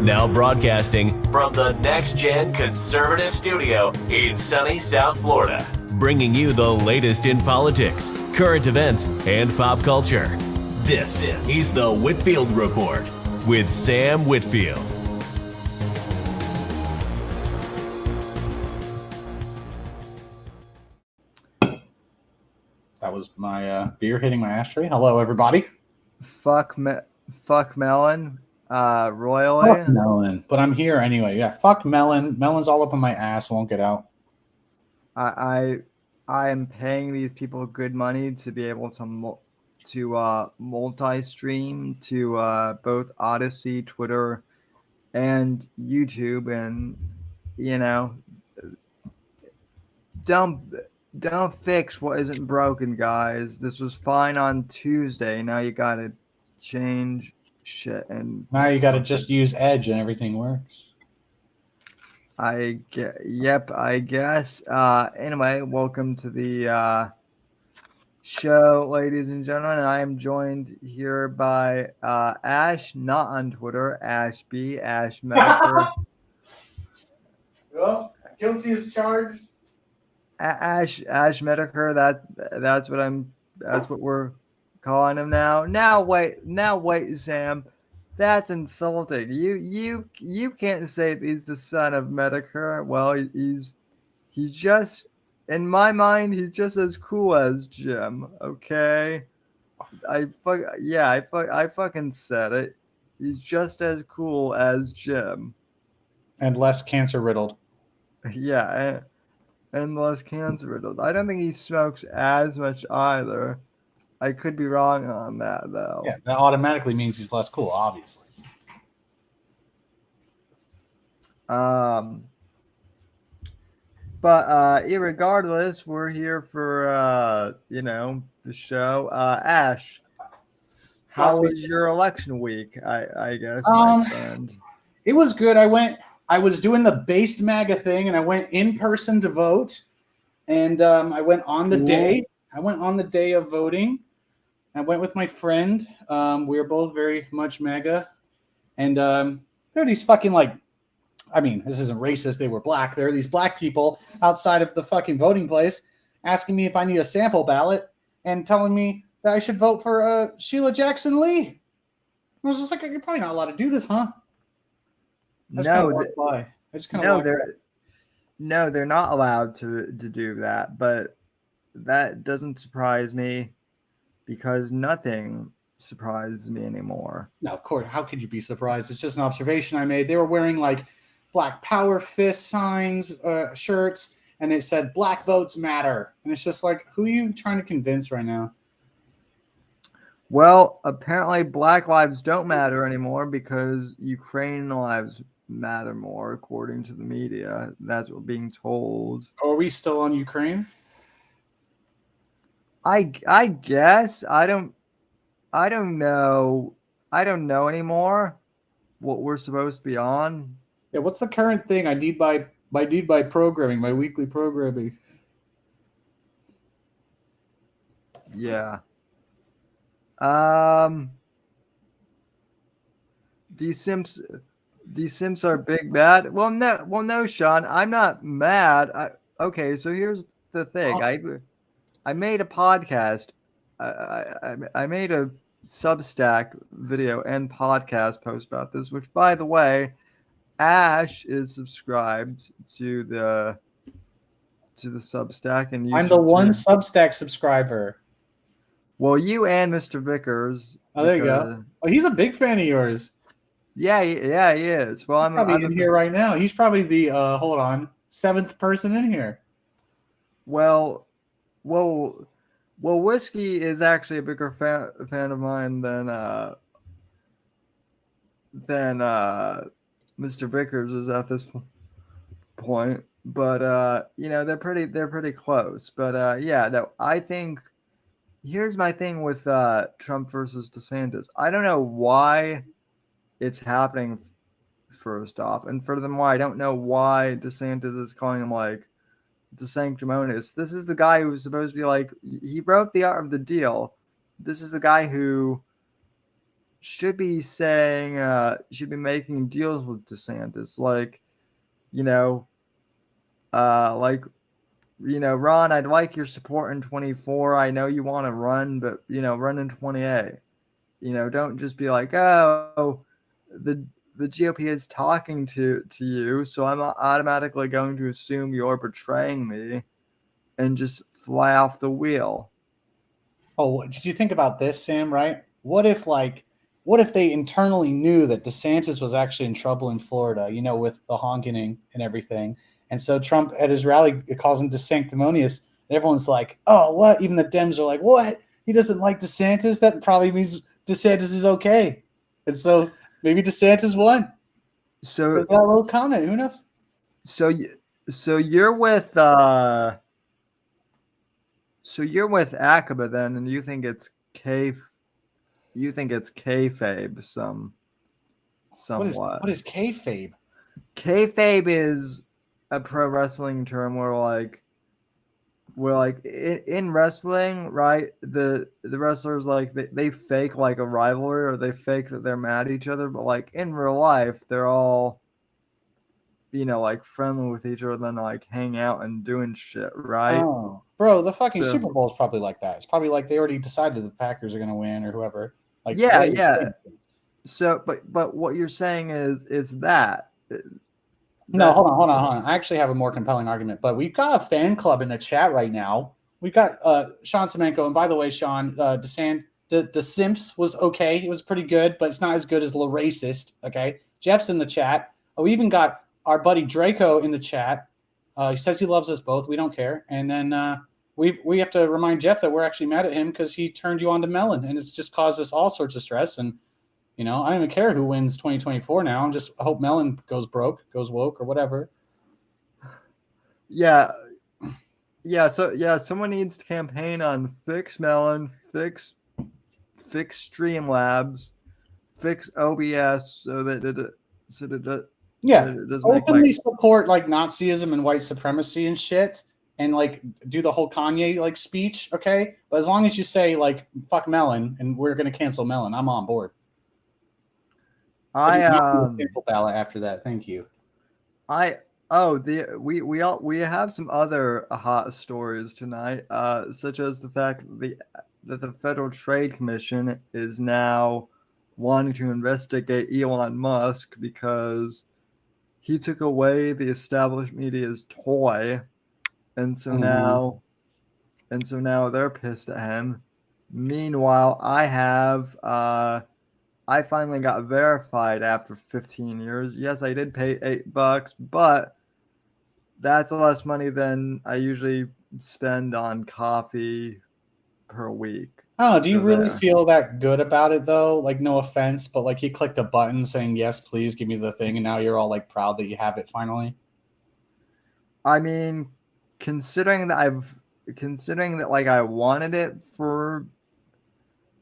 Now broadcasting from the Next Gen Conservative Studio in sunny South Florida, bringing you the latest in politics, current events, and pop culture. This is the Whitfield Report with Sam Whitfield. That was my beer hitting my ashtray. Hello, everybody. Fuck Melon, royally. Fuck Melon. But I'm here anyway. Yeah, fuck Melon. Melon's all up on my ass. Won't get out. I am paying these people good money to be able to multi-stream to both Odyssey, Twitter, and YouTube, and don't fix what isn't broken, guys. This was fine on Tuesday. Now you gotta change shit, and Now you got to just use Edge and everything works. I guess. Anyway, welcome to the show, ladies and gentlemen. I am joined here by Ash, not on Twitter, Ash B, Ash Mediker. Well, guilty as charged. Ash Mediker. That's what we're calling him now. Now wait, Sam. That's insulting. You can't say he's the son of Mediker. Well, he's just, in my mind, he's just as cool as Jim. Okay, I fucking said it. He's just as cool as Jim. And less cancer riddled. Yeah, and less cancer riddled. I don't think he smokes as much either. I could be wrong on that, though. Yeah, that automatically means he's less cool, obviously. But irregardless, we're here for the show. Ash, how was your election week? I guess, my friend. It was good. I was doing the based MAGA thing, and I went in person to vote, and I went on the day. I went on the day of voting. I went with my friend. We were both very much MAGA, and there are these fucking this isn't racist. They were black. There are these black people outside of the fucking voting place asking me if I need a sample ballot and telling me that I should vote for Sheila Jackson Lee. I was just like, you're probably not allowed to do this, huh? No, they're not allowed to do that, but that doesn't surprise me because nothing surprises me anymore. No, of course. How could you be surprised? It's just an observation I made. They were wearing Black Power fist signs, shirts, and it said Black Votes Matter. And it's just like, who are you trying to convince right now? Well, apparently Black lives don't matter anymore because Ukrainian lives matter more, according to the media. That's what we're being told. Are we still on Ukraine? I guess. I don't know. I don't know anymore what we're supposed to be on. Yeah, what's the current thing I need by programming, my weekly programming? Yeah. These Sims are big bad. Well, no, Sean. I'm not mad. Okay, so here's the thing. I made a podcast. I made a Substack video and podcast post about this, which, by the way, Ash is subscribed to the Substack, and I'm the one Substack subscriber. Well, you and Mr. Vickers. Oh, there you go. Oh, he's a big fan of yours. Yeah, he is. Well, I'm in here right now. He's probably the 7th person in here. Well, Whiskey is actually a bigger fan of mine than Mr. Vickers is at this point. But they're pretty close. But I think here's my thing with Trump versus DeSantis. I don't know why it's happening, first off, and furthermore, I don't know why DeSantis is calling him DeSanctimonious. This is the guy who's supposed to be he wrote The Art of the Deal. This is the guy who should be saying should be making deals with DeSantis, like, you know, like, Ron, I'd like your support in 24. I know you want to run, but run in 28. Don't just be like, oh, the GOP is talking to you, so I'm automatically going to assume you're betraying me, and just fly off the wheel. Oh, did you think about this, Sam? Right? What if they internally knew that DeSantis was actually in trouble in Florida? With the honking and everything, and so Trump at his rally calls him DeSanctimonious, and everyone's like, "Oh, what?" Even the Dems are like, "What? He doesn't like DeSantis? That probably means DeSantis is okay." And so maybe DeSantis won. So There's that little comment. Who knows? so you're with Akaba then, and you think it's kayfabe somewhat. What is kayfabe? Kayfabe is a pro wrestling term where in wrestling, right? The wrestlers, like, they fake like a rivalry, or they fake that they're mad at each other, but like in real life they're all like friendly with each other, then like hang out and doing shit, right? Oh, bro, the fucking So- Super Bowl is probably like that. It's probably like they already decided the Packers are going to win or whoever. Like, yeah. So but what you're saying is that No, hold on. I actually have a more compelling argument, but we've got a fan club in the chat right now. We've got Sean Semenko, and by the way, Sean, the Simps was okay. It was pretty good, but it's not as good as La Racist. Okay, Jeff's in the chat. We even got our buddy Draco in the chat. He says he loves us both. We don't care. And then we have to remind Jeff that we're actually mad at him because he turned you on to Melon, and it's just caused us all sorts of stress. And I don't even care who wins 2024 now. I hope Melon goes broke, goes woke, or whatever. Yeah. So someone needs to campaign on fix Melon, fix Streamlabs, fix OBS, so that it doesn't openly support like Nazism and white supremacy and shit, and like do the whole Kanye like speech, okay? But as long as you say like fuck Melon and we're gonna cancel Melon, I'm on board. I simple ballot after that. Thank you. We have some other hot stories tonight, such as the fact that the Federal Trade Commission is now wanting to investigate Elon Musk because he took away the established media's toy, and so now they're pissed at him. Meanwhile, I finally got verified after 15 years. Yes, I did pay $8, but that's less money than I usually spend on coffee per week. Oh, do you really feel that good about it though? Like, no offense, but like you clicked a button saying yes, please give me the thing, and now you're all like proud that you have it finally. I mean, considering that like I wanted it for,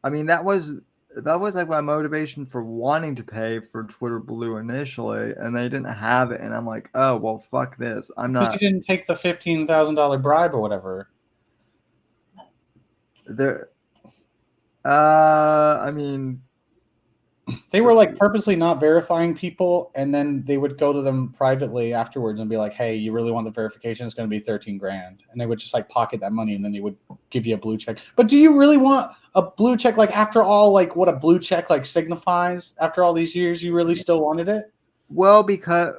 I mean, that was like my motivation for wanting to pay for Twitter Blue initially, and they didn't have it, and I'm like, oh well, fuck this. I'm not. You didn't take the $15,000 bribe or whatever. I mean, they were like purposely not verifying people, and then they would go to them privately afterwards and be like, hey, you really want the verification? It's going to be $13,000. And they would just like pocket that money, and then they would give you a blue check. But do you really want a blue check? Like, after all, like what a blue check like signifies after all these years, you really still wanted it? Well, because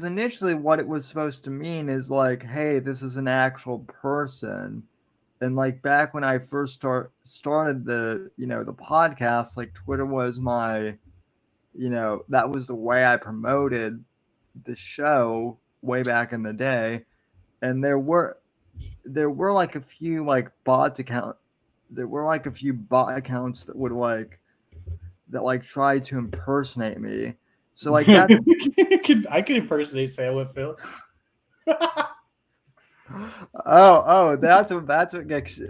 initially what it was supposed to mean is like, hey, this is an actual person. And like back when I first started the podcast, like Twitter was my, that was the way I promoted the show way back in the day. And there were like a few like bot accounts that would try to impersonate me. So like that I could impersonate Sam with Phil. Oh, that's what gets you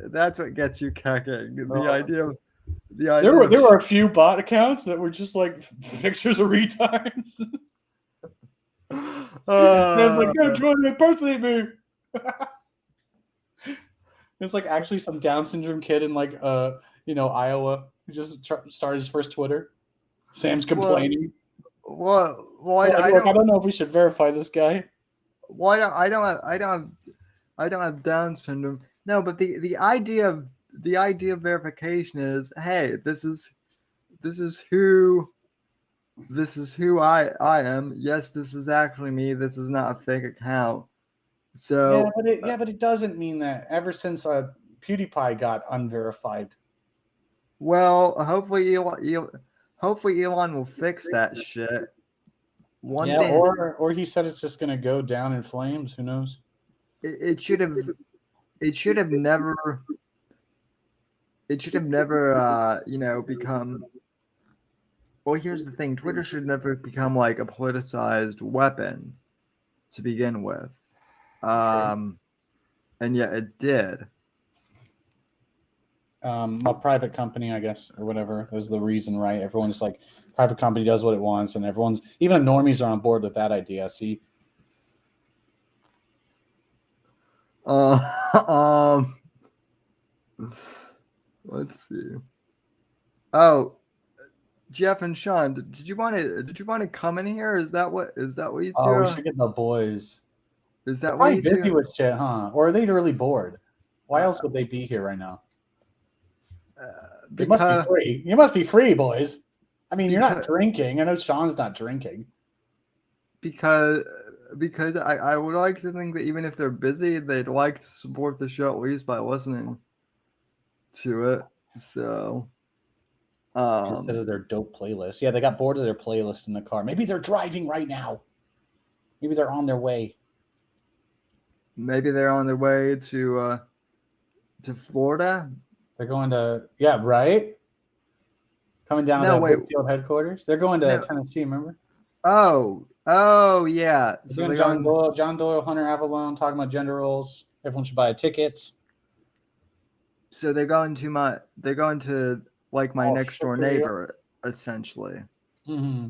kicking. The idea there were a few bot accounts that were just like pictures of retards. And like, they're trying to impersonate me. It's like actually some Down syndrome kid in like Iowa who just started his first Twitter. Sam's complaining. I I don't know if we should verify this guy. I don't have Down syndrome. No, but the idea of verification is, hey, this is who I am. Yes, this is actually me. This is not a fake account. So but it doesn't mean that ever since PewDiePie got unverified. well, hopefully Elon will fix that shit. Or he said it's just gonna go down in flames. Who knows? It should have never become. Well, here's the thing: Twitter should never become like a politicized weapon to begin with. And yet it did. A private company, I guess, or whatever is the reason, right? Everyone's like, private company does what it wants, and even normies are on board with that idea. See, let's see. Oh, Jeff and Sean, did you want to come in here? Is that what you two? Oh, we should get the boys. Is that why you busy with shit, huh? Or are they really bored? Why else would they be here right now? You must be free. You must be free, boys. I mean, you're not drinking. I know Sean's not drinking. Because I would like to think that even if they're busy, they'd like to support the show at least by listening to it. So instead of their dope playlist. Yeah, they got bored of their playlist in the car. Maybe they're driving right now. Maybe they're on their way. Maybe they're on their way to Florida. They're going to right? Coming down to the field headquarters. They're going to Tennessee, remember? Oh yeah. So they're John Doyle, Hunter Avalone, talking about gender roles. Everyone should buy a ticket. So they're going to like my next door neighbor, essentially. Mm-hmm.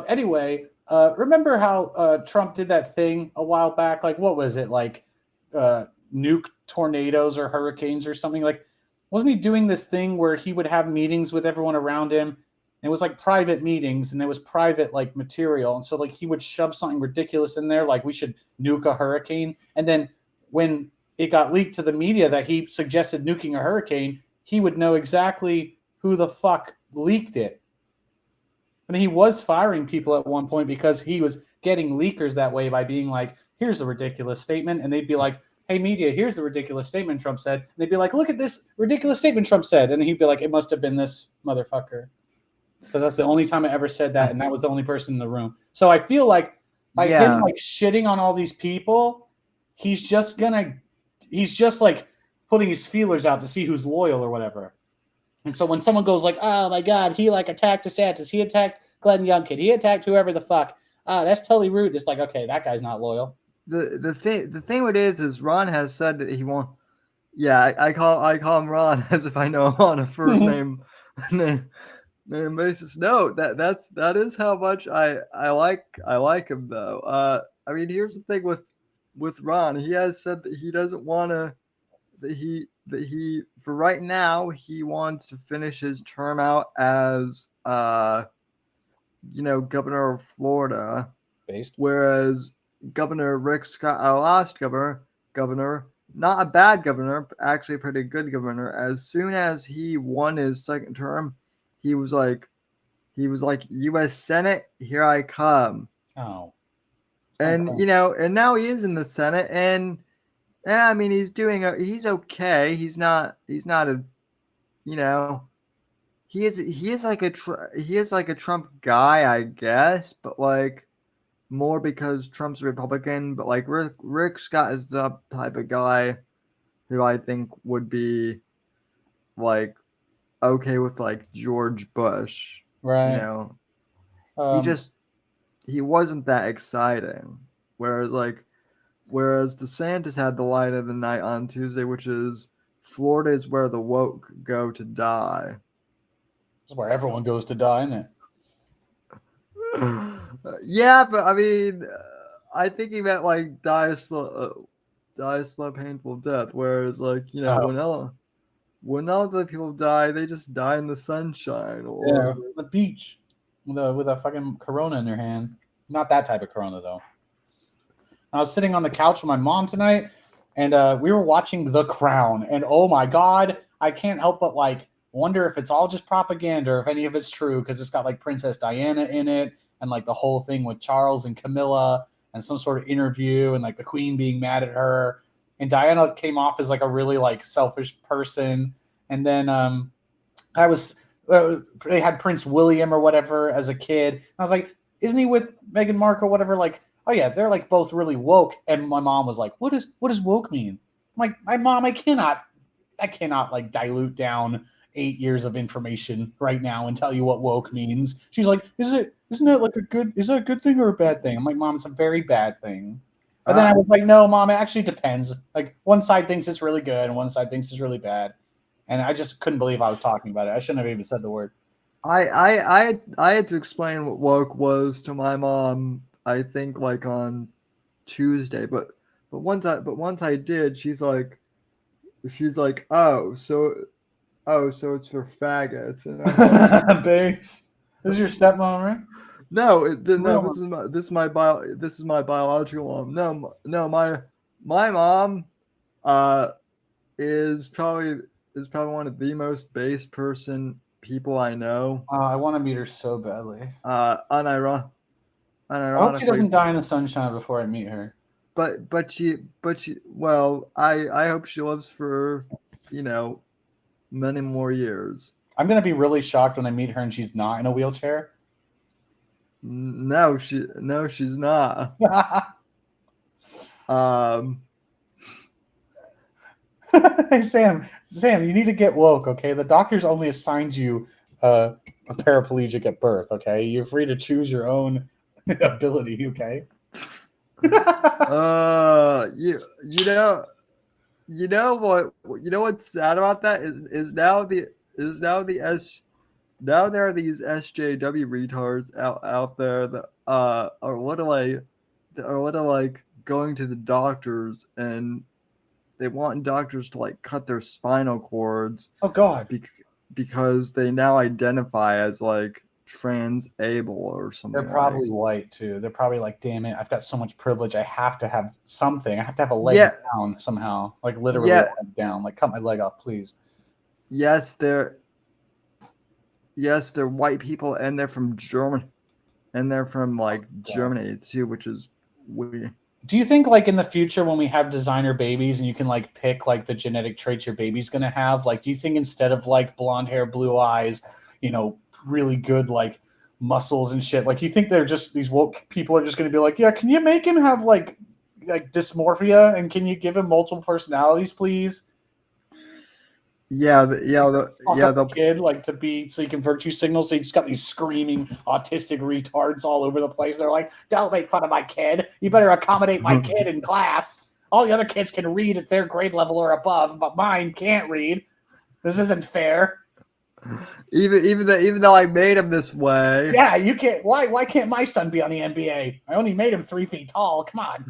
Anyway, remember how Trump did that thing a while back? Like, what was it? Like, nuke tornadoes or hurricanes or something? Like, wasn't he doing this thing where he would have meetings with everyone around him? It was like private meetings, and there was private like material, and so like he would shove something ridiculous in there, like we should nuke a hurricane. And then when it got leaked to the media that he suggested nuking a hurricane, he would know exactly who the fuck leaked it. And he was firing people at one point because he was getting leakers that way by being like, "Here's a ridiculous statement," and they'd be like, "Hey, media, here's the ridiculous statement Trump said." And they'd be like, "Look at this ridiculous statement Trump said," and he'd be like, "It must have been this motherfucker." Because that's the only time I ever said that, and that was the only person in the room. So I feel like by him like shitting on all these people, he's just like putting his feelers out to see who's loyal or whatever. And so when someone goes like, "Oh my God, he like attacked DeSantis, he attacked Glenn Youngkin, he attacked whoever the fuck," that's totally rude. It's like, okay, that guy's not loyal. The thing with it is Ron has said that he won't. Yeah, I call him Ron as if I know him on a first name basis. No, that is how much I like him though. I mean, here's the thing with Ron. He has said that he doesn't want to. That he for right now he wants to finish his term out as governor of Florida. Whereas Governor Rick Scott, our last governor, not a bad governor, but actually a pretty good governor. As soon as he won his second term, he was like, U.S. Senate, here I come. Oh. And and now he is in the Senate, and I mean he's okay. He's not a, he is like a Trump guy, I guess, but like more because Trump's a Republican. But like Rick Scott is the type of guy who I think would be like okay with like George Bush, right? He wasn't that exciting. Whereas DeSantis had the light of the night on Tuesday, which is Florida is where the woke go to die. It's where everyone goes to die, isn't it? Yeah, but I mean, I think he meant like die a slow, painful death. Whereas, like when Ella, when other people die, they just die in the sunshine Yeah, or the beach with a fucking Corona in their hand. Not that type of Corona though. I was sitting on the couch with my mom tonight, and we were watching The Crown. And oh my god, I can't help but like wonder if it's all just propaganda or if any of it's true because it's got like Princess Diana in it and like the whole thing with Charles and Camilla and some sort of interview and like the Queen being mad at her. And Diana came off as like a really like selfish person. And then I was they had Prince William or whatever as a kid. And I was like, isn't he with Meghan Markle or whatever? Like, oh yeah, they're like both really woke. And my mom was like, what does woke mean? I'm like, my mom, I cannot like dilute down 8 years of information right now and tell you what woke means. She's like, isn't it like is that a good thing or a bad thing? I'm like, mom, it's a very bad thing. But then I was like, no, mom, it actually depends. Like one side thinks it's really good and one side thinks it's really bad. And I just couldn't believe I was talking about it. I shouldn't have even said the word. I had to explain what woke was to my mom. I think like on Tuesday, but once I did, she's like, oh, so it's for faggots, and I'm like, Base. This is your stepmom, right? no, Real this is my biological mom. No, my mom, is probably one of the most base people I know. I want to meet her so badly. Unironically. I hope she doesn't die in the sunshine before I meet her. But she well, I hope she lives for, many more years. I'm gonna be really shocked when I meet her and she's not in a wheelchair. No, she's not. Hey Sam, you need to get woke, okay? The doctors only assigned you a paraplegic at birth, okay? You're free to choose your own ability, okay? You know what's sad about that is now there are these SJW retards out there that are like going to the doctors, and they want doctors to like cut their spinal cords. Oh God! Because they now identify as like transable or something. They're probably white too. They're probably like, damn it, I've got so much privilege. I have to have something. I have to have a leg down somehow, like literally a leg down. Like, cut my leg off, please. Yes, they're white people, and they're from Germany, and they're from like Germany too, which is weird. Do you think like in the future when we have designer babies and you can like pick like the genetic traits your baby's gonna have, like do you think instead of like blonde hair, blue eyes, really good like muscles and shit, like you think they're just these woke people are just gonna be like, yeah, can you make him have like dysmorphia and can you give him multiple personalities, please? The kid like to be so you can virtue signal, so you just got these screaming autistic retards all over the place. They're like, don't make fun of my kid, you better accommodate my kid in class. All the other kids can read at their grade level or above, but mine can't read. This isn't fair. Even though I made him this way. Yeah, you can't. Why can't my son be on the NBA? I only made him 3 feet tall. Come on.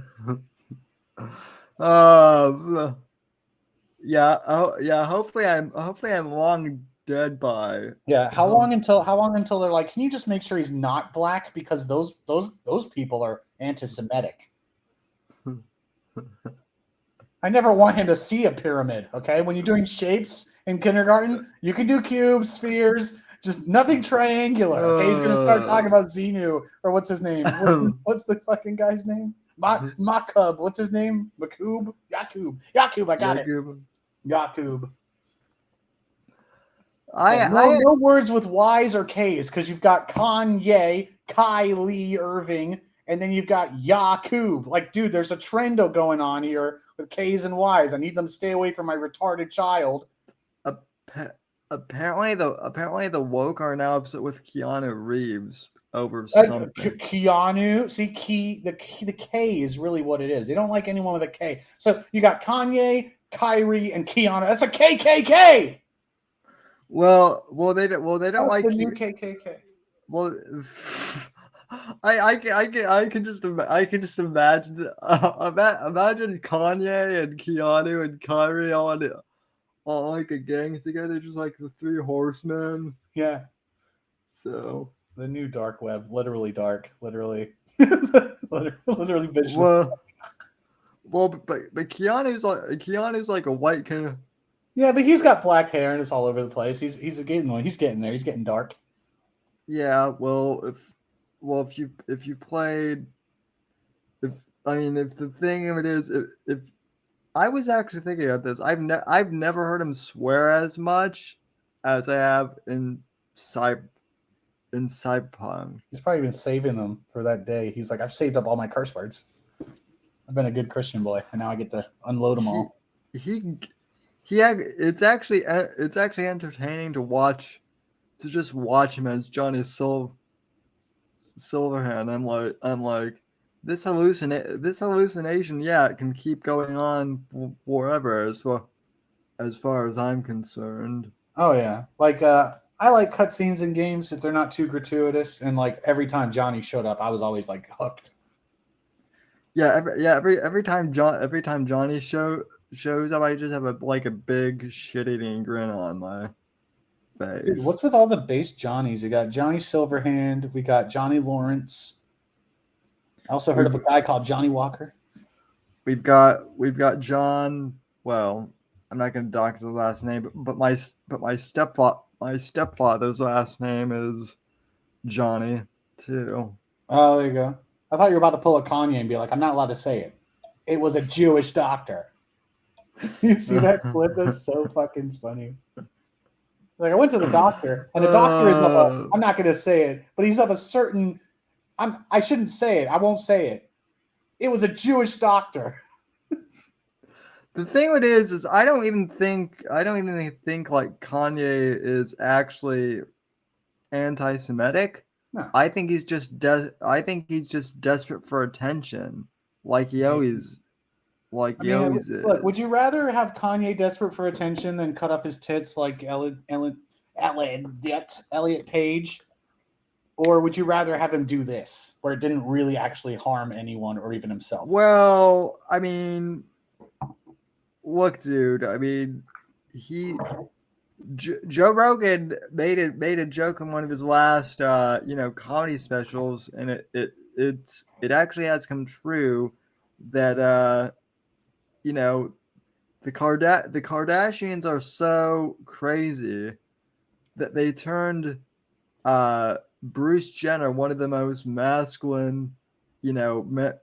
Yeah. Oh, yeah. Hopefully I'm long dead by. Yeah. How long until they're like, can you just make sure he's not black because those people are anti-Semitic. I never want him to see a pyramid. Okay, when you're doing shapes in kindergarten, you can do cubes, spheres, just nothing triangular. Okay, he's gonna start talking about Xenu or what's his name? What's the fucking guy's name? Makub. What's his name? Makub? Yakub. I got it. Yakub. No words with Y's or K's because you've got Kanye, Kylie Irving, and then you've got Yakub. Like, dude, there's a trend going on here with K's and Y's. I need them to stay away from my retarded child. Apparently the woke are now upset with Keanu Reeves over something. Keanu, see, the K is really what it is. They don't like anyone with a K. So you got Kanye, Kyrie, and Keanu. That's a KKK. Well, they don't like the new KKK. Well, I can just imagine imagine Kanye and Keanu and Kyrie all like a gang together, just like the Three Horsemen. Yeah, So, the new dark web, literally dark, literally, literally visual. but Keanu's like a white kind of. Yeah, but he's got black hair and it's all over the place. He's getting there. He's getting dark. Yeah, if you played, if the thing of it is, if I was actually thinking about this, I've never heard him swear as much as I have in Cyberpunk. He's probably been saving them for that day. He's like, I've saved up all my curse words. I've been a good Christian boy, and now I get to unload them all. It's actually entertaining to just watch him as Johnny Silverhand. I'm like this hallucination, yeah, it can keep going on forever as far as I'm concerned. Oh yeah, like I like cutscenes in games if they're not too gratuitous, and like every time Johnny showed up, I was always like hooked. Every time Johnny shows up, I just have a big shit-eating grin on my face. Dude, what's with all the base Johnnies? We got Johnny Silverhand, we got Johnny Lawrence. I also heard of a guy called Johnny Walker. We've got John. Well, I'm not going to dox his last name, but my stepfather's last name is Johnny too. Oh, there you go. I thought you were about to pull a Kanye and be like, I'm not allowed to say it. It was a Jewish doctor. You see that clip? That's so fucking funny. Like, I went to the doctor, and the doctor is I'm not going to say it, but he's of a certain, I shouldn't say it. I won't say it. It was a Jewish doctor. The thing with it is I don't even think like Kanye is actually anti-Semitic. No. I think he's just desperate for attention, like he always is. Look, would you rather have Kanye desperate for attention than cut off his tits like Elliot Page? Or would you rather have him do this, where it didn't really actually harm anyone or even himself? Well, I mean, look, dude. I mean, Joe Rogan made a joke in one of his last, comedy specials, and it actually has come true that the Kardashians are so crazy that they turned Bruce Jenner, one of the most masculine, manly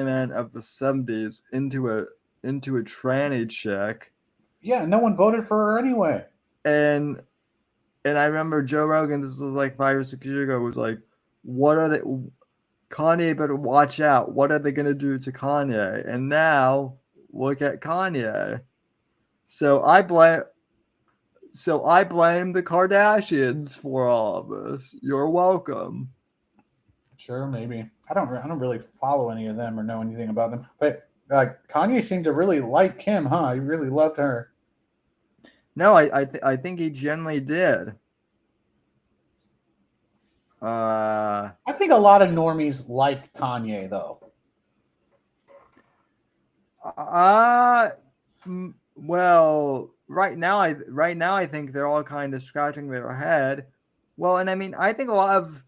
men of the 70s, into a tranny chick. Yeah, no one voted for her anyway. And I remember Joe Rogan, this was like 5 or 6 years ago, was like, what are they? Kanye better watch out. What are they going to do to Kanye? And now look at Kanye. So I blame the Kardashians for all of this. You're welcome. Sure, maybe. I don't really follow any of them or know anything about them. But Kanye seemed to really like Kim, huh? He really loved her. No, I think he genuinely did. I think a lot of normies like Kanye, though. Well, right now I think they're all kind of scratching their head. Well, and I mean, I think a lot of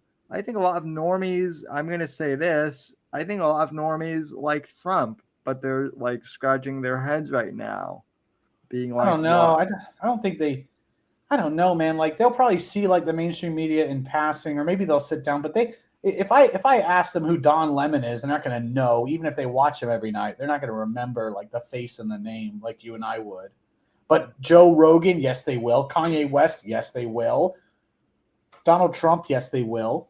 normies, I'm going to say this, I think a lot of normies like Trump, but they're like scratching their heads right now, being like, I don't know. I don't think they, I don't know, man. Like, they'll probably see like the mainstream media in passing, or maybe they'll sit down, but if I ask them who Don Lemon is, they're not going to know. Even if they watch him every night, they're not going to remember like the face and the name like you and I would. But Joe Rogan, yes, they will. Kanye West, yes, they will. Donald Trump, yes, they will.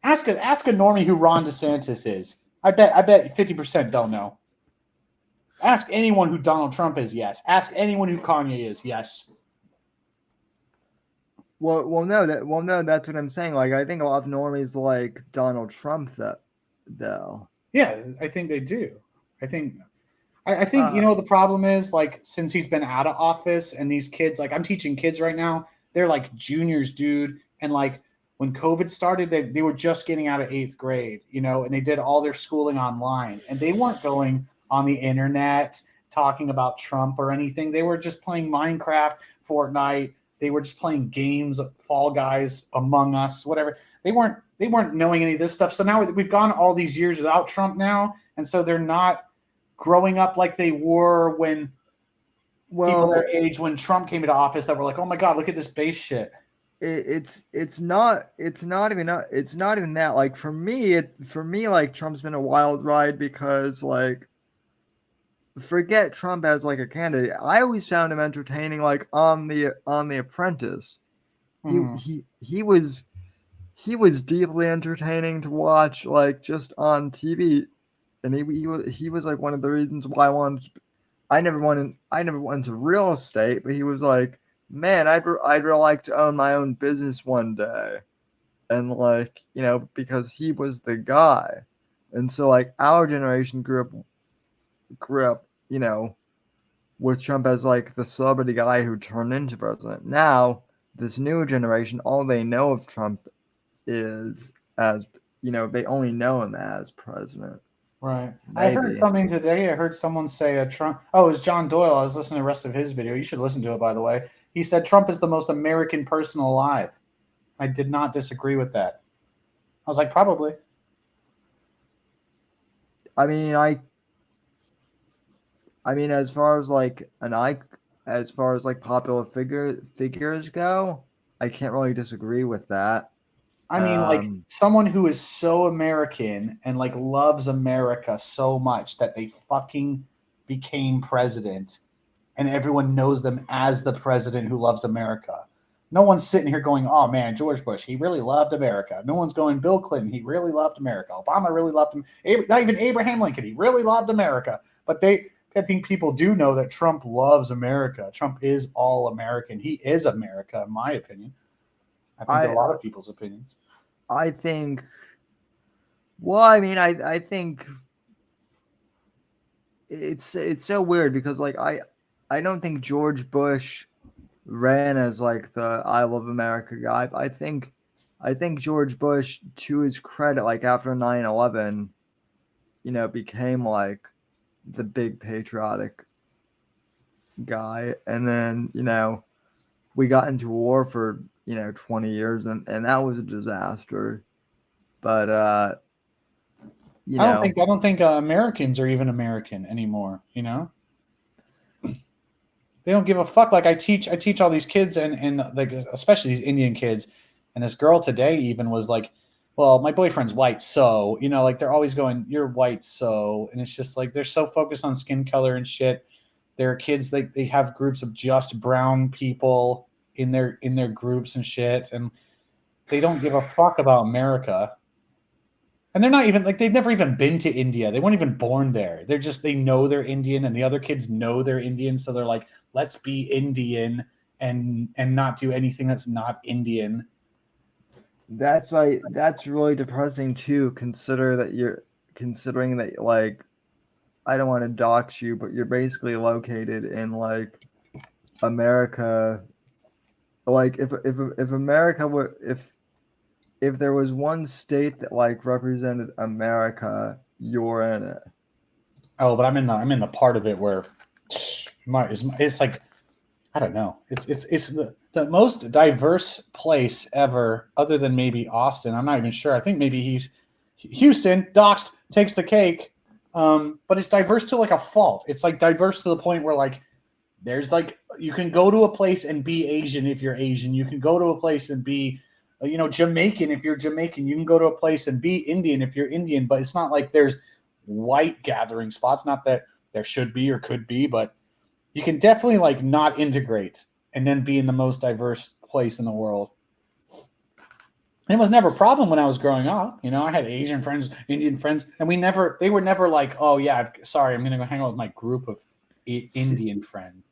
Ask a normie who Ron DeSantis is. I bet 50% don't know. Ask anyone who Donald Trump is, yes. Ask anyone who Kanye is, yes. Well, no, that's what I'm saying. Like, I think a lot of normies like Donald Trump, though. Yeah, I think they do. I think the problem is, like, since he's been out of office and these kids, like, I'm teaching kids right now, they're like juniors, dude. And like when COVID started, they were just getting out of 8th grade, and they did all their schooling online, and they weren't going on the internet talking about Trump or anything. They were just playing Minecraft, Fortnite. They were just playing games, Fall Guys, Among Us, whatever. They weren't knowing any of this stuff. So now we've gone all these years without Trump now, and so they're not growing up like they were when people their age when Trump came into office that were like, oh my God, look at this base shit. It's not even that. Like for me, like Trump's been a wild ride because like forget Trump as like a candidate. I always found him entertaining, like on the Apprentice. He was deeply entertaining to watch, like just on TV, and he was like one of the reasons why I never went into real estate, but he was like, man, I'd really like to own my own business one day, and like because he was the guy, and so like our generation grew up with Trump as like the celebrity guy who turned into president. Now this new generation, all they know of Trump is as they only know him as president. Right. Maybe. I heard something today. I heard someone say Trump. Oh, it was John Doyle. I was listening to the rest of his video. You should listen to it, by the way. He said Trump is the most American person alive. I did not disagree with that. I was like, probably. I mean, as far as like popular figures go, I can't really disagree with that. I mean, like someone who is so American and like loves America so much that they fucking became president and everyone knows them as the president who loves America. No one's sitting here going, oh man, George Bush, he really loved America. No one's going, Bill Clinton, he really loved America. Obama really loved him. Not even Abraham Lincoln, he really loved America. But I think people do know that Trump loves America. Trump is all American. He is America, in my opinion. I think a lot of people's opinions. I think, well, I mean, I think it's so weird because like I don't think George Bush ran as like the I love America guy. I think George Bush, to his credit, like after 9/11, became like the big patriotic guy, and then we got into war for 20 years, and that was a disaster. But I don't think Americans are even American anymore. They don't give a fuck. Like I teach all these kids and like especially these Indian kids, and this girl today even was like, well, my boyfriend's white, so like they're always going, you're white, so, and it's just like they're so focused on skin color and shit. There are kids like they have groups of just brown people in their groups and shit, and they don't give a fuck about America. And they're not even like they've never even been to India. They weren't even born there. They know they're Indian, and the other kids know they're Indian, so they're like, let's be Indian and not do anything that's not Indian. That's really depressing too. Considering that like, I don't want to dox you, but you're basically located in like America. Like if America were if there was one state that like represented America, you're in it. Oh, but I'm in the part of it where it's like, I don't know. It's the most diverse place ever, other than maybe Austin. I'm not even sure. I think maybe Houston, doxed, takes the cake. But it's diverse to like a fault. It's like diverse to the point where like there's like you can go to a place and be Asian if you're Asian. You can go to a place and be Jamaican if you're Jamaican. You can go to a place and be Indian if you're Indian. But it's not like there's white gathering spots. Not that there should be or could be, but you can definitely like not integrate and then be in the most diverse place in the world. And it was never a problem when I was growing up. I had Asian friends, Indian friends, and they were never like, oh yeah, sorry, I'm going to go hang out with my group of Indian friends.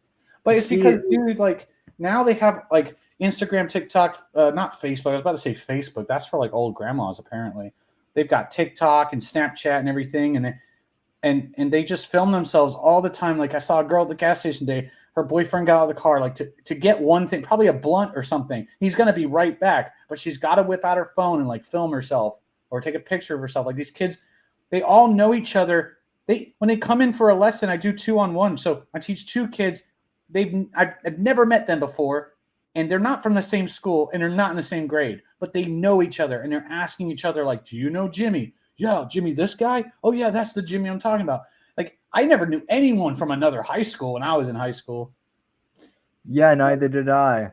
But it's because, dude, like now they have like Instagram, TikTok, not Facebook. I was about to say Facebook. That's for like old grandmas, apparently. They've got TikTok and Snapchat and everything. And they just film themselves all the time. Like I saw a girl at the gas station today. Her boyfriend got out of the car, like to get one thing, probably a blunt or something. He's going to be right back, but she's got to whip out her phone and like film herself or take a picture of herself. Like these kids, they all know each other when they come in for a lesson, I do 2-on-1. So I teach 2 kids. I've never met them before, and they're not from the same school, and they're not in the same grade, but they know each other, and they're asking each other like, "Do you know Jimmy? Yeah, Jimmy, this guy? Oh yeah, that's the Jimmy I'm talking about." Like, I never knew anyone from another high school when I was in high school. Yeah, neither did I.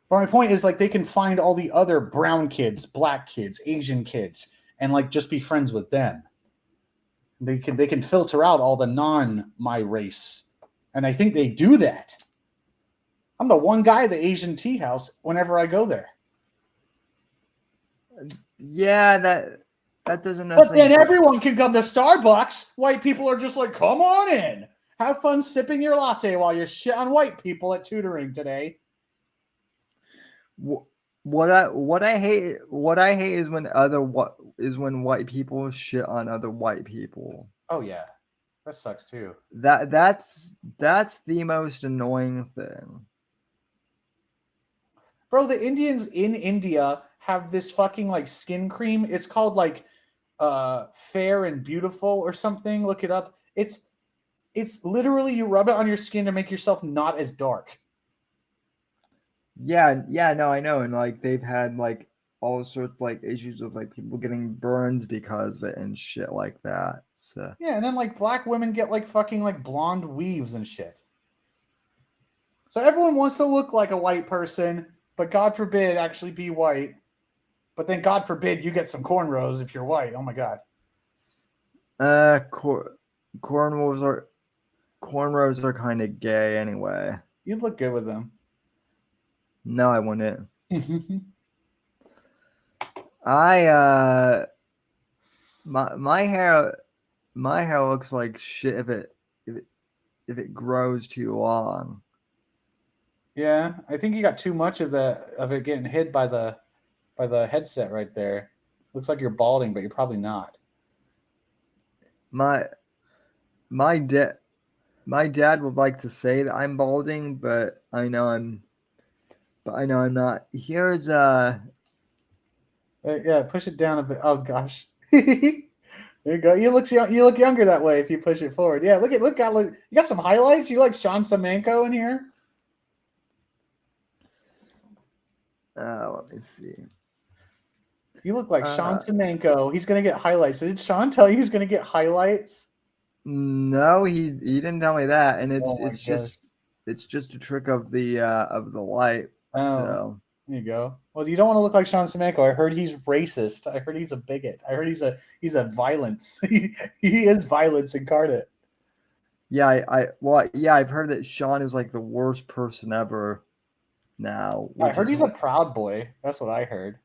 But my point is, like, they can find all the other brown kids, black kids, Asian kids, and like just be friends with them. They can filter out all the my race, and I think they do that. I'm the one guy at the Asian tea house whenever I go there. Yeah, that doesn't But then necessarily. everyone can come to Starbucks. White people are just like, come on in. Have fun sipping your latte while you shit on white people at tutoring today. What I hate is when white people shit on other white people. Oh yeah, that sucks too. That's the most annoying thing. Bro, the Indians in India have this fucking like skin cream. It's called like Fair and Beautiful or something. Look it up. It's literally you rub it on your skin to make yourself not as dark. Yeah, no, I know, and like they've had like all sorts of like issues of like people getting burns because of it and shit like that. So yeah, and then like black women get like fucking like blonde weaves and shit. So everyone wants to look like a white person, but God forbid actually be white. But then God forbid you get some cornrows if you're white. Oh my God. cornrows are kind of gay anyway. You'd look good with them. No, I wouldn't. My hair looks like shit if it grows too long. Yeah, I think you got too much of it getting hid by the headset right there. Looks like you're balding, but you're probably not. My dad would like to say that I'm balding, but I know I'm not. Here's yeah, push it down a bit. Oh gosh. There you go. You look younger that way if you push it forward. Yeah, look. You got some highlights. You like Sean Semenko in here? let me see. You look like Sean Semenko. He's gonna get highlights. Did Sean tell you he's gonna get highlights? No, he didn't tell me that, and it's gosh. just a trick of the light. Oh, so there you go. Well, you don't want to look like Sean Semenko. I heard he's racist. I heard he's a bigot. I heard he's a violence. he is violence incarnate. Yeah, I've heard that Sean is like the worst person ever. Now I heard he's a proud boy. That's what I heard.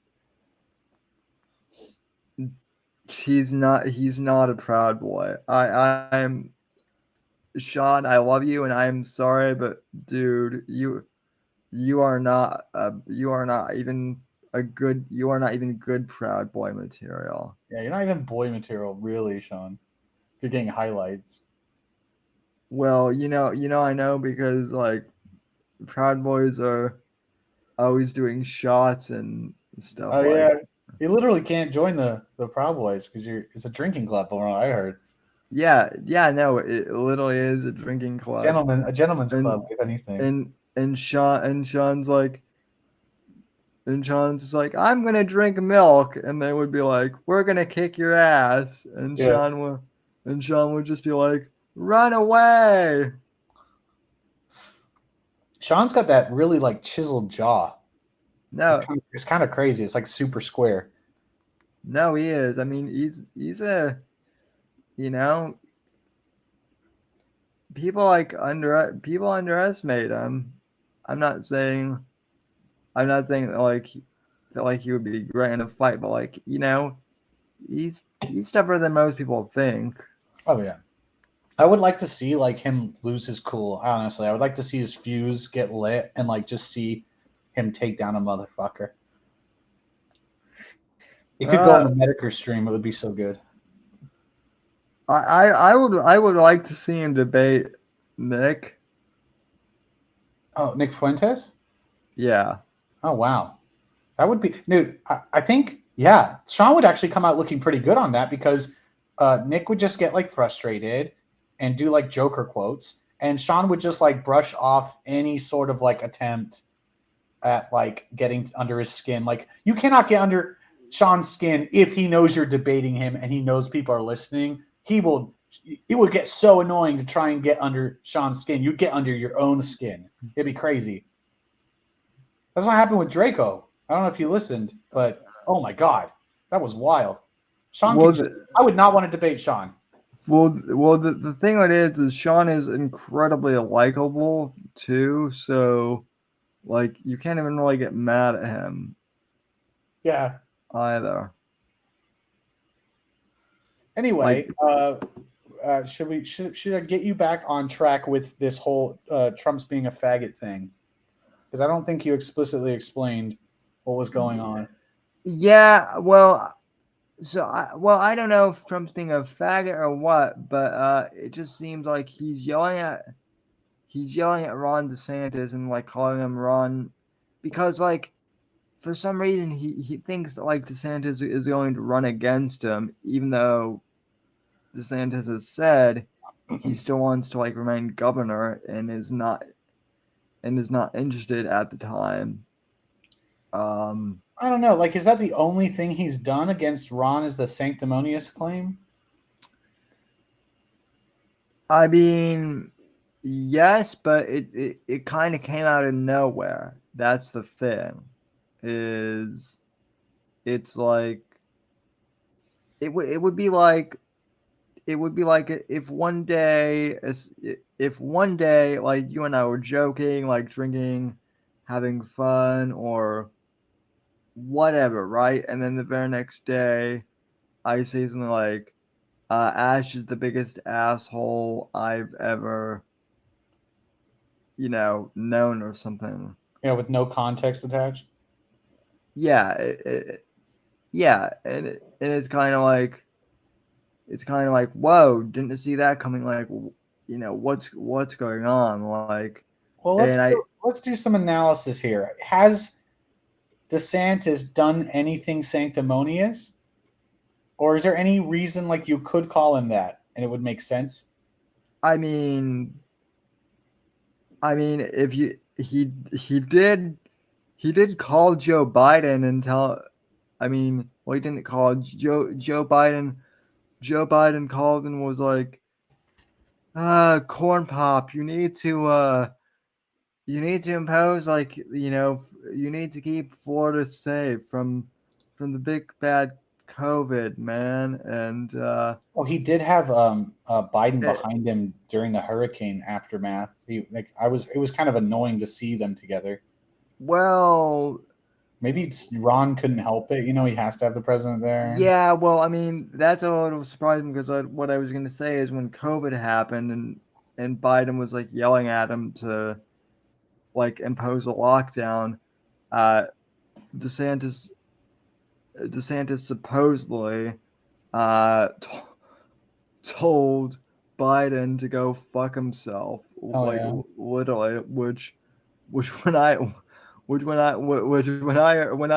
He's not a proud boy. I'm Sean, I love you and I'm sorry, but dude, you are not even good proud boy material. Yeah, you're not even boy material, really, Sean. You're getting highlights. Well, I know because like proud boys are always doing shots and stuff. Oh yeah, you literally can't join the Proud Boys because it's a drinking club. From what I heard. Yeah, no, it literally is a drinking club. A gentleman's club, if anything. And Sean's like, I'm gonna drink milk, and they would be like, we're gonna kick your ass, and Yeah. Sean would just be like, run away. Sean's got that really like chiseled jaw. No, it's kind of crazy. It's like super square. No, he is. I mean, he's a, people underestimate him. I'm not saying that he would be great in a fight, but he's tougher than most people think. Oh yeah. I would like to see like him lose his cool. Honestly, I would like to see his fuse get lit and like just see him take down a motherfucker. It could go on the Medicare stream. It would be so good. I would like to see him debate Nick. Oh, Nick Fuentes? Yeah. Oh wow. That would be dude, I think Sean would actually come out looking pretty good on that because Nick would just get like frustrated and do like Joker quotes, and Sean would just like brush off any sort of like attempt at like getting under his skin. Like you cannot get under Sean's skin if he knows you're debating him and he knows people are listening. It would get so annoying to try and get under Sean's skin. You get under your own skin. It'd be crazy. That's what happened with Draco. I don't know if you listened, but oh my god, that was wild. Sean, I would not want to debate Sean. Well, the thing it is Sean is incredibly likable too. So, like, you can't even really get mad at him. Yeah. Either. Anyway, should I get you back on track with this whole Trump's being a faggot thing? Because I don't think you explicitly explained what was going on. Yeah, well, I don't know if Trump's being a faggot or what, but it just seems like he's yelling at Ron DeSantis and like calling him Ron, because like for some reason he thinks that like DeSantis is going to run against him, even though DeSantis has said he still wants to like remain governor and is not interested at the time. I don't know. Like, is that the only thing he's done against Ron? Is the sanctimonious claim? I mean, yes, but it kind of came out of nowhere. That's the thing. It's like it would be like if one day like you and I were joking, like drinking, having fun, or whatever, right? And then the very next day I say something like, Ash is the biggest asshole I've ever, known, or something. Yeah, with no context attached. Yeah, and it's kind of like, whoa, didn't see that coming. Like, what's going on? Like, well, let's do some analysis here. Has DeSantis done anything sanctimonious? Or is there any reason like you could call him that and it would make sense? I mean, if he did call Joe Biden and he didn't call Joe Biden. Joe Biden called and was like, corn pop, you need to impose, like, you need to keep Florida safe from the big bad COVID, man. And he did have Biden behind him during the hurricane aftermath. It was kind of annoying to see them together. Well, maybe Ron couldn't help it. He has to have the president there. Yeah, well, I mean, that's a little surprising, because what I was going to say is when COVID happened and Biden was like yelling at him to like impose a lockdown, DeSantis supposedly told Biden to go fuck himself, literally, which when I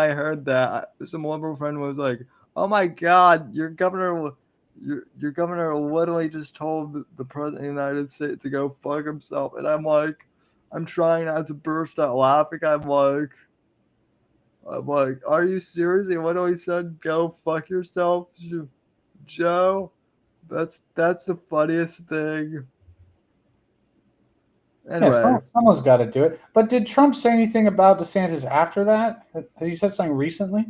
heard that, some liberal friend was like, "Oh my God, your governor literally just told the president of the United States to go fuck himself," and I'm like, I'm trying not to burst out laughing. I'm like, are you serious? He literally said, "Go fuck yourself, Joe." That's the funniest thing. Anyway, yeah, someone's got to do it. But did Trump say anything about DeSantis after that? Has he said something recently?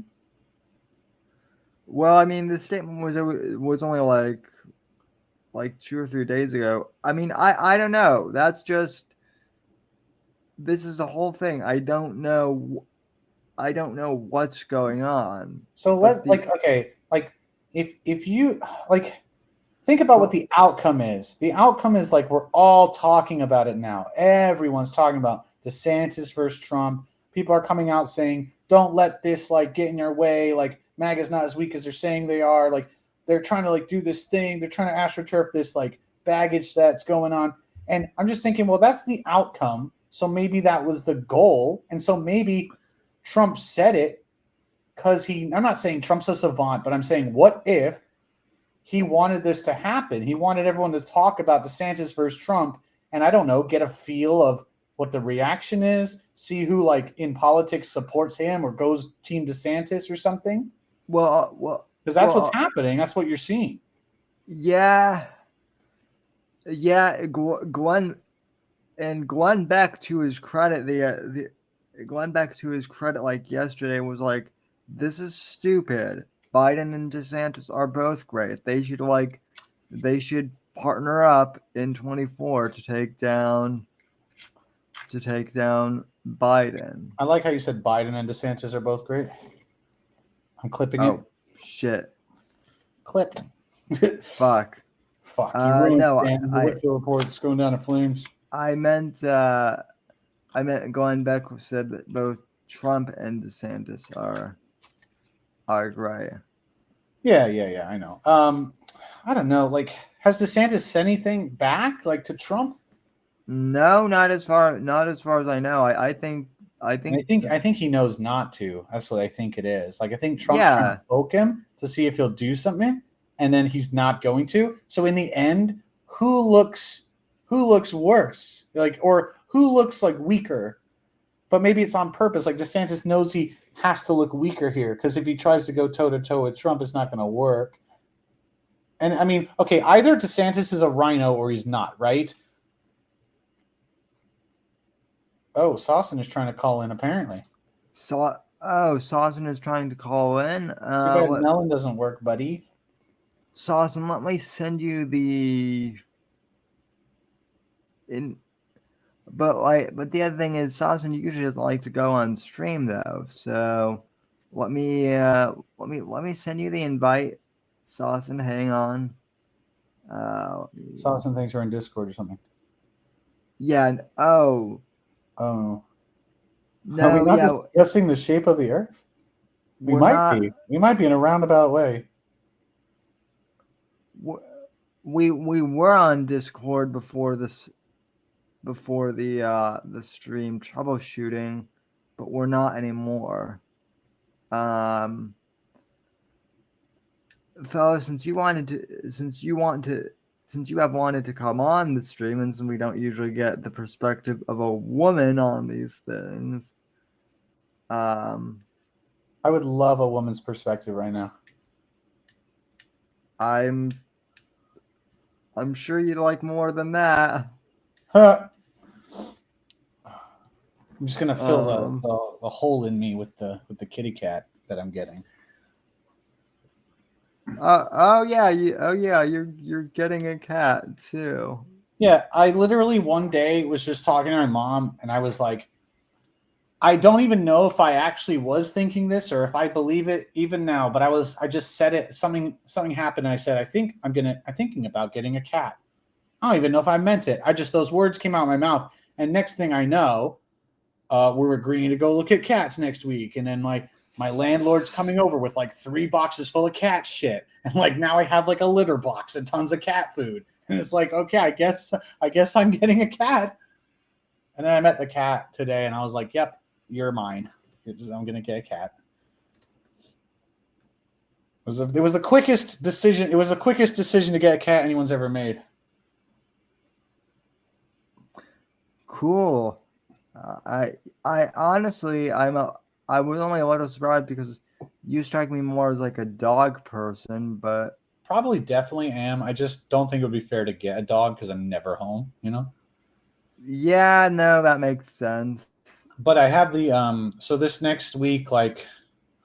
Well, I mean, the statement was only like 2 or 3 days ago. I mean, I don't know. This is the whole thing. I don't know what's going on. So if you think about what the outcome is. The outcome is like we're all talking about it now. Everyone's talking about DeSantis versus Trump. People are coming out saying, "Don't let this like get in your way. Like MAGA's not as weak as they're saying they are. Like they're trying to like do this thing. They're trying to astroturf this like baggage that's going on." And I'm just thinking, well, that's the outcome. So maybe that was the goal. And so maybe Trump said it because I'm not saying Trump's a savant, but I'm saying, what if he wanted this to happen. He wanted everyone to talk about DeSantis versus Trump, and I don't know, get a feel of what the reaction is, see who like in politics supports him or goes Team DeSantis or something. Because that's what's happening. That's what you're seeing. Yeah. Glenn Beck, to his credit, Glenn Beck, to his credit, like yesterday, was like, "This is stupid. Biden and DeSantis are both great. They should partner up in 24 to take down Biden." I like how you said Biden and DeSantis are both great. I'm clipping it. Oh shit! Clipped. Fuck. Fuck. You ruined No, the Whitfield report's going down in flames. I meant Glenn Beck said that both Trump and DeSantis are great. Yeah. I know. I don't know. Like, has DeSantis said anything back, like to Trump? No, not as far as I know. I think he knows not to. That's what I think it is. Like, I think Trump's trying to poke him to see if he'll do something, and then he's not going to. So in the end, who looks worse? Like, or who looks like weaker? But maybe it's on purpose. Like, DeSantis knows he has to look weaker here because if he tries to go toe to toe with Trump, it's not going to work. And I mean, okay, either DeSantis is a rhino or he's not, right? Oh, Sawson is trying to call in, apparently. Sawson is trying to call in. Melon doesn't work, buddy. Sawson, let me send you the but the other thing is Sawson usually doesn't like to go on stream though. So let me send you the invite. Sawson, hang on. Sawson thinks we're in Discord or something. Yeah. Oh. No. Are we not discussing the shape of the Earth? We might be. We might be in a roundabout way. We were on Discord before the stream troubleshooting, but we're not anymore. Fellas, since you have wanted to come on the stream, and since we don't usually get the perspective of a woman on these things, I would love a woman's perspective right now. I'm sure you'd like more than that. I'm just gonna fill the hole in me with the kitty cat that I'm getting. You're getting a cat too. Yeah, I literally one day was just talking to my mom, and I was like, I don't even know if I actually was thinking this or if I believe it even now, but I just said it. Something happened, and I said, I'm thinking about getting a cat. I don't even know if I meant it. Those words came out of my mouth, and next thing I know, we're agreeing to go look at cats next week, and then like my landlord's coming over with like 3 boxes full of cat shit, and like now I have like a litter box and tons of cat food, and it's like, okay, I guess I'm getting a cat. And then I met the cat today, and I was like, yep, you're mine. I'm gonna get a cat. It was the quickest decision. It was the quickest decision to get a cat anyone's ever made. Cool. I honestly, I was only a little surprised because you strike me more as like a dog person, but probably definitely am. I just don't think it would be fair to get a dog because I'm never home, you know? Yeah, no, that makes sense. But I have the so this next week, like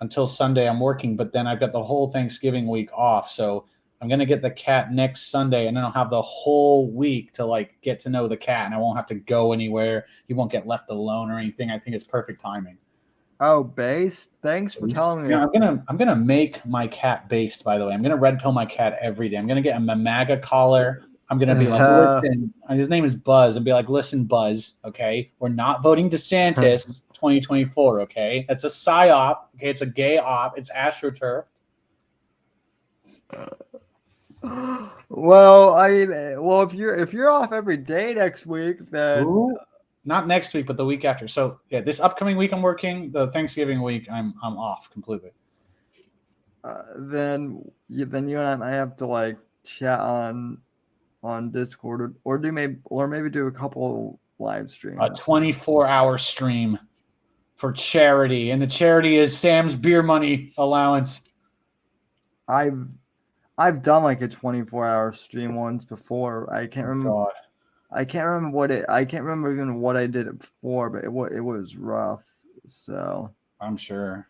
until Sunday, I'm working, but then I've got the whole Thanksgiving week off. So I'm gonna get the cat next Sunday, and then I'll have the whole week to like get to know the cat, and I won't have to go anywhere. He won't get left alone or anything. I think it's perfect timing. Oh, based? Thanks for telling me. Yeah, I'm gonna make my cat based. By the way, I'm gonna red pill my cat every day. I'm gonna get him a MAGA collar. I'm gonna be like, listen. His name is Buzz, and be like, listen, Buzz. Okay, we're not voting DeSantis 2024. Okay, that's a psyop. Okay, it's a gay op. It's AstroTurf. Well, if you're off every day next week, then. Ooh. Not next week, but the week after. So yeah, this upcoming week I'm working. The Thanksgiving week I'm off completely. then you and I might have to like chat on Discord or maybe do a couple live A streams. 24-hour stream for charity, and the charity is Sam's beer money allowance. I've done like a 24-hour stream once before. I can't remember. God. I can't remember even what I did it before, but it was rough. So I'm sure.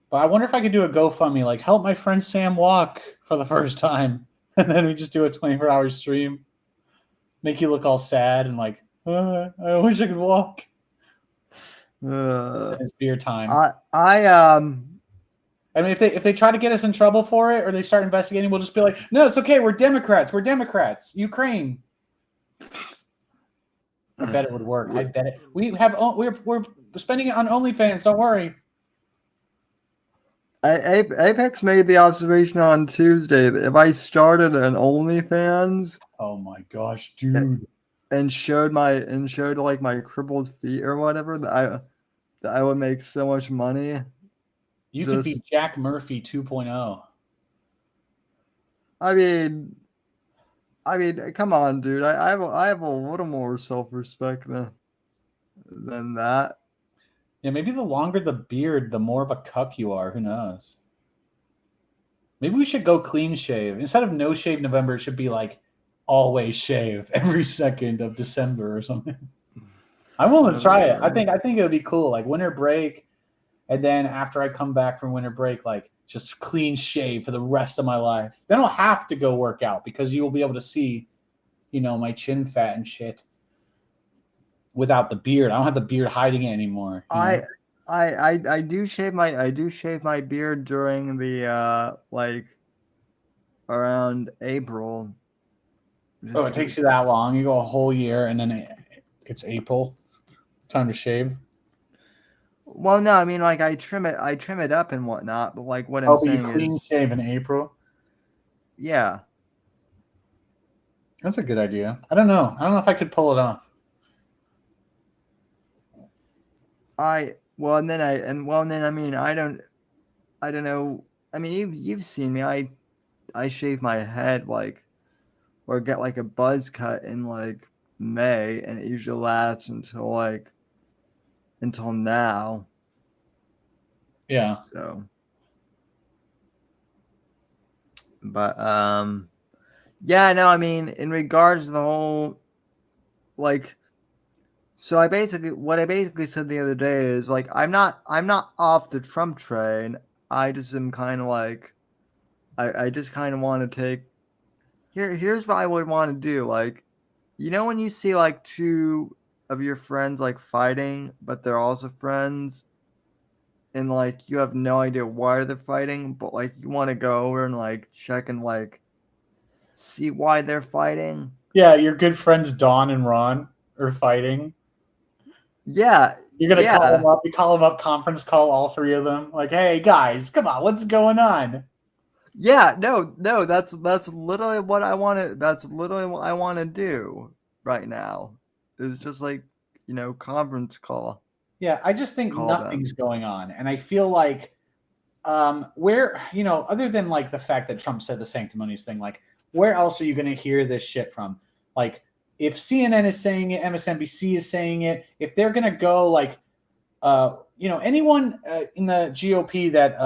But I wonder if I could do a GoFundMe, like help my friend Sam walk for the first time, and then we just do a 24-hour stream, make you look all sad and like, I wish I could walk. It's beer time. I mean, if they try to get us in trouble for it or they start investigating, we'll just be like, no, it's okay. We're Democrats. We're Democrats. Ukraine. I bet it would work. I bet it. We're spending it on OnlyFans. Don't worry. Apex made the observation on Tuesday that if I started an OnlyFans, oh my gosh, dude, and showed like my crippled feet or whatever, that I would make so much money. You could be Jack Murphy 2.0. I mean, come on, dude. I have a little more self-respect than that. Yeah, maybe the longer the beard, the more of a cuck you are. Who knows? Maybe we should go clean shave. Instead of no shave November, it should be like always shave every 2nd of December or something. I want to try it. I think it would be cool. Like winter break, and then after I come back from winter break, like just clean shave for the rest of my life. Then I'll have to go work out because you will be able to see, my chin fat and shit. Without the beard, I don't have the beard hiding it anymore. I do shave my beard during the like around April. Oh, it takes you that long? You go a whole year and then it's April. Time to shave. Well, no, I mean like I trim it up and whatnot, but like what I'm saying you clean shave in April? Yeah. That's a good idea. I don't know if I could pull it off. I don't know. I mean, you've seen me. I shave my head or get like a buzz cut in like May, and it usually lasts until now. Yeah. So, but yeah, no. I mean, in regards to the whole So what I basically said the other day is like I'm not off the Trump train. I just am kind of like I just kind of want to take here's what I would want to do, like when you see like two of your friends like fighting but they're also friends and like you have no idea why they're fighting, but like you want to go over and like check and like see why they're fighting. Yeah, your good friends Don and Ron are fighting. Yeah. You're going to call them up. You call them up, conference call, all three of them. Like, hey, guys, come on. What's going on? Yeah, no. That's literally what I want to. That's literally what I want to do right now. It's just like, conference call. Yeah, I just think nothing's going on. And I feel like where, other than like the fact that Trump said the sanctimonious thing, like where else are you going to hear this shit from? Like, if CNN is saying it, MSNBC is saying it, if they're going to go like, anyone in the GOP that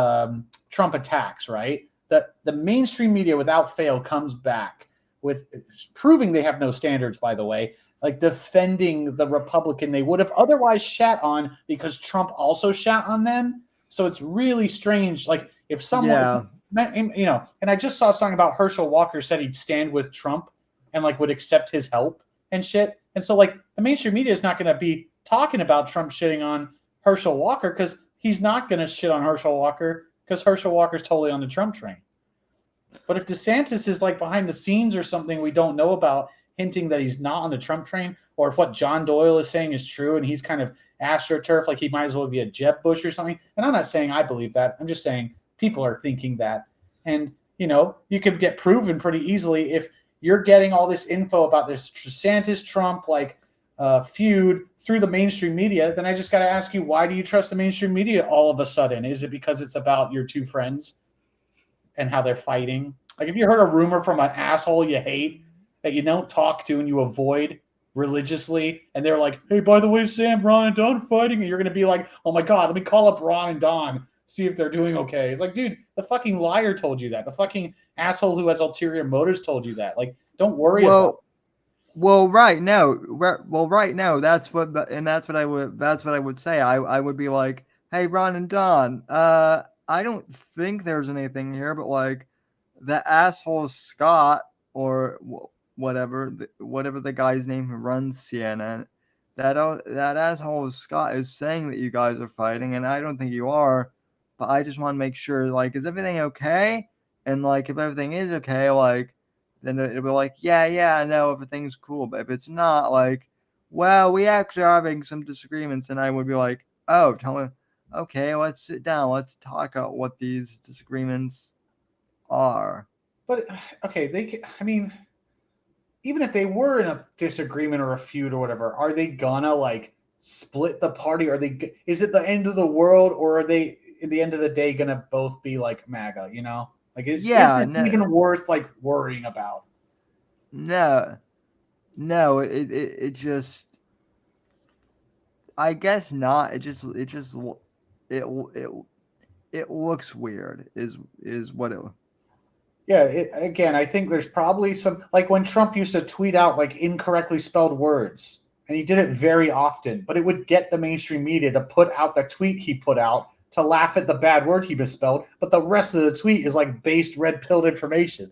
Trump attacks, right? The mainstream media without fail comes back with proving they have no standards, by the way, like defending the Republican they would have otherwise shat on because Trump also shat on them. So it's really strange. Like if someone, and I just saw something about Herschel Walker said he'd stand with Trump and like would accept his help and shit. And so like the mainstream media is not going to be talking about Trump shitting on Herschel Walker because he's not going to shit on Herschel Walker because Herschel Walker's totally on the Trump train. But if DeSantis is like behind the scenes or something we don't know about, hinting that he's not on the Trump train, or if what John Doyle is saying is true and he's kind of astroturf, like he might as well be a Jeb Bush or something. And I'm not saying I believe that. I'm just saying people are thinking that. And, you could get proven pretty easily if you're getting all this info about this DeSantis-Trump feud through the mainstream media, then I just got to ask you, why do you trust the mainstream media all of a sudden? Is it because it's about your two friends? and how they're fighting. Like, if you heard a rumor from an asshole you hate that you don't talk to and you avoid religiously, and they're like, "Hey, by the way, Sam, Ron and Don are fighting," and you're gonna be like, "Oh my god, let me call up Ron and Don, see if they're doing okay." It's like, dude, the fucking liar told you that. The fucking asshole who has ulterior motives told you that. Like, don't worry about it. Right now, that's what I would say. I would be like, "Hey, Ron and Don, I don't think there's anything here, but like, the asshole Scott or whatever the guy's name who runs CNN, that asshole Scott is saying that you guys are fighting, and I don't think you are, but I just want to make sure, like, is everything okay? And like, if everything is okay, like, then it'll be like, yeah, no, everything's cool. But if it's not, like, well, we actually are having some disagreements, and I would be like, oh, tell me, okay, let's sit down, let's talk about what these disagreements are. But okay, I mean, even if they were in a disagreement or a feud or whatever, are they gonna like split the party? Is it the end of the world, or are they at the end of the day gonna both be like MAGA? You know, like is this even worth like worrying about? No, it just, I guess not. It looks weird. Is what it. Yeah, again, I think there's probably some, like when Trump used to tweet out like incorrectly spelled words, and he did it very often, but it would get the mainstream media to put out the tweet he put out to laugh at the bad word he misspelled, but the rest of the tweet is like based red-pilled information.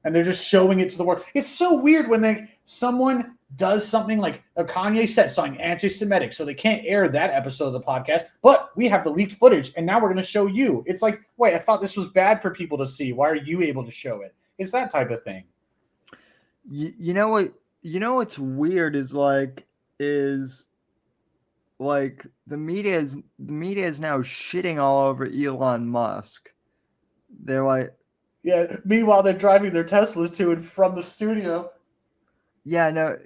And they're just showing it to the world. It's so weird when someone does something like Kanye said something anti-Semitic, so they can't air that episode of the podcast, but we have the leaked footage, and now we're going to show you. It's like, wait, I thought this was bad for people to see. Why are you able to show it? It's that type of thing. You know what? You know what's weird is like the media is now shitting all over Elon Musk. They're like, yeah. Meanwhile, they're driving their Teslas to and from the studio. Yeah, no.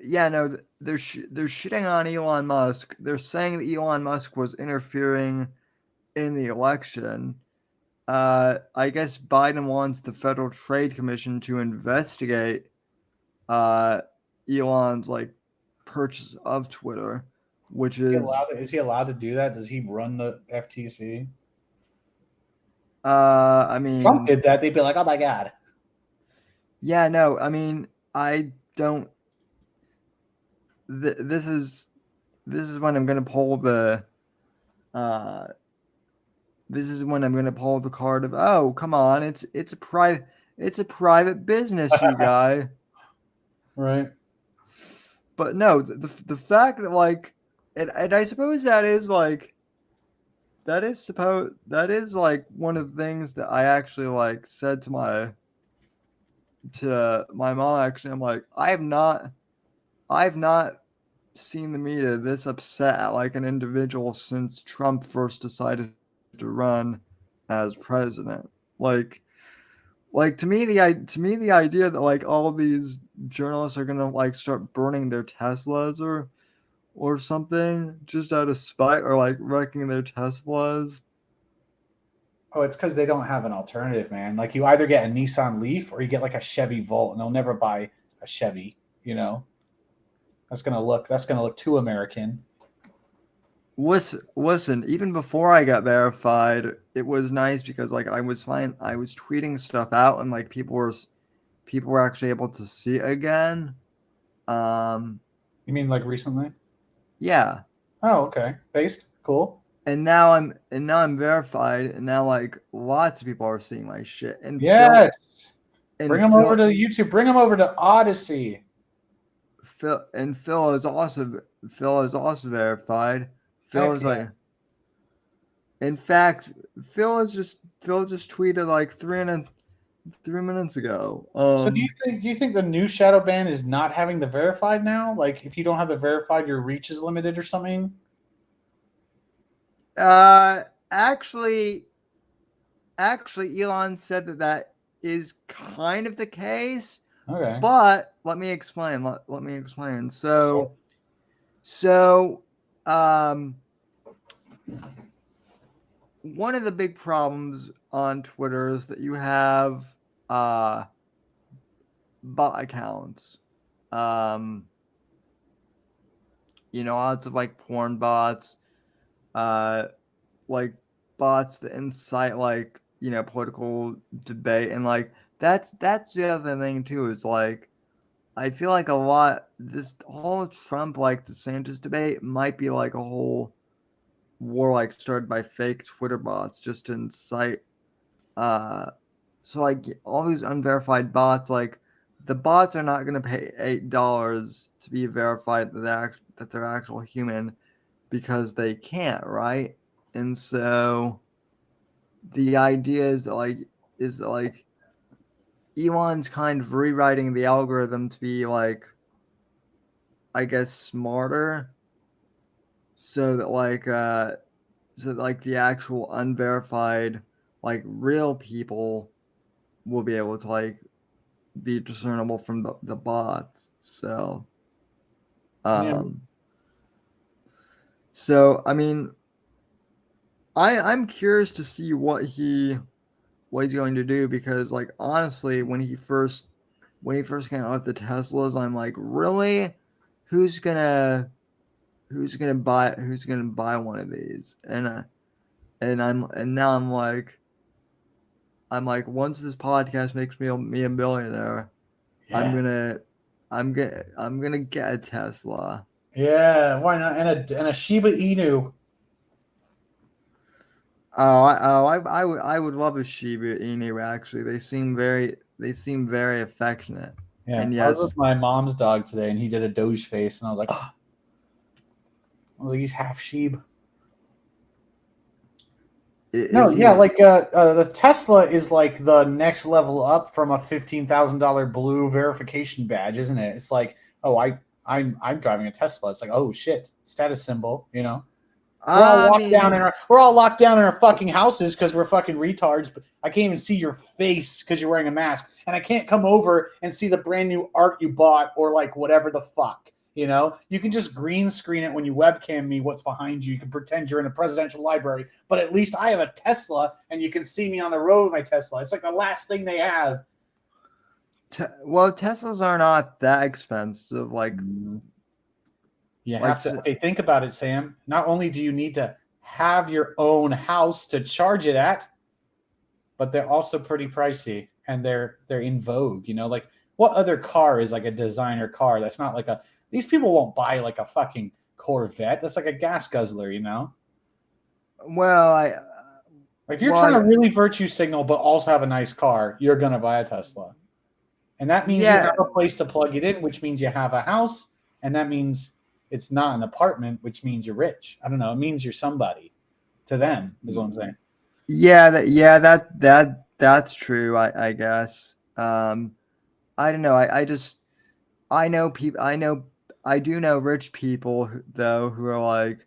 They're shitting on Elon Musk. They're saying that Elon Musk was interfering in the election. I guess Biden wants the Federal Trade Commission to investigate Elon's like purchase of Twitter, which is he allowed to do that? Does he run the FTC? I mean, Trump did that. They'd be like, "Oh my god." Yeah, no. I mean, I don't. This is when I'm gonna pull the. This is when I'm gonna pull the card of, oh, come on, it's a private business, you guy. Right. But no, the fact that like, and I suppose that is like one of the things that I actually like said to my mom. Actually, I'm like, I've not seen the media this upset at like an individual since Trump first decided to run as president. Like to me the idea that like all of these journalists are gonna like start burning their Teslas or something just out of spite, or like wrecking their Teslas. Oh, it's because they don't have an alternative, man. Like, you either get a Nissan Leaf or you get like a Chevy Volt, and they'll never buy a Chevy. You know, that's gonna look too American. Listen, even before I got verified, it was nice because like I was tweeting stuff out, and like people were actually able to see it again. You mean like recently? Yeah. Oh, okay. Based. Cool. And now I'm verified, and now like lots of people are seeing my shit. And yes. Bring them over to YouTube. Bring them over to Odyssey. Phil is also verified. Phil is like, in fact, Phil just tweeted like 3 minutes ago. So do you think the new shadow ban is not having the verified now? Like, if you don't have the verified, your reach is limited or something? Actually, Elon said that is kind of the case. Okay. But let me explain. So one of the big problems on Twitter is that you have bot accounts. Um, lots of like porn bots, uh, like bots that incite like political debate, and like that's the other thing too. Is like I feel like a lot this whole Trump like DeSantis debate might be like a whole war like started by fake Twitter bots just to incite. So like all these unverified bots, like the bots are not going to pay $8 to be verified that they're actual human because they can't, right? And so the idea is that Elon's kind of rewriting the algorithm to be like, I guess, smarter, so that the actual unverified like real people will be able to like be discernible from the bots. So Yeah. so I mean I'm curious to see what he's going to do, because like honestly when he first came out with the Teslas, I'm like, really, who's gonna buy one of these? And now I'm like, once this podcast makes me a millionaire, I'm Yeah. gonna get a Tesla. Yeah, why not? And a Shiba Inu. I would love a Shiba Inu. Actually, they seem very affectionate. Yeah, And I was yes, with my mom's dog today, and he did a Doge face, and I was like, oh. I was like, he's half sheep. No, is he? yeah, like the Tesla is like the next level up from a $15,000 blue verification badge, isn't it? It's like, oh, I'm driving a Tesla. It's like, oh shit, status symbol, you know. I mean, We're all locked down in our fucking houses because we're fucking retards. But I can't even see your face because you're wearing a mask, and I can't come over and see the brand new art you bought or like whatever the fuck. You know, you can just green screen it when you webcam me what's behind you. You can pretend you're in a presidential library, but at least I have a Tesla and you can see me on the road with my Tesla. It's like the last thing they have. well, Teslas are not that expensive. Like, You like have to, okay, think about it, Sam. Not only do you need to have your own house to charge it at, but they're also pretty pricey and they're in vogue, you know, like what other car is like a designer car that's not like a, these people won't buy like a fucking Corvette. That's like a gas guzzler, you know? well, Like if you're trying to really virtue signal but also have a nice car, you're going to buy a Tesla. And that means you yeah, have a place to plug it in, which means you have a house, and that means it's not an apartment, which means you're rich. I don't know, it means you're somebody to them is what I'm saying. that's true. I guess. I don't know. I know people. I do know rich people though who are like,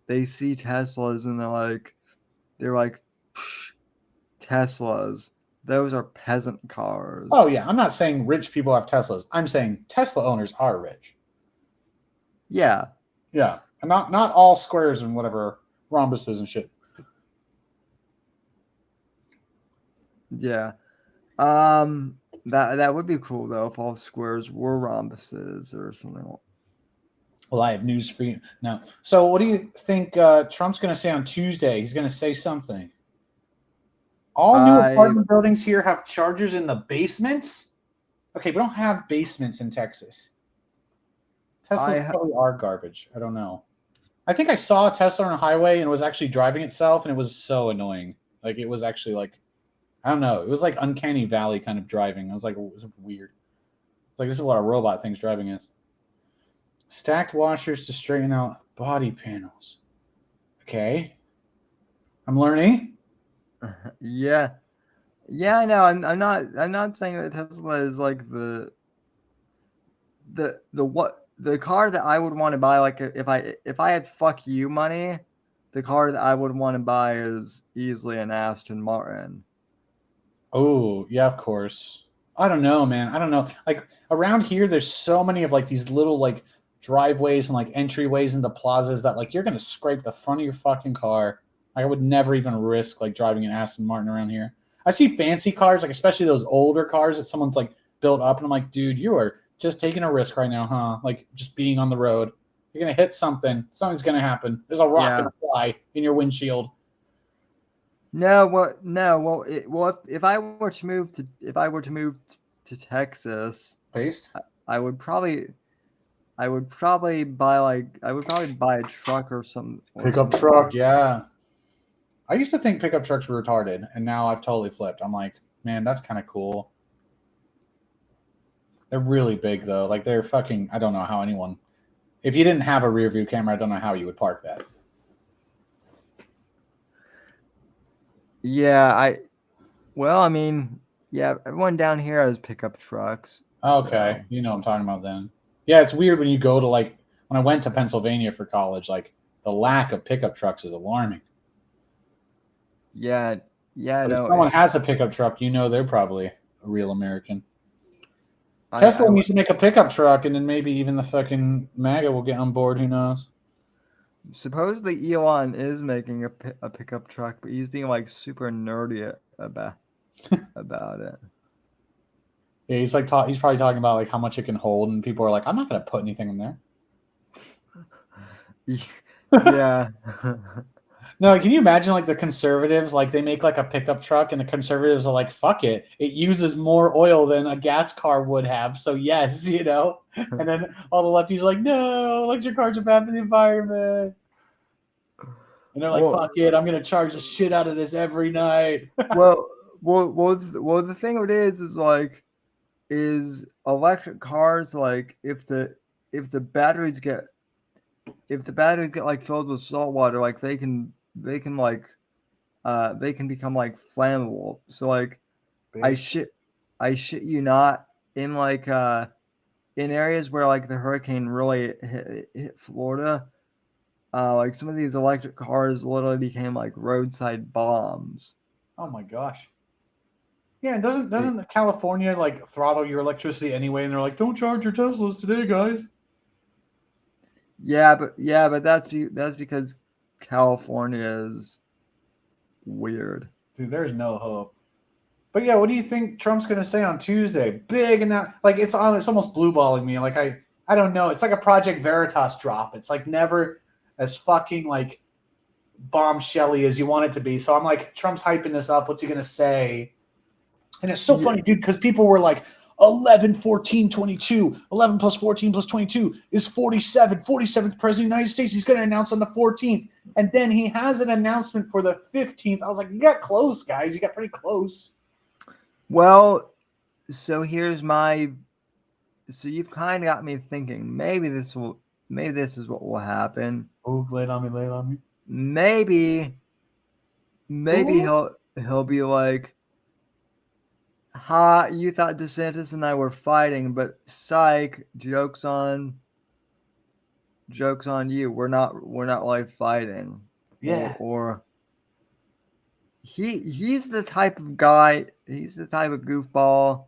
they see Teslas and they're like, Teslas. Those are peasant cars. Oh yeah, I'm not saying rich people have Teslas. I'm saying Tesla owners are rich. Yeah. Yeah, and not all squares and whatever rhombuses and shit. Yeah. That would be cool though if all squares were rhombuses or something. Well, I have news for you now. So, what do you think Trump's going to say on Tuesday? He's going to say something. All new apartment buildings here have chargers in the basements. Okay, we don't have basements in Texas. Teslas probably are garbage. I don't know. I think I saw a Tesla on a highway and it was actually driving itself, and it was so annoying. Like it was actually like, I don't know. It was like uncanny valley kind of driving. I was like, it was weird. It's like this is what a robot thinks driving is. Stacked washers to straighten out body panels. Okay, I'm learning. Yeah. I know. I'm not saying that Tesla is like the car that I would want to buy. Like if I had fuck you money, the car that I would want to buy is easily an Aston Martin. Oh yeah, of course. I don't know, man. I don't know. Like around here, there's so many of like these little like driveways and like entryways into plazas that like you're gonna scrape the front of your fucking car. Like I would never even risk like driving an Aston Martin around here. I see fancy cars, like especially those older cars that someone's like built up, and I'm like, dude, you are just taking a risk right now, huh? Like just being on the road. You're gonna hit something. Something's gonna happen. There's a rock gonna fly in your windshield. No, if I were to move to Texas, Based? I would probably buy a truck or some Pickup truck, yeah. I used to think pickup trucks were retarded, and now I've totally flipped. I'm like, man, that's kind of cool. They're really big though. Like they're fucking. I don't know how anyone. If you didn't have a rear view camera, I don't know how you would park that. Yeah, I mean, yeah, everyone down here has pickup trucks. Okay, so. You know what I'm talking about then. Yeah, it's weird when you go to like when I went to Pennsylvania for college, like the lack of pickup trucks is alarming. Yeah, But if someone has a pickup truck, you know they're probably a real American. Tesla needs to make a pickup truck, and then maybe even the fucking MAGA will get on board. Who knows? Supposedly Elon is making a pickup truck, but he's being like super nerdy about it. Yeah, he's like he's probably talking about like how much it can hold, and people are like, I'm not going to put anything in there. Yeah. No, can you imagine like the conservatives, like they make like a pickup truck and the conservatives are like, fuck it. It uses more oil than a gas car would have. So yes, you know? And then all the lefties are like, no, electric cars are bad for the environment. And they're like, fuck it, I'm going to charge the shit out of this every night. well, the thing of it is electric cars, like if the batteries get like filled with salt water, like they can become like flammable. So like I shit you not, in like in areas where like the hurricane really hit Florida, like some of these electric cars literally became like roadside bombs. Oh my gosh. Yeah, and doesn't California like throttle your electricity anyway? And they're like, don't charge your Teslas today, guys. Yeah, but that's because California is weird. Dude, there's no hope. But yeah, what do you think Trump's gonna say on Tuesday? Big and that, like it's almost blue balling me. Like I don't know. It's like a Project Veritas drop. It's like never as fucking like bombshelly as you want it to be. So I'm like, Trump's hyping this up. What's he gonna say? And it's so funny, dude, because people were like, 11, 14, 22. 11 plus 14 plus 22 is 47. 47th president of the United States. He's going to announce on the 14th. And then he has an announcement for the 15th. I was like, you got close, guys. You got pretty close. Well, so you've kind of got me thinking, maybe this is what will happen. Oh, lay it on me. Maybe he'll be like, ha, you thought DeSantis and I were fighting, but psych, joke's on you. We're not like fighting. Yeah. Or he's the type of guy, he's the type of goofball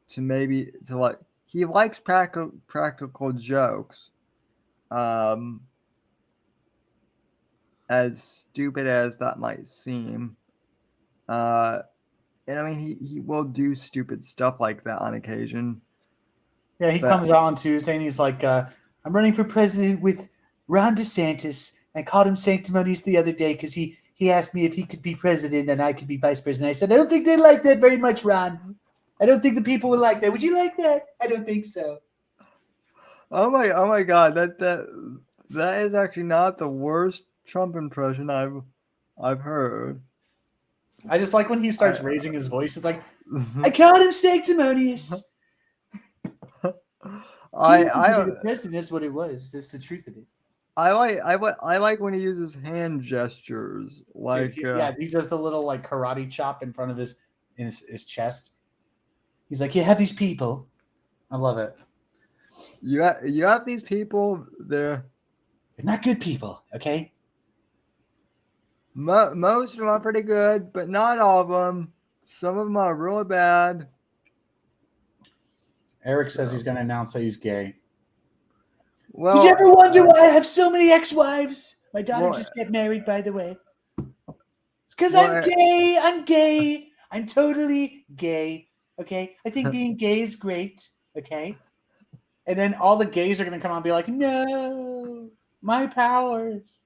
he likes practical jokes. As stupid as that might seem. And I mean, he will do stupid stuff like that on occasion. Yeah, he comes out on Tuesday and he's like, I'm running for president with Ron DeSantis. I called him sanctimonious the other day because he asked me if he could be president and I could be vice president. I said, I don't think they like that very much, Ron. I don't think the people would like that. Would you like that? I don't think so. Oh my God, that is actually not the worst Trump impression I've heard. I just like when he starts raising his voice. He's like, I called him sanctimonious. The president is what it was. That's the truth of it. I like when he uses hand gestures. Like dude, he does the little like karate chop in front of his chest. He's like, you have these people. I love it. You have these people. They're not good people, okay? Most of them are pretty good, but not all of them. Some of them are really bad. Eric says he's going to announce that he's gay. Well, did you ever wonder why I have so many ex-wives? My daughter just got married, by the way. It's because I'm gay. I'm gay. I'm totally gay. Okay. I think being gay is great. Okay. And then all the gays are going to come out and be like, no, my powers.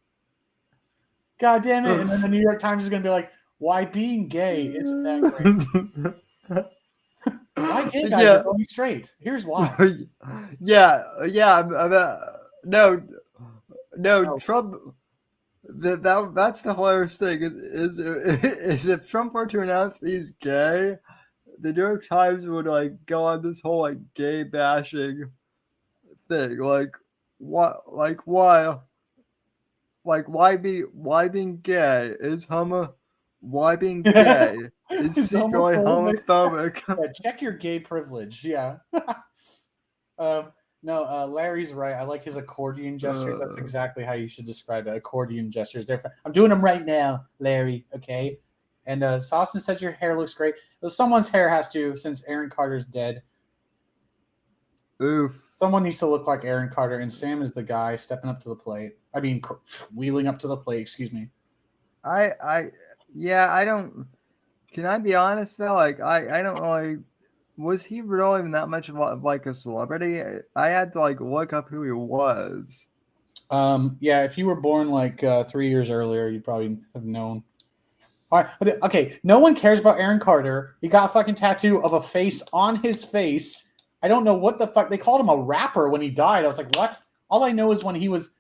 God damn it. And then the New York Times is going to be like, why being gay isn't that great? Why gay guys are going straight? Here's why. Yeah. No, Trump. That's the hilarious thing is if Trump were to announce he's gay, the New York Times would like go on this whole like gay bashing thing. Like what? Like why? Like why being gay is homo? Why being gay is It's secretly homophobic? Yeah, check your gay privilege. Yeah. No, Larry's right. I like his accordion gesture. That's exactly how you should describe it. Accordion gestures. I'm doing them right now, Larry. Okay. And Sawson says your hair looks great. Well, someone's hair has to, since Aaron Carter's dead. Oof. Someone needs to look like Aaron Carter, and Sam is the guy stepping up to the plate. I mean, wheeling up to the plate. Excuse me. I don't. Can I be honest though? Like I don't really. Was he really even that much of like a celebrity? I had to like look up who he was. Yeah, if you were born like 3 years earlier, you'd probably have known. All right, okay, no one cares about Aaron Carter. He got a fucking tattoo of a face on his face. I don't know what the fuck. They called him a rapper when he died. I was like, what? All I know is when he was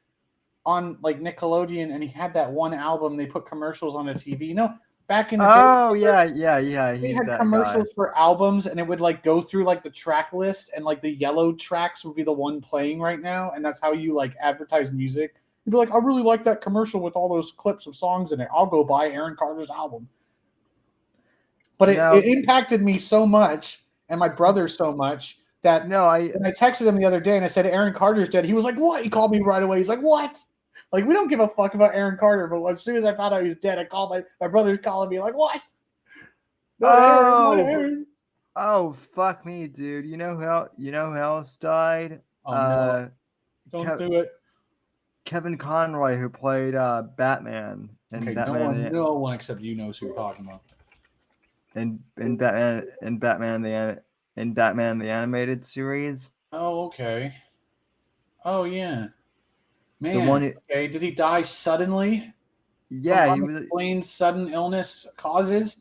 on like Nickelodeon and he had that one album, they put commercials on the TV. You know, back in the day. Yeah. They had commercials for albums, and it would like go through like the track list, and like the yellow tracks would be the one playing right now, and that's how you like advertise music. You'd be like, I really like that commercial with all those clips of songs in it. I'll go buy Aaron Carter's album. But it impacted me so much, and my brother so much that I texted him the other day and I said Aaron Carter's dead. He was like, "What?" He called me right away. He's like, "What?" Like, we don't give a fuck about Aaron Carter, but as soon as I found out he was dead, I called my brother's calling me like, "What?" Oh, fuck me, dude. You know who else died? Oh, no. Don't do it. Kevin Conroy, who played Batman and Batman. No one except you knows who you're talking about. In Batman the animated series. Oh, okay. Oh yeah. Man. The one okay, did he die suddenly? Yeah, he was unexplained sudden illness causes.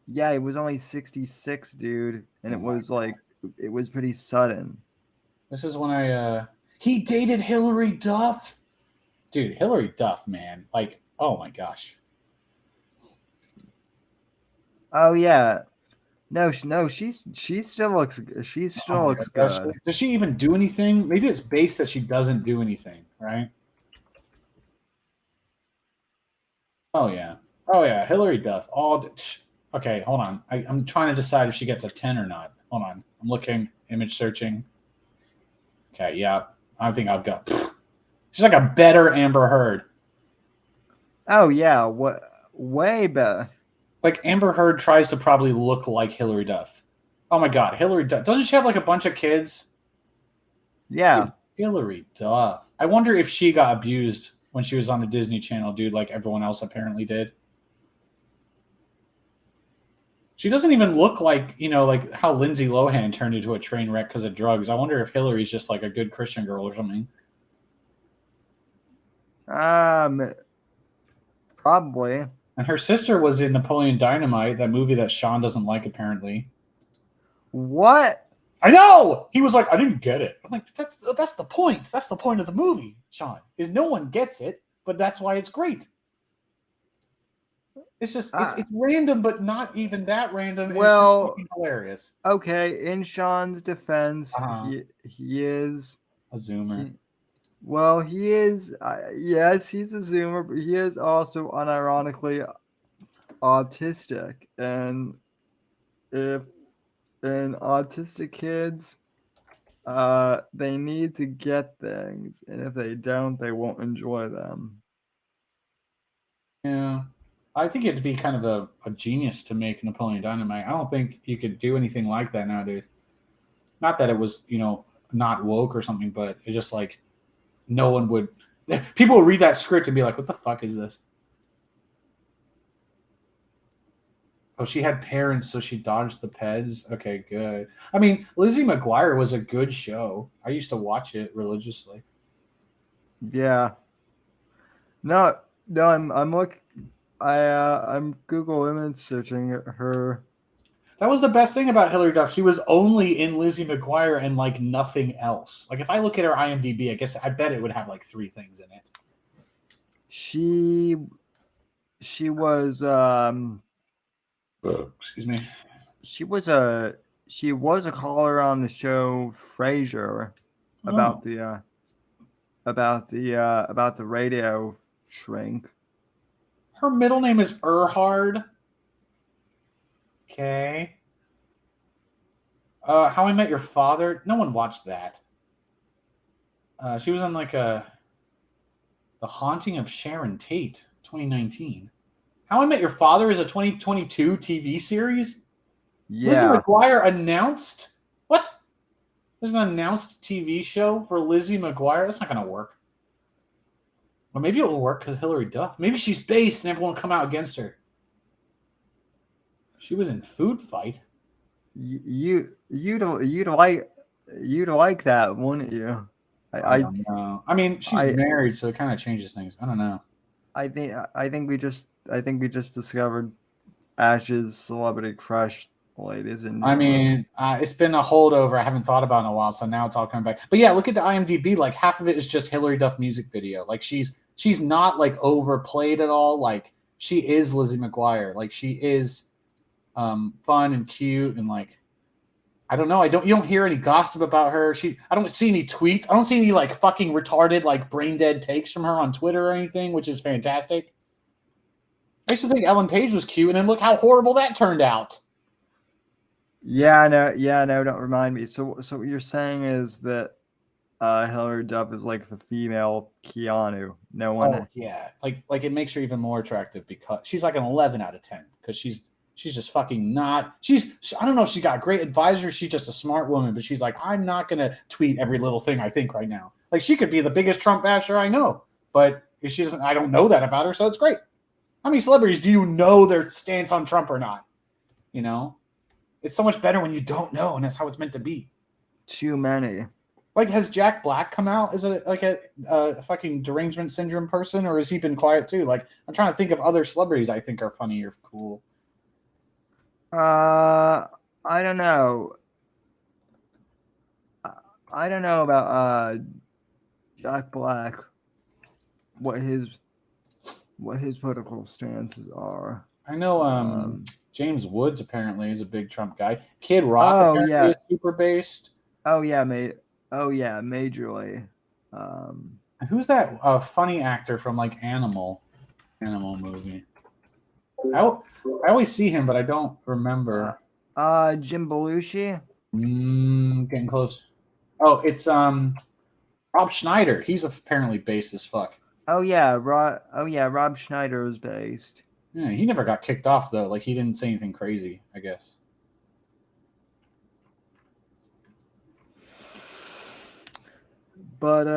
Yeah, he was only 66, dude, and it was like it was pretty sudden. This is when he dated Hillary Duff. Dude, Hillary Duff, man. Like, oh my gosh. Oh yeah. No, she still looks good. Does she even do anything? Maybe it's based that she doesn't do anything, right? Oh yeah. Hillary Duff. Okay, hold on. I'm trying to decide if she gets a 10 or not. Hold on. I'm looking, image searching. Okay, yeah. I think I've got. She's like a better Amber Heard. Oh yeah, way better. Like Amber Heard tries to probably look like Hillary Duff. Oh my God, Hillary Duff. Doesn't she have like a bunch of kids? Yeah. Dude, Hillary Duff. I wonder if she got abused when she was on the Disney Channel, dude, like everyone else apparently did. She doesn't even look like, like how Lindsay Lohan turned into a train wreck because of drugs. I wonder if Hillary's just like a good Christian girl or something. Probably. And her sister was in Napoleon Dynamite, that movie that Sean doesn't like, apparently. What? I know! He was like, I didn't get it. I'm like, that's the point. That's the point of the movie, Sean, is no one gets it, but that's why it's great. It's just, it's random, but not even that random. Well, it's hilarious. Okay, in Sean's defense, he is a Zoomer. He is, yes, he's a Zoomer, but he is also unironically autistic. And autistic kids, they need to get things. And if they don't, they won't enjoy them. Yeah. I think it'd be kind of a genius to make Napoleon Dynamite. I don't think you could do anything like that nowadays. Not that it was, not woke or something, but it's just like, no one would. People would read that script and be like, "What the fuck is this?" Oh, she had parents, so she dodged the peds. Okay, good. I mean, Lizzie McGuire was a good show. I used to watch it religiously. Yeah. No, no, I'm Google image searching her. That was the best thing about Hilary Duff. She was only in Lizzie McGuire and like nothing else. Like if I look at her IMDb, I bet it would have like 3 things in it. She was Excuse me. she was a caller on the show Frasier about the radio shrink. Her middle name is Erhard. Okay. How I Met Your Father. No one watched that. She was on like The Haunting of Sharon Tate, 2019. How I Met Your Father is a 2022 TV series? Lizzie Yeah. McGuire announced? What? There's an announced TV show for Lizzie McGuire? That's not going to work. Well, maybe it will work because Hilary Duff. Maybe she's based and everyone will come out against her. She was in Food Fight. You'd like that, wouldn't you? I don't know. I mean, she's married, so it kind of changes things. I don't know. I think we just discovered Ash's celebrity crush, ladies and I mean, it's been a holdover I haven't thought about in a while, so now it's all coming back. But yeah, look at the IMDb. Like half of it is just Hilary Duff music video. Like she's not like overplayed at all. Like she is Lizzie McGuire. Like she is fun and cute and like I don't know. You don't hear any gossip about her. I don't see any tweets. I don't see any like fucking retarded, like brain dead takes from her on Twitter or anything, which is fantastic. I used to think Ellen Page was cute, and then look how horrible that turned out. Yeah, no, don't remind me. So what you're saying is that Hilary Duff is like the female Keanu. No one. Oh, yeah, like it makes her even more attractive because she's like an 11 out of 10 because she's just fucking not. I don't know if she got great advisors. She's just a smart woman, but she's like, I'm not gonna tweet every little thing I think right now. Like she could be the biggest Trump basher I know, but if she doesn't, I don't know that about her, so it's great. How many celebrities do you know their stance on Trump or not? You know, it's so much better when you don't know, and that's how it's meant to be. Too many. Like, has Jack Black come out? Is it like a fucking derangement syndrome person, or has he been quiet too? Like, I'm trying to think of other celebrities I think are funny or cool. I don't know. I don't know about Jack Black. What his political stances are. I know James Woods apparently is a big Trump guy. Kid Rock apparently is super based. Oh yeah, majorly. Who's that funny actor from like Animal movie? I always see him, but I don't remember. Jim Belushi. Getting close. Oh, it's Rob Schneider. He's apparently based as fuck. Oh yeah, Rob Schneider was based. Yeah, he never got kicked off though. Like he didn't say anything crazy, I guess. But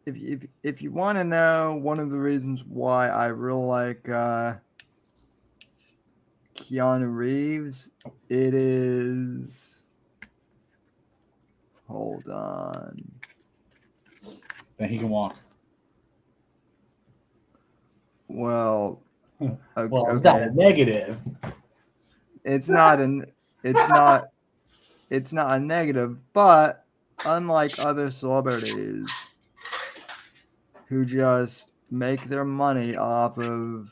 if you want to know one of the reasons why I really like Keanu Reeves, it is. Hold on. That he can walk. Well, okay. It's not a negative. It's not a negative, but unlike other celebrities who just make their money off of,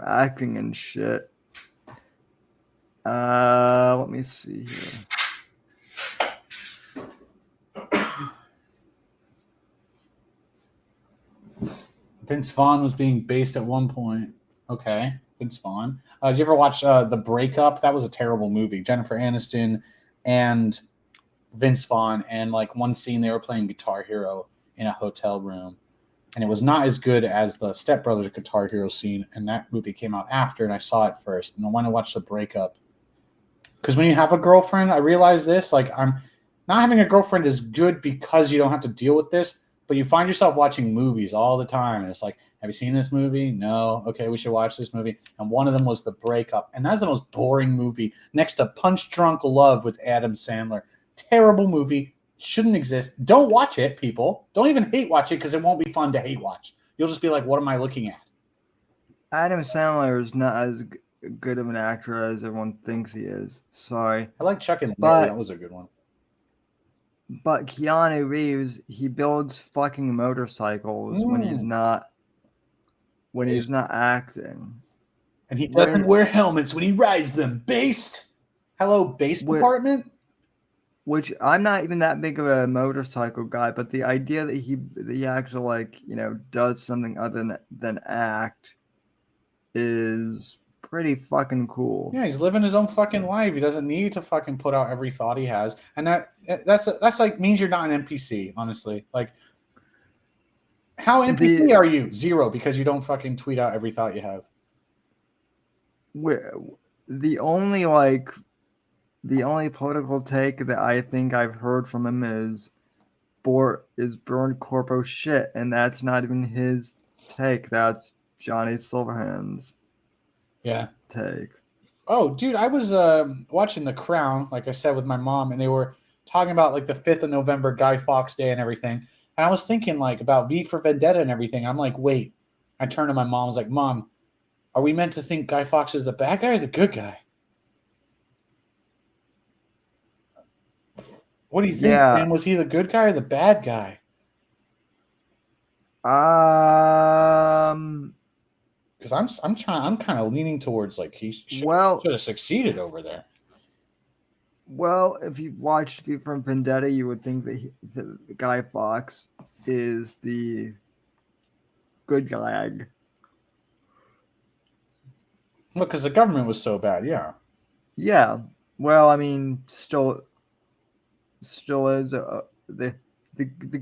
acting and shit. Let me see here. Vince Vaughn was being based at one point. Okay, Vince Vaughn. Did you ever watch The Breakup? That was a terrible movie. Jennifer Aniston and Vince Vaughn, and like one scene they were playing Guitar Hero in a hotel room, and it was not as good as the Step Brothers Guitar Hero scene. And that movie came out after, and I saw it first. And I want to watch The Breakup because when you have a girlfriend, I realize this. Like, I'm not having a girlfriend is good because you don't have to deal with this. But you find yourself watching movies all the time, and it's like, have you seen this movie? No. Okay, we should watch this movie. And one of them was The Breakup, and that's the most boring movie next to Punch Drunk Love with Adam Sandler. Terrible movie. Shouldn't exist. Don't watch it, people. Don't even hate watch it because it won't be fun to hate watch. You'll just be like, what am I looking at? Adam Sandler is not as good of an actor as everyone thinks he is. Sorry. I like Chuck and Larry. But- That was a good one. But Keanu Reeves, he builds fucking motorcycles when he's not acting. And he doesn't wear helmets when he rides them. Based. Hello, base department. Which I'm not even that big of a motorcycle guy, but the idea that he actually like, does something other than act is pretty fucking cool. Yeah, he's living his own fucking life. He doesn't need to fucking put out every thought he has, and that's like means you're not an NPC. Honestly, like, how NPC are you? Zero, because you don't fucking tweet out every thought you have. The only political take that I think I've heard from him is burn corpo shit, and that's not even his take. That's Johnny Silverhand's take. Oh, dude, I was watching The Crown, like I said, with my mom, and they were talking about like the 5th of November, Guy Fawkes Day and everything. And I was thinking like about V for Vendetta and everything. I'm like, wait. I turned to my mom, I was like, Mom, are we meant to think Guy Fawkes is the bad guy or the good guy? What do you think, man? Was he the good guy or the bad guy? Because I'm kind of leaning towards like he should have succeeded over there. Well, if you've watched V for Vendetta, you would think that Guy Fawkes is the good guy. Well, because the government was so bad, yeah. Yeah. Well, I mean, still is the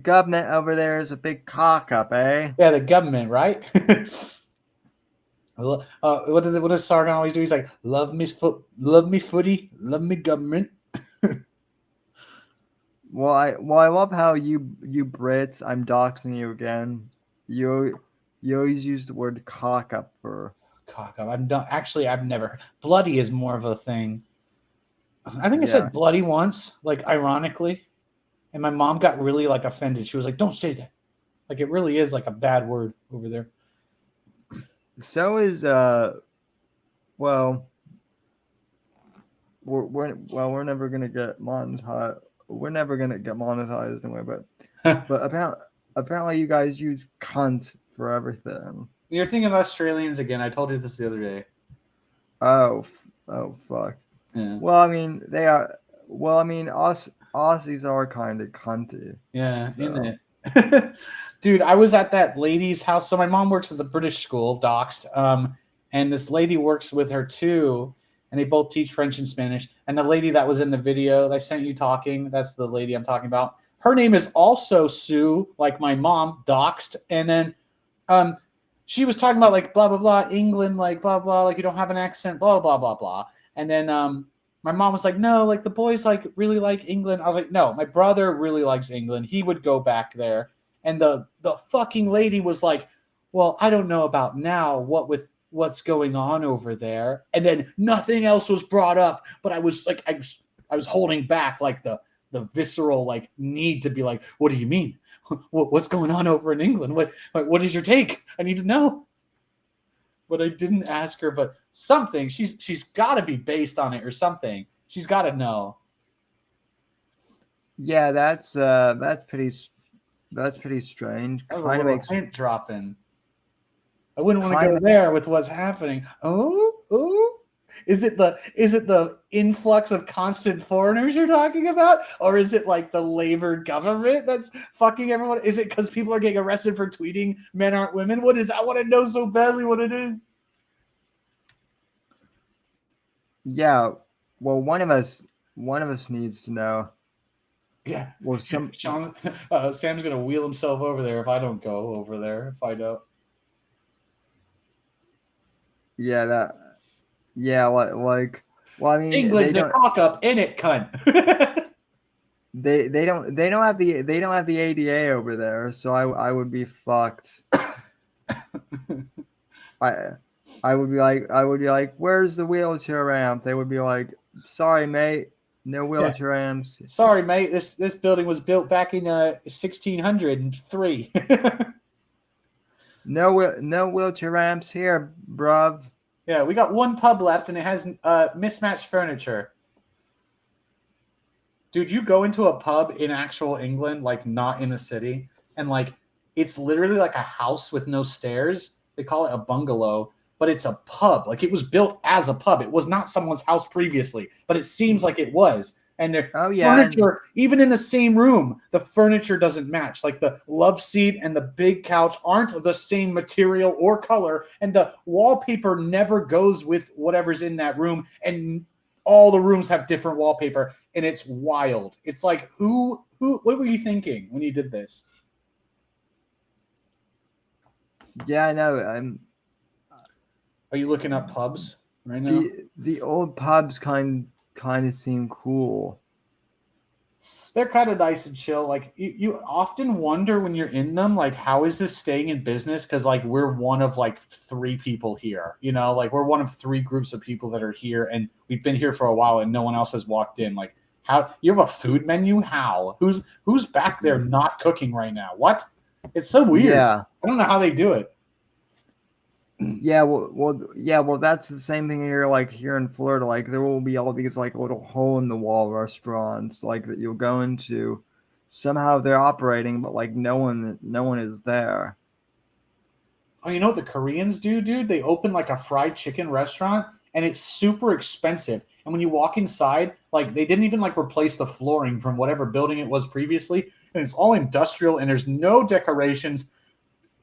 government over there is a big cock up, eh? Yeah, the government, right? What does Sargon always do? He's like, love me footy, love me government. Well, I love how you Brits, I'm doxing you again. You always use the word cock up for cock up. I've never. Bloody is more of a thing. I think I said bloody once, like ironically, and my mom got really like offended. She was like, "Don't say that." Like it really is like a bad word over there. So is well, we're never gonna get monetized. We're never gonna get monetized anyway. But apparently you guys use cunt for everything. You're thinking of Australians again. I told you this the other day. Oh fuck. Yeah. Well, I mean they are. Well, I mean Aussies are kind of cunty. Yeah, so. isn't it? Dude, I was at that lady's house. So my mom works at the British school, doxed. And this lady works with her too. And they both teach French and Spanish. And the lady that was in the video that I sent you talking, that's the lady I'm talking about. Her name is also Sue, like my mom, doxed. And then she was talking about like blah, blah, blah, England, like blah, blah, like you don't have an accent, blah, blah, blah, blah. And then my mom was like, no, like the boys like really like England. I was like, no, my brother really likes England. He would go back there. And the fucking lady was like, well, I don't know about now what's going on over there. And then nothing else was brought up. But I was like, I was holding back like the visceral like need to be like, what do you mean? What's going on over in England? What is your take? I need to know. But I didn't ask her, but something. She's got to be based on it or something. She's got to know. Yeah, that's pretty strange. That was kind of makes hint dropping. I wouldn't want to go there with what's happening. Oh, is it the influx of constant foreigners you're talking about, or is it like the Labour government that's fucking everyone? Is it because people are getting arrested for tweeting men aren't women? What is? I want to know so badly what it is. Yeah, well, one of us needs to know. Yeah. Well, Sam's gonna wheel himself over there if I don't go over there and find out. Yeah, like. Well, I mean, England, the cock up in it, cunt. they don't have the ADA over there, so I would be fucked. I I would be like, where's the wheelchair ramp? They would be like, sorry mate, no wheelchair ramps. Sorry, mate. This building was built back in 1603. No wheelchair ramps here, bruv. Yeah, we got one pub left, and it has mismatched furniture. Dude, you go into a pub in actual England, like not in the city, and like it's literally like a house with no stairs. They call it a bungalow, but it's a pub. Like it was built as a pub. It was not someone's house previously, but it seems like it was. And the furniture, even in the same room, the furniture doesn't match. Like the love seat and the big couch aren't the same material or color, and the wallpaper never goes with whatever's in that room. And all the rooms have different wallpaper, and it's wild. It's like, what were you thinking when you did this? Yeah, I know. Are you looking up pubs right now? The old pubs kind of seem cool. They're kind of nice and chill. Like you often wonder when you're in them, like, how is this staying in business? Because like we're one of like 3 people here, like we're one of 3 groups of people that are here, and we've been here for a while, and no one else has walked in. Like, how you have a food menu? How? Who's back there not cooking right now? What? It's so weird. Yeah. I don't know how they do it. Yeah, well, that's the same thing here. Like here in Florida, like there will be all these like little hole in the wall restaurants, like that you'll go into. Somehow they're operating, but like no one is there. Oh, you know what the Koreans do, dude? They open like a fried chicken restaurant, and it's super expensive. And when you walk inside, like they didn't even like replace the flooring from whatever building it was previously, and it's all industrial, and there's no decorations.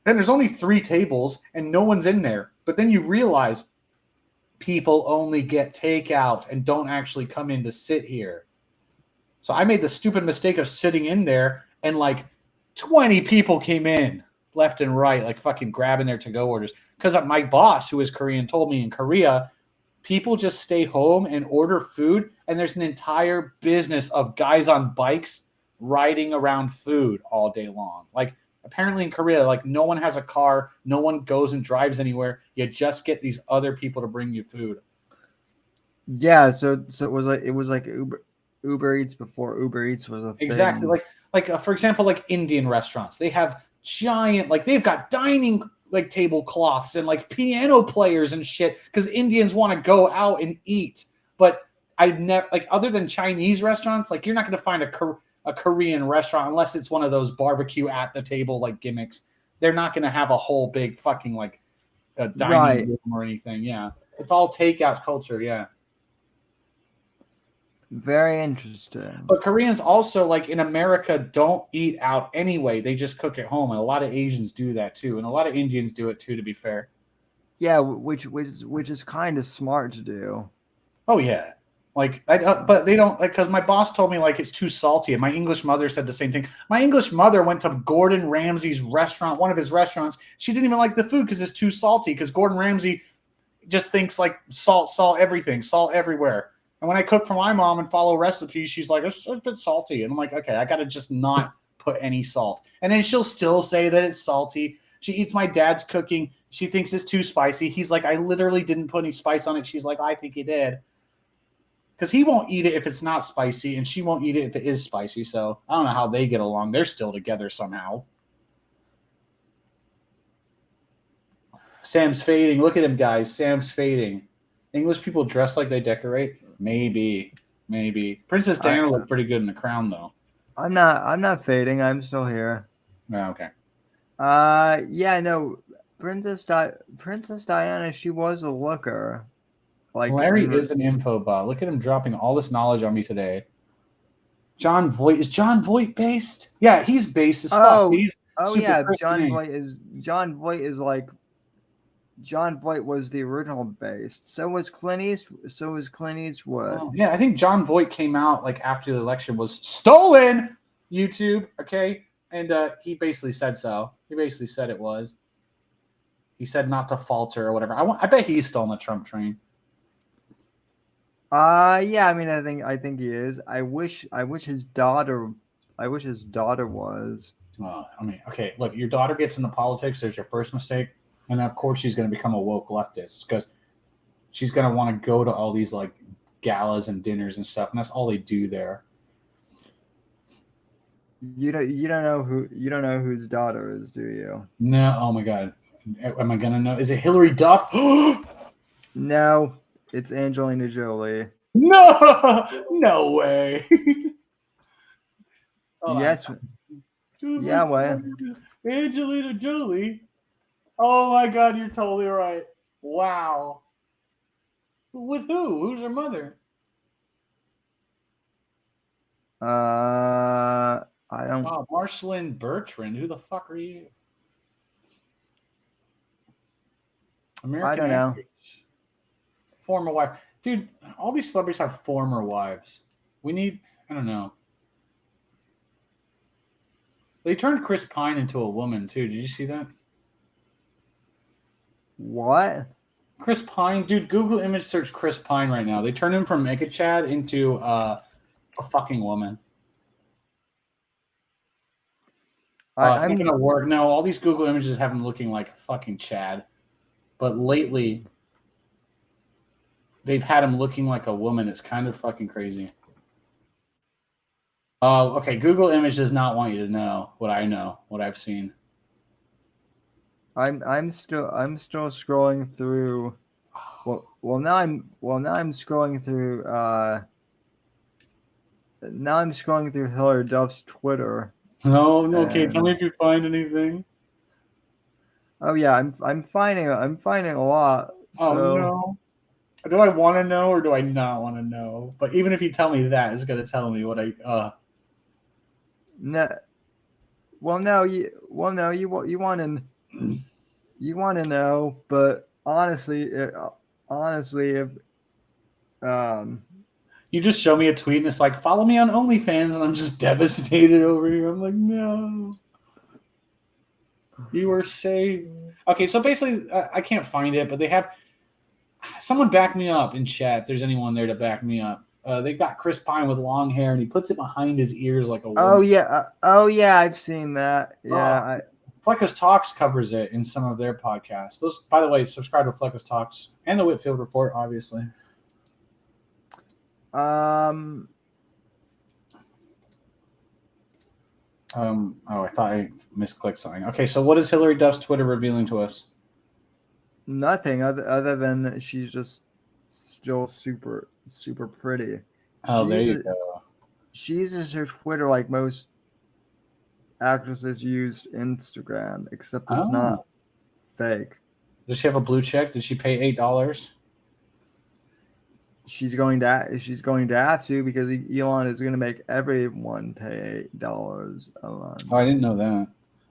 And there's only 3 tables, and no one's in there. But then you realize people only get takeout and don't actually come in to sit here. So I made the stupid mistake of sitting in there, and like 20 people came in left and right, like fucking grabbing their to-go orders. Because my boss, who is Korean, told me in Korea, people just stay home and order food, and there's an entire business of guys on bikes riding around food all day long. Like, apparently in Korea, like no one has a car, no one goes and drives anywhere. You just get these other people to bring you food. Yeah, so it was like Uber Eats before Uber Eats was a thing. Exactly. Like for example, like Indian restaurants, they have giant, like they've got dining like tablecloths and like piano players and shit because Indians want to go out and eat. But I've never, like, other than Chinese restaurants, like you're not going to find a Korean restaurant unless it's one of those barbecue at the table like gimmicks. They're not going to have a whole big fucking like a dining room or anything. Yeah, it's all takeout culture. Yeah, very interesting. But Koreans also, like in America, don't eat out anyway. They just cook at home, and a lot of Asians do that too, and a lot of Indians do it too. To be fair. Yeah, which is kind of smart to do. Oh yeah. Like, but they don't, like, because my boss told me like it's too salty, and my English mother said the same thing. My English mother went to Gordon Ramsay's restaurant, one of his restaurants. She didn't even like the food because it's too salty. Because Gordon Ramsay just thinks like salt everything, salt everywhere. And when I cook for my mom and follow recipes, she's like, it's a bit salty, and I'm like, okay, I gotta just not put any salt. And then she'll still say that it's salty. She eats my dad's cooking. She thinks it's too spicy. He's like, I literally didn't put any spice on it. She's like, I think you did. Because he won't eat it if it's not spicy, and she won't eat it if it is spicy. So I don't know how they get along. They're still together somehow. Sam's fading. Look at him, guys. Sam's fading. English people dress like they decorate? Maybe. Princess Diana looked pretty good in the crown, though. I'm not fading. I'm still here. Oh, okay. Yeah, no. Princess Diana, she was a looker. Like, Larry is an info bot. Look at him dropping all this knowledge on me today. John Voight. Is John Voight based? Yeah, he's based as fuck. John Voight was the original based. So was Clint Eastwood. Oh, yeah, I think John Voight came out like after the election was stolen. YouTube, okay? And he basically said so. He basically said it was. He said not to falter or whatever. I bet he's still on the Trump train. Yeah, I mean, I think he is. I wish his daughter was. I mean, okay, look, your daughter gets into politics. There's your first mistake, and of course she's going to become a woke leftist because she's going to want to go to all these like galas and dinners and stuff, and that's all they do there. You don't know whose daughter is, do you? No, oh my god, am I going to know? Is it Hillary Duff? No, it's Angelina Jolie. No, no way. Hold on. Yes. Yeah, well, Angelina Jolie. Oh my god, you're totally right. Wow. With who? Who's her mother? I don't. Oh, Marcelin Bertrand. Who the fuck are you? I American don't know. actress. Former wife. Dude, all these celebrities have former wives. We need, I don't know. They turned Chris Pine into a woman too. Did you see that? What? Chris Pine, dude, Google image search Chris Pine right now. They turned him from Mega Chad into a fucking woman. It's not gonna work. No, all these Google images have him looking like fucking Chad. But lately, they've had him looking like a woman. It's kind of fucking crazy. Oh, okay. Google image does not want you to know, what I've seen. I'm still scrolling through. Now I'm scrolling through. Now I'm scrolling through Hillary Duff's Twitter. No, okay. Tell me if you find anything. Oh yeah, I'm finding a lot. Oh So, no. Do I want to know or do I not want to know? But even if you tell me that, it's gonna tell me what I. No. Well, no, you want to know, but honestly, if You just show me a tweet and it's like, follow me on OnlyFans, and I'm just devastated over here. I'm like, no. You were saved. Okay, so basically, I can't find it, but they have someone back me up in chat. If there's anyone there to back me up. They got Chris Pine with long hair, and he puts it behind his ears like a woman. oh yeah, I've seen that. Yeah, Flecka's Talks covers it in some of their podcasts. Those, by the way, subscribe to Flecka's Talks and the Whitfield Report, obviously. Oh, I thought I misclicked something. Okay, so what is Hillary Duff's Twitter revealing to us? nothing other than that she's just still super pretty. Oh, there you go. She uses her Twitter like most actresses use Instagram, except it's not fake. Does she have a blue check? Did she pay $8? She's going to have to, because Elon is going to make everyone pay $8 a month. Oh, I didn't know that.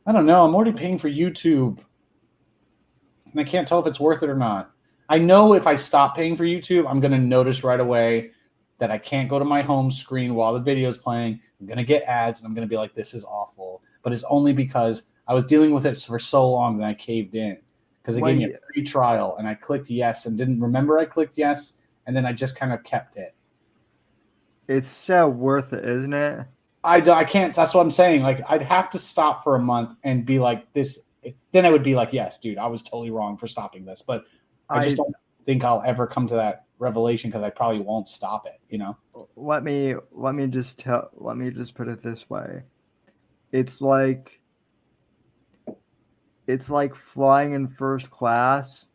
I don't know. I'm already paying for YouTube, and I can't tell if it's worth it or not. I know if I stop paying for YouTube, I'm going to notice right away that I can't go to my home screen while the video is playing. I'm going to get ads, and I'm going to be like, this is awful. But it's only because I was dealing with it for so long that I caved in, because it gave me a free trial, and I clicked yes and didn't remember I clicked yes. And then I just kind of kept it. It's so worth it, isn't it? I can't. That's what I'm saying. Like, I'd have to stop for a month and be like this. Then I would be like, yes, dude, I was totally wrong for stopping this. But I just don't think I'll ever come to that revelation, because I probably won't stop it. You know. Let me just put it this way. It's like flying in first class,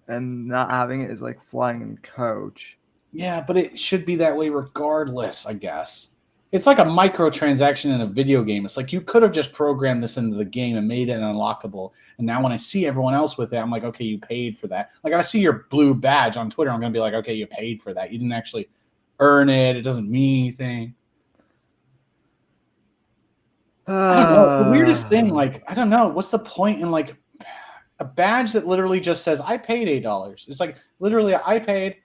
and not having it is like flying in coach. Yeah, but it should be that way regardless, I guess. It's like a microtransaction in a video game. It's like you could have just programmed this into the game and made it unlockable. And now when I see everyone else with it, I'm like, okay, you paid for that. Like, I see your blue badge on Twitter, I'm going to be like, okay, you paid for that. You didn't actually earn it. It doesn't mean anything. I don't know. The weirdest thing, like, I don't know. What's the point in, like, a badge that literally just says, I paid $8. It's like, literally, I paid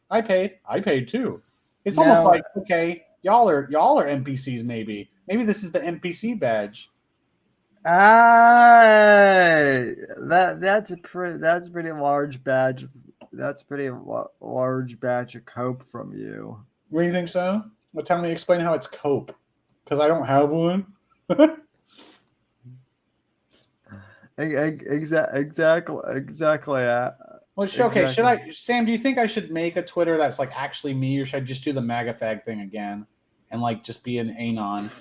too. It's almost like, okay, y'all are NPCs. Maybe this is the NPC badge. That's a pretty large badge large batch of cope from you. What do you think so? Well, tell me, explain how it's cope, because I don't have one. Exactly. Well, okay. Should I, Sam? Do you think I should make a Twitter that's like actually me, or should I just do the MAGA fag thing again and like just be an anon?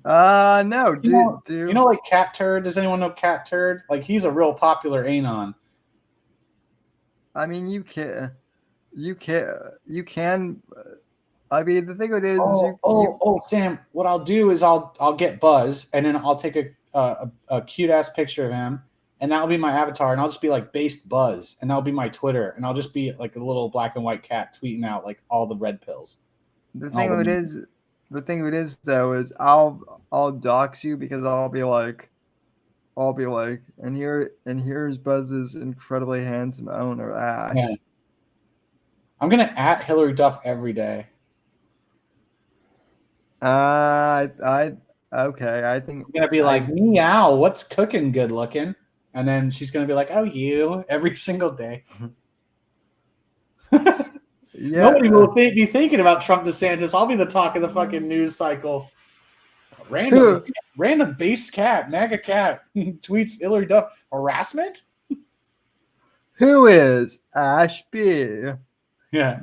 No. You know, like Cat Turd. Does anyone know Cat Turd? Like he's a real popular anon. I mean, you can. I mean, the thing of it is, Sam. What I'll do is I'll get Buzz, and then I'll take a cute ass picture of him, and that'll be my avatar, and I'll just be like based Buzz, and that'll be my Twitter, and I'll just be like a little black and white cat tweeting out like all the red pills. The thing of it is though, is I'll dox you because I'll be like, and here's Buzz's incredibly handsome owner, Ash. Yeah. I'm gonna at Hillary Duff every day. Okay. I think I'm gonna be like, meow, what's cooking good looking? And then she's gonna be like, oh, you, every single day. Yeah. Nobody will be thinking about Trump DeSantis. I'll be the talk of the fucking news cycle. Random based cat, MAGA cat, tweets Hillary Duff harassment. Who is Ash B? Yeah.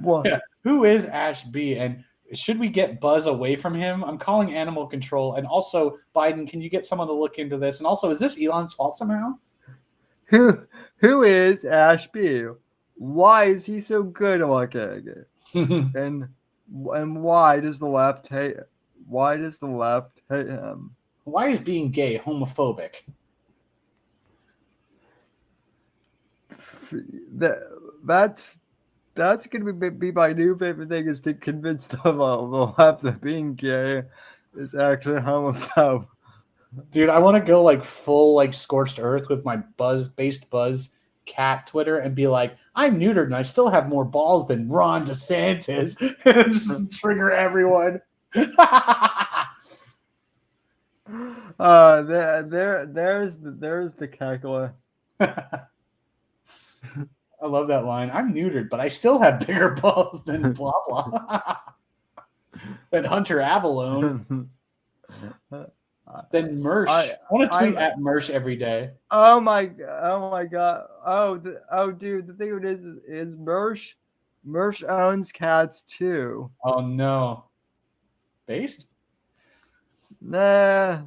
Who is Ash B? And should we get Buzz away from him? I'm calling animal control. And also, Biden, can you get someone to look into this? And also, is this Elon's fault somehow? Who is Ash B? Why is he so good looking? and why does the left hate? Why does the left hate him? Why is being gay homophobic? That's going to be my new favorite thing, is to convince the left that being gay is actually homophobic. Dude, I want to go like full like scorched earth with my Buzz cat Twitter and be like, I'm neutered and I still have more balls than Ron DeSantis. And just trigger everyone. There's the cackler. I love that line. I'm neutered, but I still have bigger balls than blah blah. Than Hunter Avalone. Then Mersh. I want to tweet at Mersh every day. Oh my god. Dude, the thing of it is Mersh owns cats too. Oh no. Based? Nah.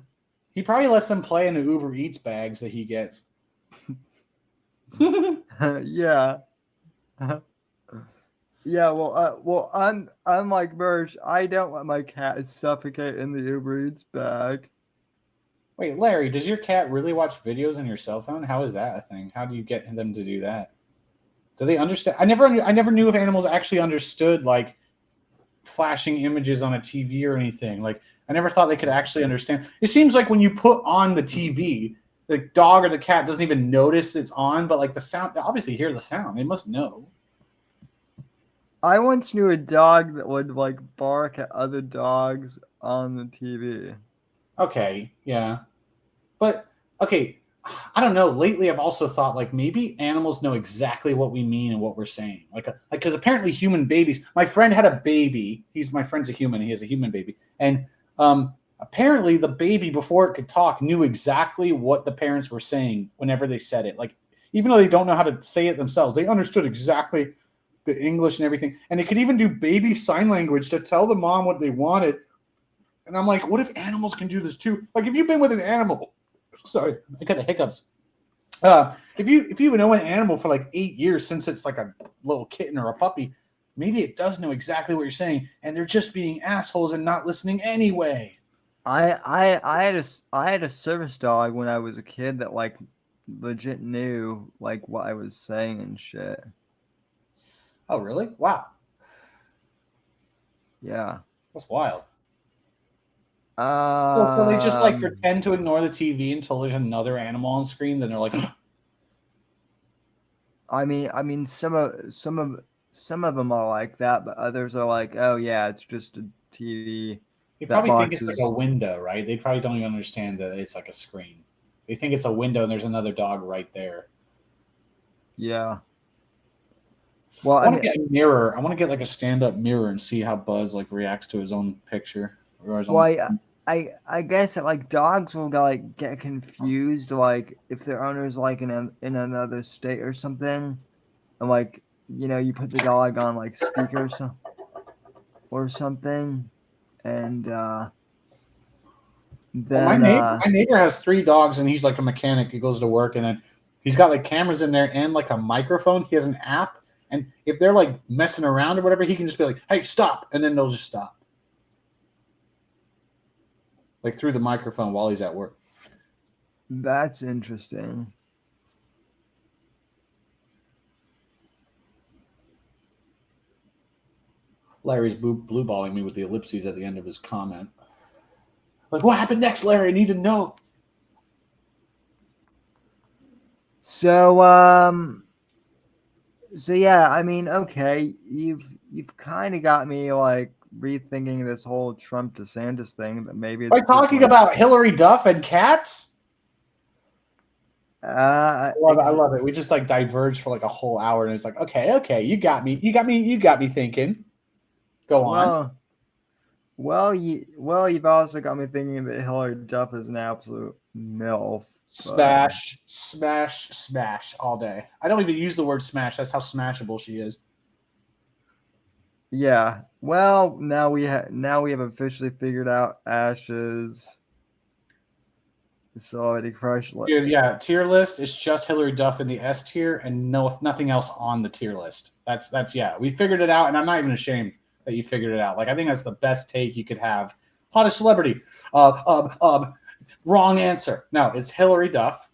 He probably lets them play in the Uber Eats bags that he gets. Yeah. Yeah, well, unlike Mersh, I don't let my cat suffocate in the Uber Eats bag. Wait, Larry, does your cat really watch videos on your cell phone? How is that a thing? How do you get them to do that? Do they understand? I never knew if animals actually understood like flashing images on a TV or anything. Like I never thought they could actually understand. It seems like when you put on the TV, the dog or the cat doesn't even notice it's on, but like the sound, they obviously hear the sound. They must know. I once knew a dog that would like bark at other dogs on the TV. Okay, yeah. But okay, I don't know. Lately I've also thought like maybe animals know exactly what we mean and what we're saying. Like because apparently human babies, my friend had a baby. My friend's a human, he has a human baby. And apparently the baby before it could talk knew exactly what the parents were saying whenever they said it. Like even though they don't know how to say it themselves, they understood exactly the English and everything. And they could even do baby sign language to tell the mom what they wanted. And I'm like, what if animals can do this too? Like if you've been with an animal, sorry, I got the hiccups. If you know an animal for like 8 years since it's like a little kitten or a puppy, maybe it does know exactly what you're saying, and they're just being assholes and not listening anyway. I had a service dog when I was a kid that like legit knew like what I was saying and shit. Oh really? Wow. Yeah. That's wild. So they just like pretend to ignore the TV until there's another animal on screen. Then they're like, I mean, some of them are like that, but others are like, oh yeah, it's just a TV. They probably think it's like a window, right? They probably don't even understand that it's like a screen. They think it's a window and there's another dog right there. Yeah. Well, I want to get a mirror. I want to get like a stand-up mirror and see how Buzz like reacts to his own picture or his own. well, I guess that like dogs will like get confused like if their owner's like in another state or something, and like you put the dog on like speaker or something, and Well, then my neighbor has 3 dogs and he's like a mechanic. He goes to work and then he's got like cameras in there and like a microphone. He has an app, and if they're like messing around or whatever, he can just be like, "Hey, stop," and then they'll just stop, like through the microphone while he's at work. that's interesting. Larry's blue balling me with the ellipses at the end of his comment. Like, what happened next, Larry? I need to know. So so yeah, I mean, okay, you've kind of got me like rethinking this whole Trump DeSantis thing. That maybe it's By just, talking like, about Hillary Duff and cats. uh, I love it. We just like diverged for like a whole hour, and it's like, okay, you got me thinking. Go on. You've also got me thinking that Hillary Duff is an absolute MILF. Smash all day. I don't even use the word smash. That's how smashable she is. Yeah. Well, now we have officially figured out Ash's celebrity crush. Dude, yeah, tier list is just Hillary Duff in the S tier and nothing else on the tier list. That's yeah, we figured it out, and I'm not even ashamed that you figured it out. Like, I think that's the best take you could have. Hottest celebrity. Wrong answer. No, it's Hillary Duff.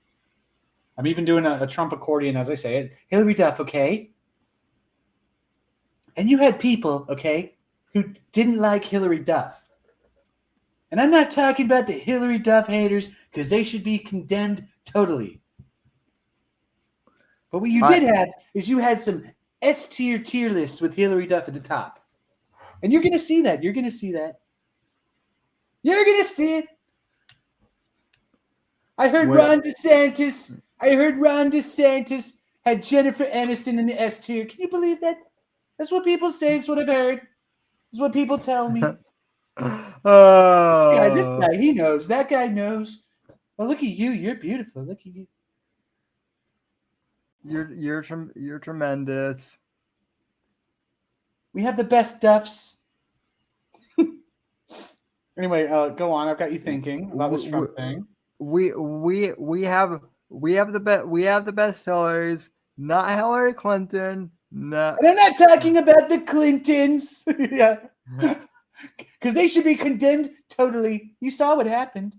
I'm even doing a Trump accordion as I say it. Hillary Duff, okay? And you had people, okay, who didn't like Hillary Duff. And I'm not talking about the Hillary Duff haters because they should be condemned totally. But what you did have is you had some S tier lists with Hillary Duff at the top. And you're going to see that. You're going to see that. You're going to see it. I heard Ron DeSantis had Jennifer Aniston in the S tier. Can you believe that? That's what people say. It's what I've heard. It's what people tell me. Yeah, this guy, he knows. That guy knows. Well, look at you. You're beautiful. Look at you. You're tremendous. We have the best Duffs. Anyway, go on. I've got you thinking about this Trump thing. We have the best Hillarys, not Hillary Clinton. No. And I'm not talking about the Clintons. Yeah. Because they should be condemned totally. You saw what happened.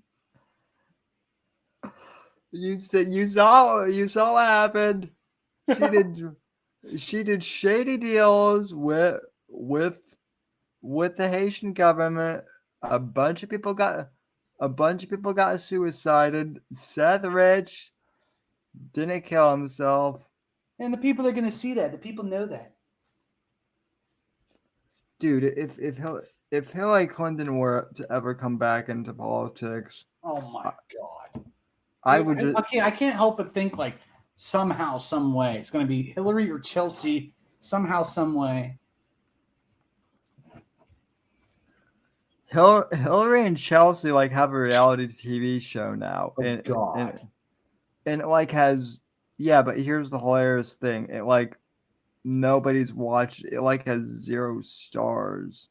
You saw what happened. She did shady deals with the Haitian government. A bunch of people got suicided. Seth Rich didn't kill himself. And the people are going to see that. The people know that. Dude, if Hillary Clinton were to ever come back into politics, oh my God. Dude, I can't help but think like somehow, some way it's going to be Hillary or Chelsea. Somehow, some way. Hillary and Chelsea like have a reality TV show now. Oh, God. And it like has, yeah, but here's the hilarious thing. It like nobody's watched. It like has 0 stars.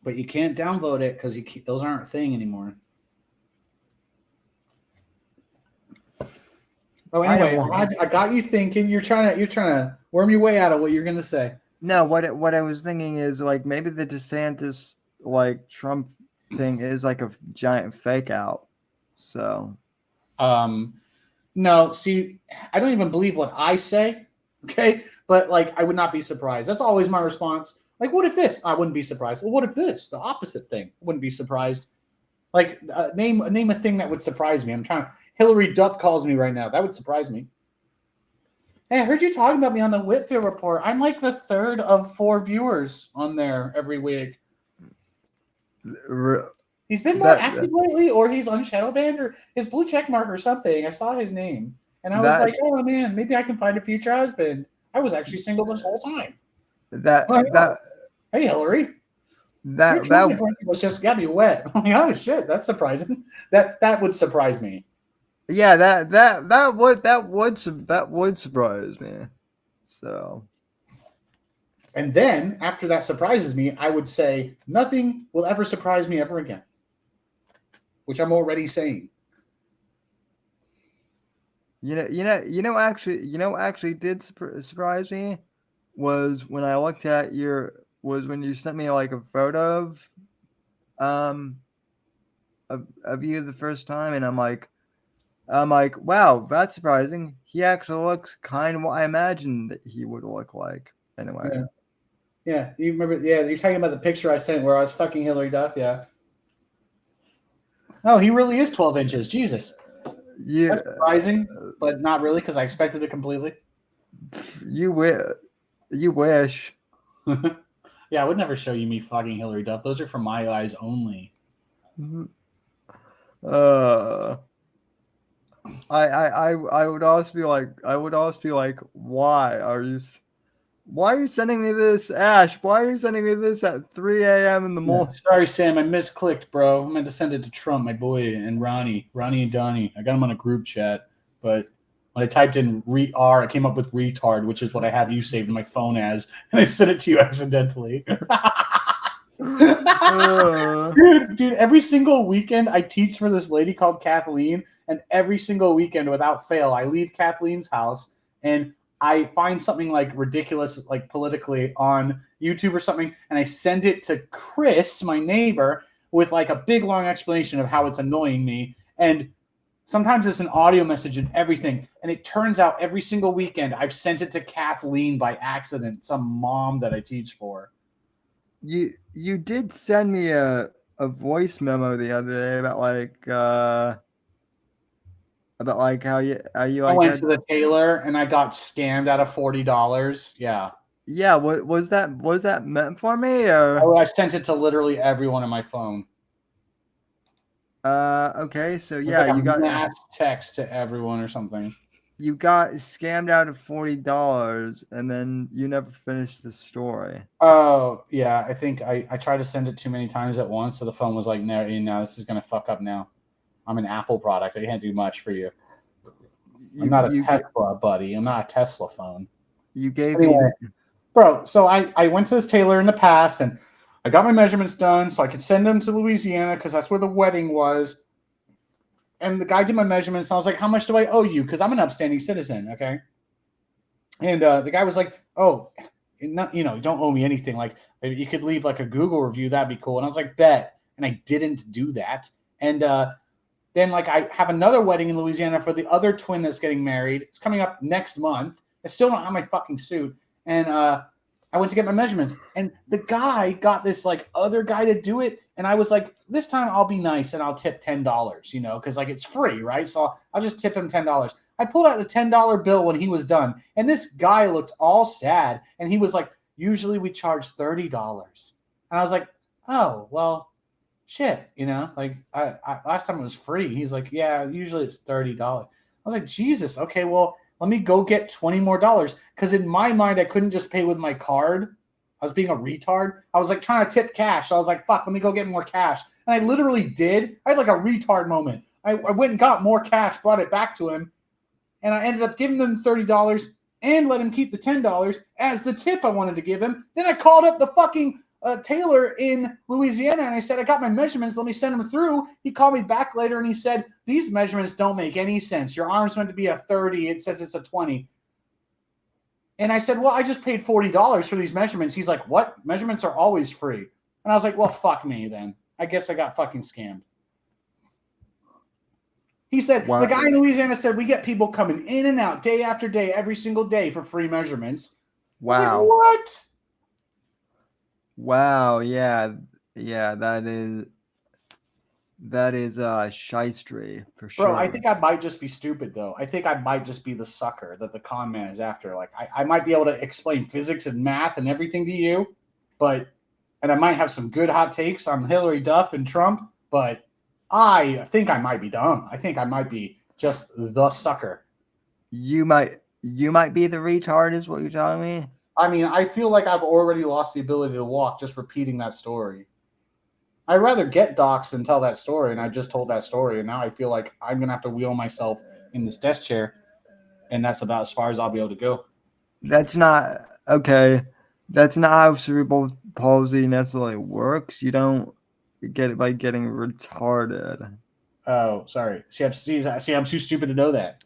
But you can't downvote it because those aren't a thing anymore. Oh, anyway, I got you thinking. You're trying to worm your way out of what you're gonna say. No, what I was thinking is like maybe the DeSantis like Trump thing is like a giant fake out. So, no, see, I don't even believe what I say. Okay, but like I would not be surprised. That's always my response. Like, what if this? I wouldn't be surprised. Well, what if this? The opposite thing. I wouldn't be surprised. Like, name a thing that would surprise me. I'm trying. Hillary Duff calls me right now. That would surprise me. Hey, I heard you talking about me on the Whitfield Report. I'm like the 3rd of 4 viewers on there every week. He's been more active lately, or he's on shadow banned, or his blue check mark or something. I saw his name, and I was like, oh man, maybe I can find a future husband. I was actually single this whole time. That I'm like, that hey, Hillary, your that trivia that question was just got me wet. I'm like, oh shit, that's surprising. That would surprise me. yeah, that would surprise me. So And then after that surprises me, I would say nothing will ever surprise me ever again, which I'm already saying. actually did surprise me was when I looked at was when you sent me like a photo um of you the first time, and I'm like, wow, that's surprising. He actually looks kind of what I imagined that he would look like. Anyway. Yeah. Yeah, you remember? Yeah, you're talking about the picture I sent where I was fucking Hillary Duff. Yeah. Oh, he really is 12 inches. Jesus, You that's surprising, but not really because I expected it completely. you wish. Yeah, I would never show you me fucking Hillary Duff. Those are for my eyes only. Uh, I would also be like, why are you sending me this, Ash? Why are you sending me this at 3 a.m. in the morning? Sorry, Sam. I misclicked, bro. I meant to send it to Trump, my boy, and Ronnie and Donnie. I got them on a group chat, but when I typed in R, it came up with retard, which is what I have you saved in my phone as, and I sent it to you accidentally. Dude, every single weekend I teach for this lady called Kathleen, and every single weekend without fail, I leave Kathleen's house and I find something like ridiculous, like politically on YouTube or something, and I send it to Chris, my neighbor, with like a big long explanation of how it's annoying me. And sometimes it's an audio message and everything. And it turns out every single weekend I've sent it to Kathleen by accident, some mom that I teach for. You did send me a voice memo the other day about how you I went to the tailor and I got scammed out of $40. Yeah. Yeah, was that meant for me, or I sent it to literally everyone on my phone. okay, so yeah, like you got mass text to everyone or something. You got scammed out of $40, and then you never finished the story. Oh yeah, I think I tried to send it too many times at once, so the phone was like, no, this is gonna fuck up now. I'm an Apple product. I can't do much for you. I'm not a Tesla, buddy. I'm not a Tesla phone. You gave me, bro. So I went to this tailor in the past, and I got my measurements done so I could send them to Louisiana because that's where the wedding was. And the guy did my measurements, and I was like, how much do I owe you? Because I'm an upstanding citizen, okay? And the guy was like, oh, not, you don't owe me anything. Like, you could leave like a Google review. That'd be cool. And I was like, bet. And I didn't do that. And then like I have another wedding in Louisiana for the other twin that's getting married. It's coming up next month. I still don't have my fucking suit. And I went to get my measurements. And the guy got this like other guy to do it. And I was like, this time I'll be nice and I'll tip $10, because like it's free, right? So I'll just tip him $10. I pulled out the $10 bill when he was done. And this guy looked all sad. And he was like, usually we charge $30. And I was like, oh, well, shit, like I last time it was free. He's like, yeah, usually it's $30. I was like, Jesus, okay, well, let me go get $20 more. Because in my mind, I couldn't just pay with my card. I was being a retard. I was like trying to tip cash. So I was like, fuck, let me go get more cash. And I literally did. I had like a retard moment. I went and got more cash, brought it back to him. And I ended up giving him $30 and let him keep the $10 as the tip I wanted to give him. Then I called up the fucking tailor in Louisiana and I said, I got my measurements. Let me send them through. He called me back later and he said, these measurements don't make any sense. Your arm's meant to be a 30. It says it's a 20. And I said, well, I just paid $40 for these measurements. He's like, what? Measurements are always free. And I was like, well, fuck me then. I guess I got fucking scammed. He said, wow. The guy in Louisiana said, we get people coming in and out day after day, every single day for free measurements. Wow. Like, what? Wow. Yeah. That is shystery for sure. Bro, I think I might just be stupid, though. I think I might just be the sucker that the con man is after. Like, I might be able to explain physics and math and everything to you, and I might have some good hot takes on Hillary Duff and Trump, but I think I might be dumb. I think I might be just the sucker. You might You might be the retard, is what you're telling me? I mean, I feel like I've already lost the ability to walk just repeating that story. I'd rather get doxxed than tell that story, and I just told that story, and now I feel like I'm going to have to wheel myself in this desk chair, and that's about as far as I'll be able to go. That's not okay. That's not how cerebral palsy necessarily works. You don't get it by getting retarded. Oh, sorry. See, I'm too stupid to know that.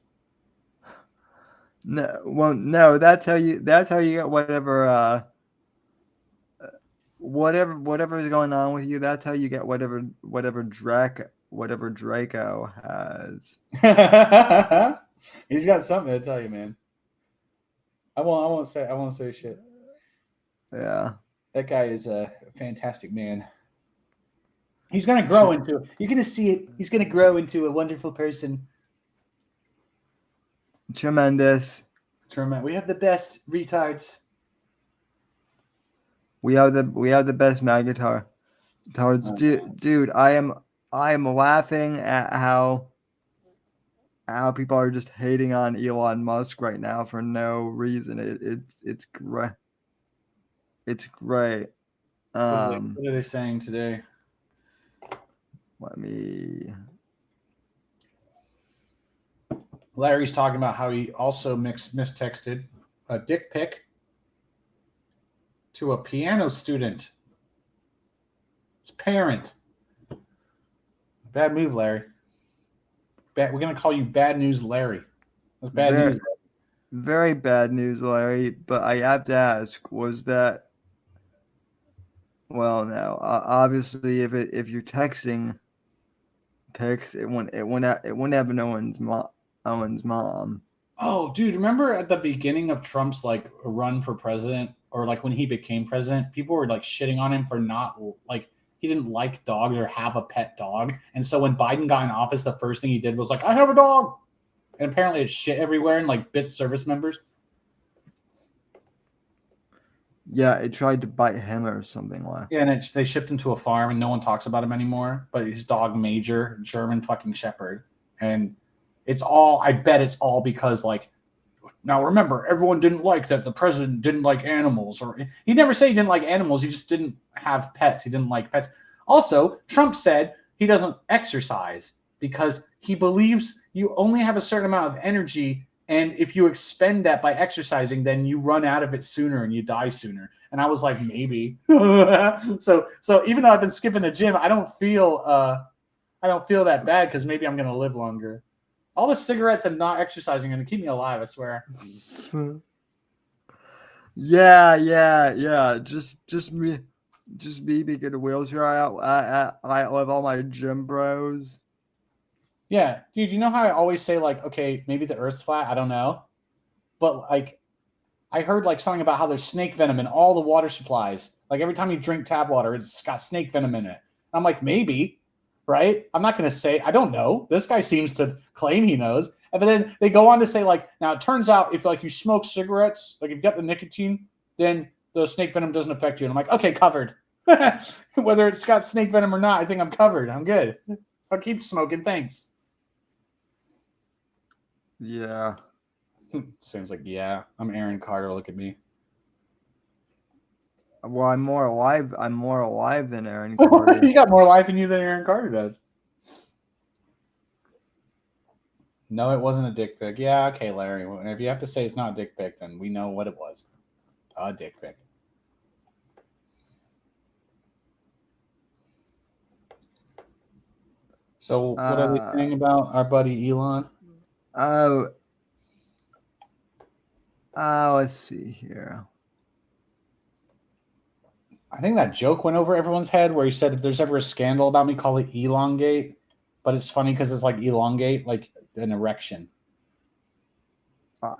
No, well, no. That's how you get whatever is going on with you. That's how you get whatever Draco has. He's got something to tell you, man. I won't say shit. Yeah. That guy is a fantastic man. He's gonna grow into. You're gonna see it. He's gonna grow into a wonderful person. Tremendous. We have the best retards. We have the best Magatar. Dude, I am laughing at how people are just hating on Elon Musk right now for no reason. It's great. It's great. What are they saying today? Larry's talking about how he also mistexted a dick pic to a piano student. His parent. Bad move, Larry. We're going to call you Bad News Larry. That's bad news. Very bad news, Larry. But I have to ask, was that... Well, no. Obviously, if you're texting pics, it wouldn't have Owen's mom. Oh, dude, remember at the beginning of Trump's like run for president, or like when he became president, people were like shitting on him for not like he didn't like dogs or have a pet dog. And so when Biden got in office, the first thing he did was like, I have a dog. And apparently it's shit everywhere and like bit service members. Yeah, it tried to bite him or something like. Yeah, and they shipped him to a farm and no one talks about him anymore. But his dog Major, German fucking Shepherd. And I bet it's all because like, now remember, everyone didn't like that the president didn't like animals, or he never said he didn't like animals. He just didn't have pets. He didn't like pets. Also, Trump said he doesn't exercise because he believes you only have a certain amount of energy, and if you expend that by exercising, then you run out of it sooner and you die sooner. And I was like, maybe. So even though I've been skipping the gym, I don't feel that bad because maybe I'm gonna live longer. All the cigarettes and not exercising are gonna keep me alive, I swear. Yeah. Just me being a wheelchair. I love all my gym bros. Yeah, dude, you know how I always say like, okay, maybe the Earth's flat. I don't know, but like, I heard like something about how there's snake venom in all the water supplies. Like every time you drink tap water, it's got snake venom in it. I'm like, maybe, right? I'm not gonna say I don't know. This guy seems to claim he knows, but then they go on to say like, now it turns out if like you smoke cigarettes, like if you've got the nicotine, then the snake venom doesn't affect you. And I'm like, okay, covered. Whether it's got snake venom or not, I think I'm covered. I'm good. I'll keep smoking. Thanks. Yeah. Seems like, yeah. I'm Aaron Carter. Look at me. Well, I'm more alive than Aaron Carter. You got more life in you than Aaron Carter does. No, it wasn't a dick pic. Yeah, okay, Larry. If you have to say it's not a dick pic, then we know what it was. A dick pic. So what are they saying about our buddy Elon? Let's see here. I think that joke went over everyone's head where he said, if there's ever a scandal about me, call it elongate. But it's funny because it's like elongate, like an erection.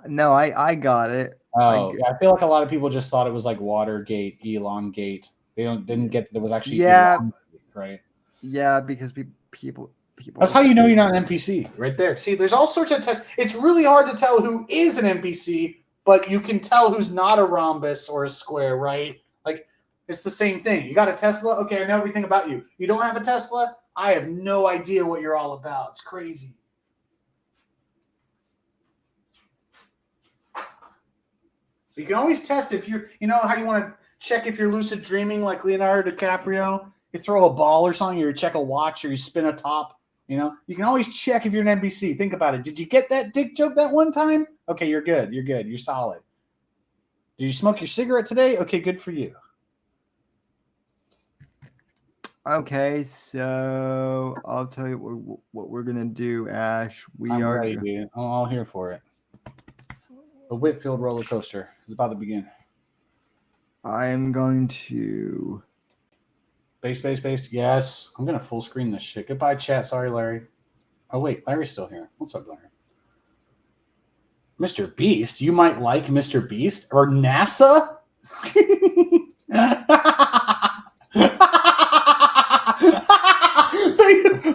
No, I got it. Oh, I feel like a lot of people just thought it was like Watergate, elongate. They didn't get that it was actually elongate, right? Yeah, because people. That's how you know you're not an NPC, right there. See, there's all sorts of tests. It's really hard to tell who is an NPC, but you can tell who's not a rhombus or a square, right? Like, it's the same thing. You got a Tesla? Okay, I know everything about you. You don't have a Tesla? I have no idea what you're all about. It's crazy. So you can always test if you're, you know how you want to check if you're lucid dreaming like Leonardo DiCaprio? You throw a ball or something, or you check a watch, or you spin a top. You know, you can always check if you're an NBC. Think about it. Did you get that dick joke that one time? Okay, you're good. You're good. You're solid. Did you smoke your cigarette today? Okay, good for you. Okay, so I'll tell you what we're gonna do, Ash. I'm ready, dude. I'm all here for it. The Whitfield roller coaster is about to begin. I am going to Base. Yes. I'm going to full screen this shit. Goodbye, chat. Sorry, Larry. Oh, wait. Larry's still here. What's up, Larry? Mr. Beast? You might like Mr. Beast? Or NASA?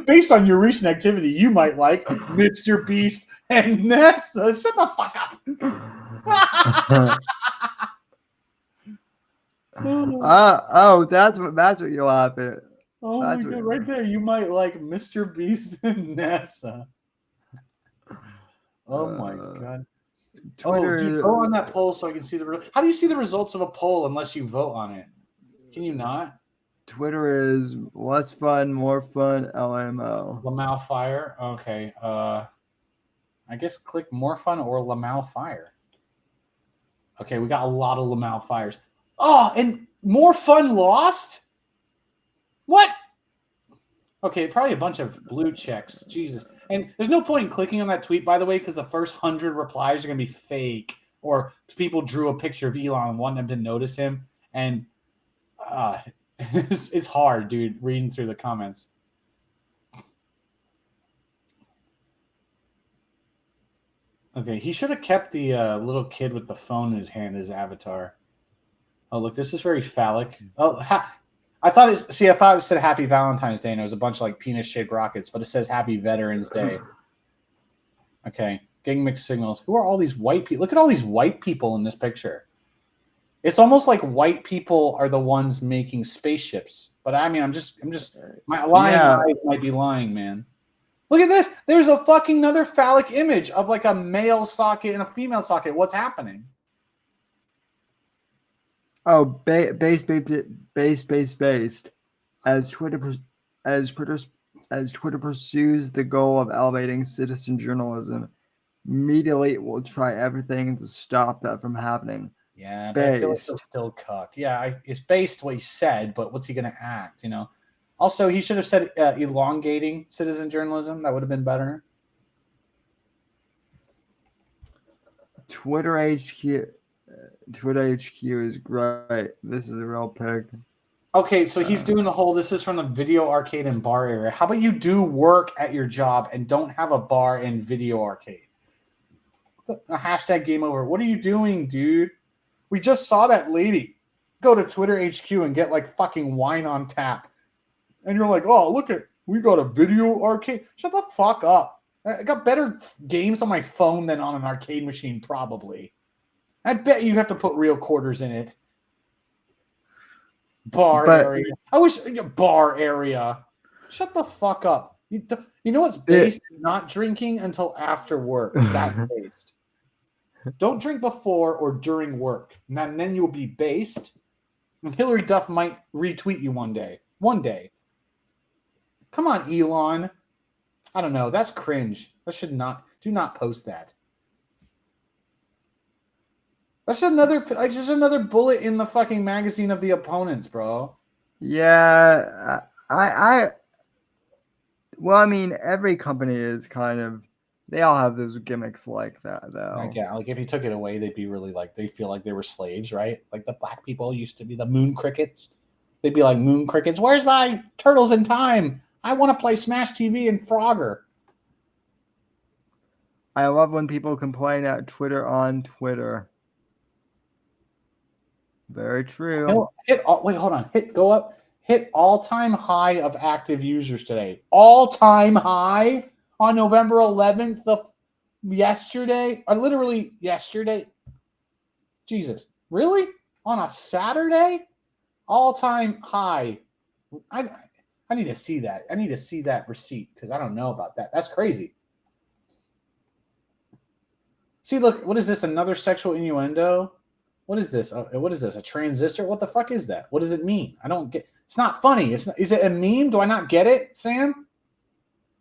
Based on your recent activity, you might like Mr. Beast and NASA. Shut the fuck up. that's what you're laughing at. Oh That's my what- god, right there. You might like Mr. Beast and NASA. Oh my god. Twitter. Oh, dude, go on that poll so I can see the. How do you see the results of a poll unless you vote on it? Can you not? Twitter is less fun, more fun. LMO. Lamau Fire. Okay. I guess click more fun or Lamau Fire. Okay, we got a lot of Lamau Fires. Oh, and more fun lost. What? Okay, probably a bunch of blue checks. Jesus. And there's no point in clicking on that tweet, by the way, because the first 100 replies are going to be fake. Or people drew a picture of Elon and want them to notice him. And it's hard, dude, reading through the comments. Okay, he should have kept the little kid with the phone in his hand as avatar. Oh, look, this is very phallic. Oh, I thought it said Happy Valentine's Day, and it was a bunch of like penis-shaped rockets, but it says Happy Veterans Day. Okay, getting mixed signals. Who are all these white people? Look at all these white people in this picture. It's almost like white people are the ones making spaceships. But I mean, I'm just my lying eyes might be lying, man. Look at this. There's a fucking another phallic image of like a male socket and a female socket. What's happening? Oh, based. As Twitter pursues the goal of elevating citizen journalism, Media Elite will try everything to stop that from happening. Yeah, but I feel like it's still cuck. Yeah, it's based what he said, but what's he going to act? You know. Also, he should have said elongating citizen journalism. That would have been better. Twitter HQ is great. This is a real pick. Okay, so he's doing the whole, this is from the video arcade and bar area. How about you do work at your job and don't have a bar and video arcade? A hashtag game over. What are you doing, dude? We just saw that lady go to Twitter HQ and get like fucking wine on tap. And you're like, oh, look we got a video arcade. Shut the fuck up. I got better games on my phone than on an arcade machine, probably. I bet you have to put real quarters in it. Bar area. I wish bar area. Shut the fuck up. You know what's based? Not drinking until after work. That's based. Don't drink before or during work. And then you'll be based. And Hillary Duff might retweet you one day. One day. Come on, Elon. I don't know. That's cringe. Do not post that. That's just another bullet in the fucking magazine of the opponents, bro. Yeah, well, I mean, every company is kind of, they all have those gimmicks like that, though. Yeah, like if you took it away, they'd be really like, they feel like they were slaves, right? Like the black people used to be the moon crickets. They'd be like, moon crickets, where's my Turtles in Time? I want to play Smash TV and Frogger. I love when people complain at Twitter on Twitter. Very true. Wait, hold on. Go up. Hit all-time high of active users today. All-time high on November 11th, literally yesterday. Jesus. Really? On a Saturday? All-time high. I need to see that. I need to see that receipt because I don't know about that. That's crazy. See, look, what is this? Another sexual innuendo? What is this? What is this? A transistor? What the fuck is that? What does it mean? I don't get. It's not funny. Is it a meme? Do I not get it, Sam?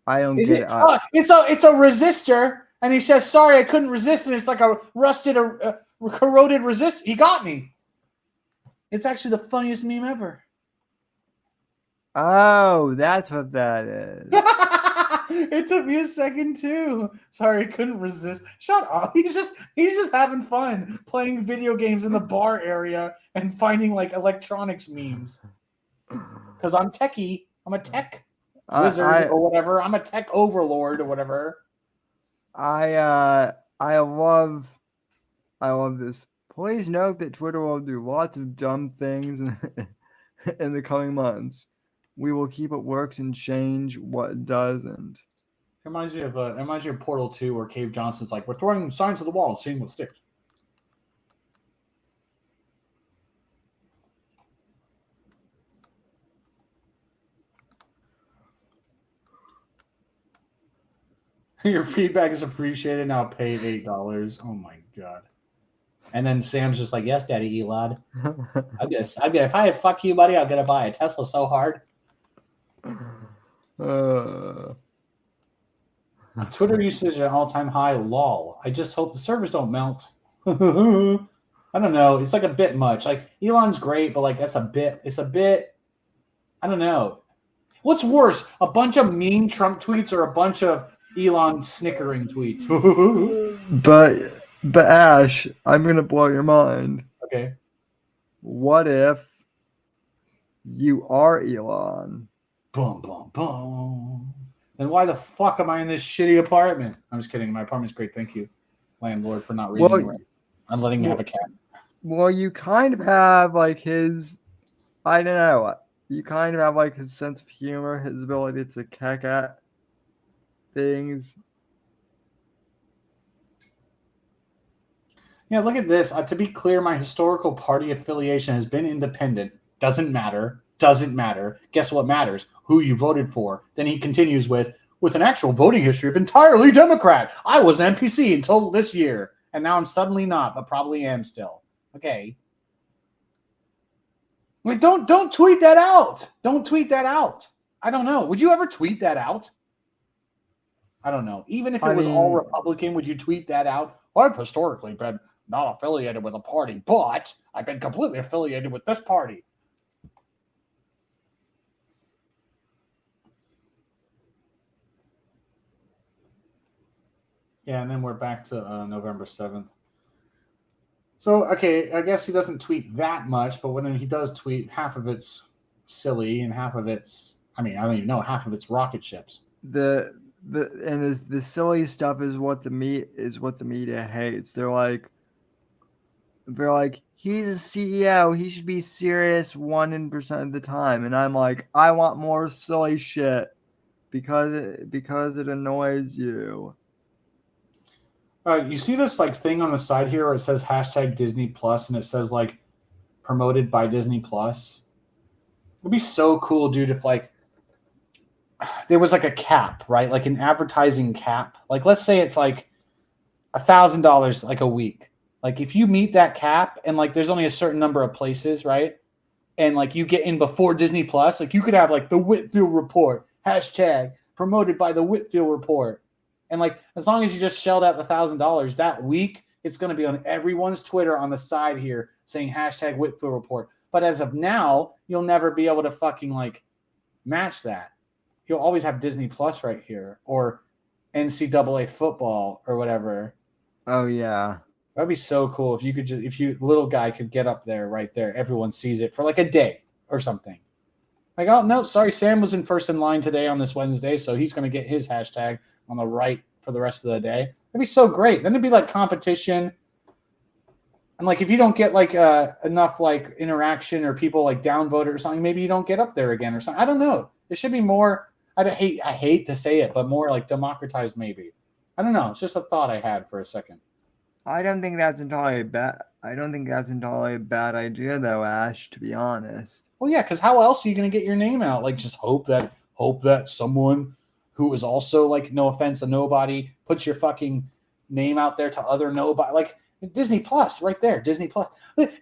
I don't Is get it? it. It's a resistor, and he says, "Sorry, I couldn't resist," and it's like a rusted, corroded resistor. He got me. It's actually the funniest meme ever. Oh, that's what that is. It took me a second too. Sorry, I couldn't resist. Shut up. He's just having fun playing video games in the bar area and finding like electronics memes. Because I'm techie. I'm a tech wizard or whatever. I'm a tech overlord or whatever. I love this. Please note that Twitter will do lots of dumb things in the coming months. We will keep what works and change what doesn't. It reminds me of Portal 2 where Cave Johnson's like, we're throwing signs at the wall, seeing what sticks. Your feedback is appreciated. Now pay $8. Oh my god. And then Sam's just like, yes, Daddy Elon. If I had fuck you, buddy, I'm gonna buy a Tesla so hard. Twitter usage at an all-time high. Lol. I just hope the servers don't melt. I don't know. It's like a bit much. Like Elon's great, but like it's a bit. I don't know. What's worse, a bunch of mean Trump tweets or a bunch of Elon snickering tweets? But Ash, I'm gonna blow your mind. Okay. What if you are Elon? Boom, boom, boom. Then why the fuck am I in this shitty apartment? I'm just kidding. My apartment's great. Thank you, landlord, for not raising the rent. I'm letting you have a cat. Well, you kind of have like his, I don't know. You kind of have like his sense of humor, his ability to cack at things. Yeah, look at this. To be clear, my historical party affiliation has been independent. Doesn't matter. Guess what matters? Who you voted for. Then he continues with an actual voting history of entirely Democrat. I was an NPC until this year, and now I'm suddenly not, but probably am still. Okay. Wait, don't tweet that out. Don't tweet that out. I don't know. Would you ever tweet that out? I don't know. Even if it was all Republican, would you tweet that out? Well, I've historically been not affiliated with a party, but I've been completely affiliated with this party. Yeah, and then we're back to November 7th. So, okay, I guess he doesn't tweet that much, but when he does tweet, half of it's silly and half of it's, I don't even know, half of it's rocket ships. The silly stuff is what the media hates. They're like, he's a CEO. He should be serious 1% of the time. And I'm like, I want more silly shit because it annoys you. You see this like thing on the side here where it says hashtag Disney Plus and it says like promoted by Disney Plus. It'd be so cool, dude, if like there was like a cap, right? Like an advertising cap. Like let's say it's like $1,000 like a week. Like if you meet that cap and like there's only a certain number of places, right? And like you get in before Disney Plus, like you could have like the Whitfield Report, hashtag promoted by the Whitfield Report. And like as long as you just shelled out the $1,000 that week, it's going to be on everyone's Twitter on the side here saying hashtag Whitfield Report. But as of now, you'll never be able to fucking like match that. You'll always have Disney Plus right here or NCAA football or whatever. Oh yeah. That'd be so cool if you little guy could get up there right there. Everyone sees it for like a day or something. Like, oh no, sorry, Sam was first in line today on this Wednesday, so he's going to get his hashtag on the right for the rest of the day. That'd be so great. Then it'd be like competition. And like if you don't get like enough like interaction or people like downvote it or something, maybe you don't get up there again or something. I don't know. It should be more. I hate to say it, but more like democratized maybe. I don't know. It's just a thought I had for a second. I don't think that's entirely bad. I don't think that's entirely a bad idea, though, Ash. To be honest. Well, yeah, because how else are you going to get your name out? Like, just hope that someone who is also like, no offense, a nobody, puts your fucking name out there to other nobody. Like, Disney Plus, right there, Disney Plus.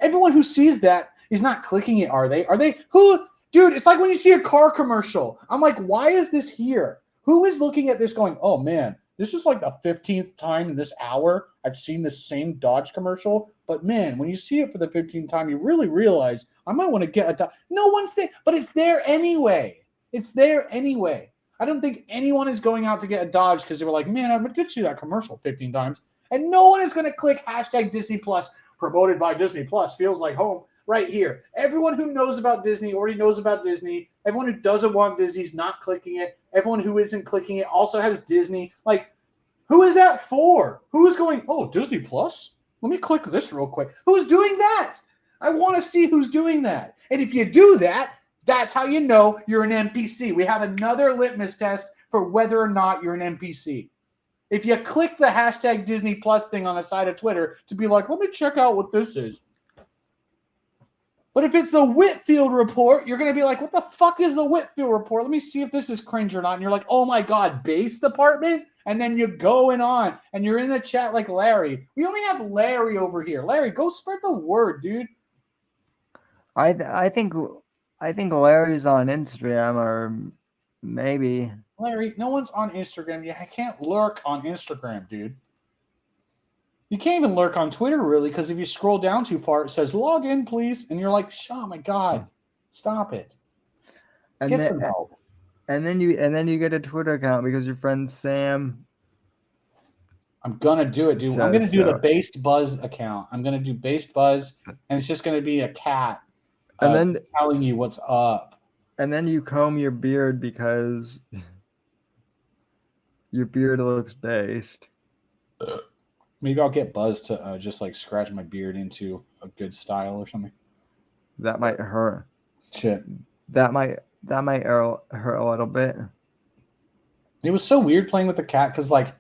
Everyone who sees that is not clicking it, are they? Are they? Who? Dude, it's like when you see a car commercial. I'm like, why is this here? Who is looking at this going, oh man, this is like the 15th time in this hour I've seen this same Dodge commercial. But man, when you see it for the 15th time, you really realize I might want to get a Dodge. No one's there, but it's there anyway. It's there anyway. I don't think anyone is going out to get a Dodge because they were like, man, I did see that commercial 15 times. And no one is going to click hashtag Disney Plus, promoted by Disney Plus, feels like home, right here. Everyone who knows about Disney already knows about Disney. Everyone who doesn't want Disney's not clicking it. Everyone who isn't clicking it also has Disney. Like, who is that for? Who is going, oh, Disney Plus? Let me click this real quick. Who's doing that? I want to see who's doing that. And if you do that, that's how you know you're an NPC. We have another litmus test for whether or not you're an NPC. If you click the hashtag Disney Plus thing on the side of Twitter to be like, let me check out what this is. But if it's the Whitfield report, you're going to be like, what the fuck is the Whitfield report? Let me see if this is cringe or not. And you're like, oh my God, base department? And then you're going on and you're in the chat like Larry. We only have Larry over here. Larry, go spread the word, dude. I think Larry's on Instagram, or maybe. Larry, no one's on Instagram. You can't lurk on Instagram, dude. You can't even lurk on Twitter, really, because if you scroll down too far, it says log in, please. And you're like, oh my God, stop it. Get some help. And then you get a Twitter account because your friend Sam. I'm gonna do it, dude. I'm gonna do the Based Buzz account. I'm gonna do Based Buzz, and it's just gonna be a cat and then telling you what's up. And then you comb your beard because your beard looks based. Maybe I'll get Buzz to just like scratch my beard into a good style or something. That might hurt. Shit. That might hurt a little bit. It was so weird playing with the cat because, like,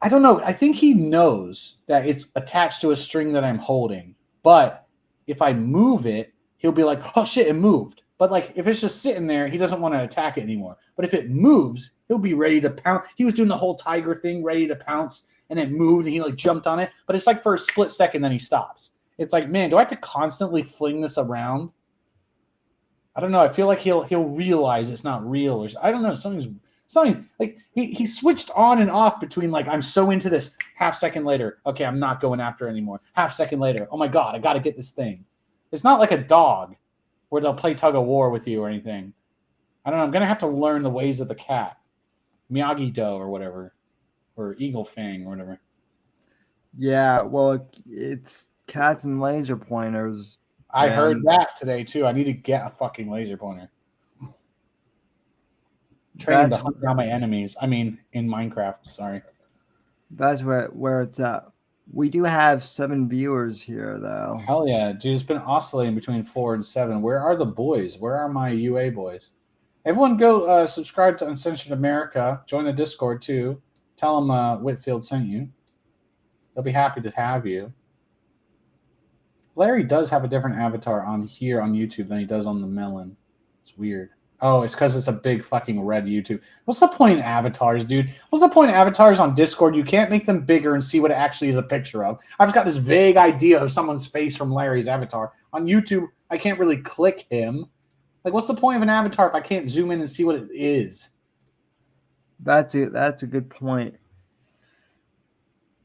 I don't know. I think he knows that it's attached to a string that I'm holding. But if I move it, he'll be like, oh shit, it moved. But like, if it's just sitting there, he doesn't want to attack it anymore. But if it moves, he'll be ready to pounce. He was doing the whole tiger thing, ready to pounce, and it moved and he like jumped on it. But it's like for a split second, then he stops. It's like, man, do I have to constantly fling this around? I don't know. I feel like he'll realize it's not real, or I don't know. Something's like he switched on and off between like, I'm so into this. Half second later, okay, I'm not going after it anymore. Half second later, oh my God, I got to get this thing. It's not like a dog where they'll play tug of war with you or anything. I don't know. I'm gonna have to learn the ways of the cat, Miyagi-Do or whatever, or Eagle Fang or whatever. Yeah, well, it's cats and laser pointers. I heard that today too. I need to get a fucking laser pointer. Training to hunt down my enemies. I mean, in Minecraft. Sorry. That's where it's at. We do have 7 viewers here, though. Hell yeah, dude! It's been oscillating between 4 and 7. Where are the boys? Where are my UA boys? Everyone, go subscribe to Uncensored America. Join the Discord too. Tell them Whitfield sent you. They'll be happy to have you. Larry does have a different avatar on here on YouTube than he does on the Melon. It's weird. Oh, it's because it's a big fucking red YouTube. What's the point of avatars, dude? What's the point of avatars on Discord? You can't make them bigger and see what it actually is a picture of. I've just got this vague idea of someone's face from Larry's avatar. On YouTube, I can't really click him. Like, what's the point of an avatar if I can't zoom in and see what it is? That's it. That's a good point.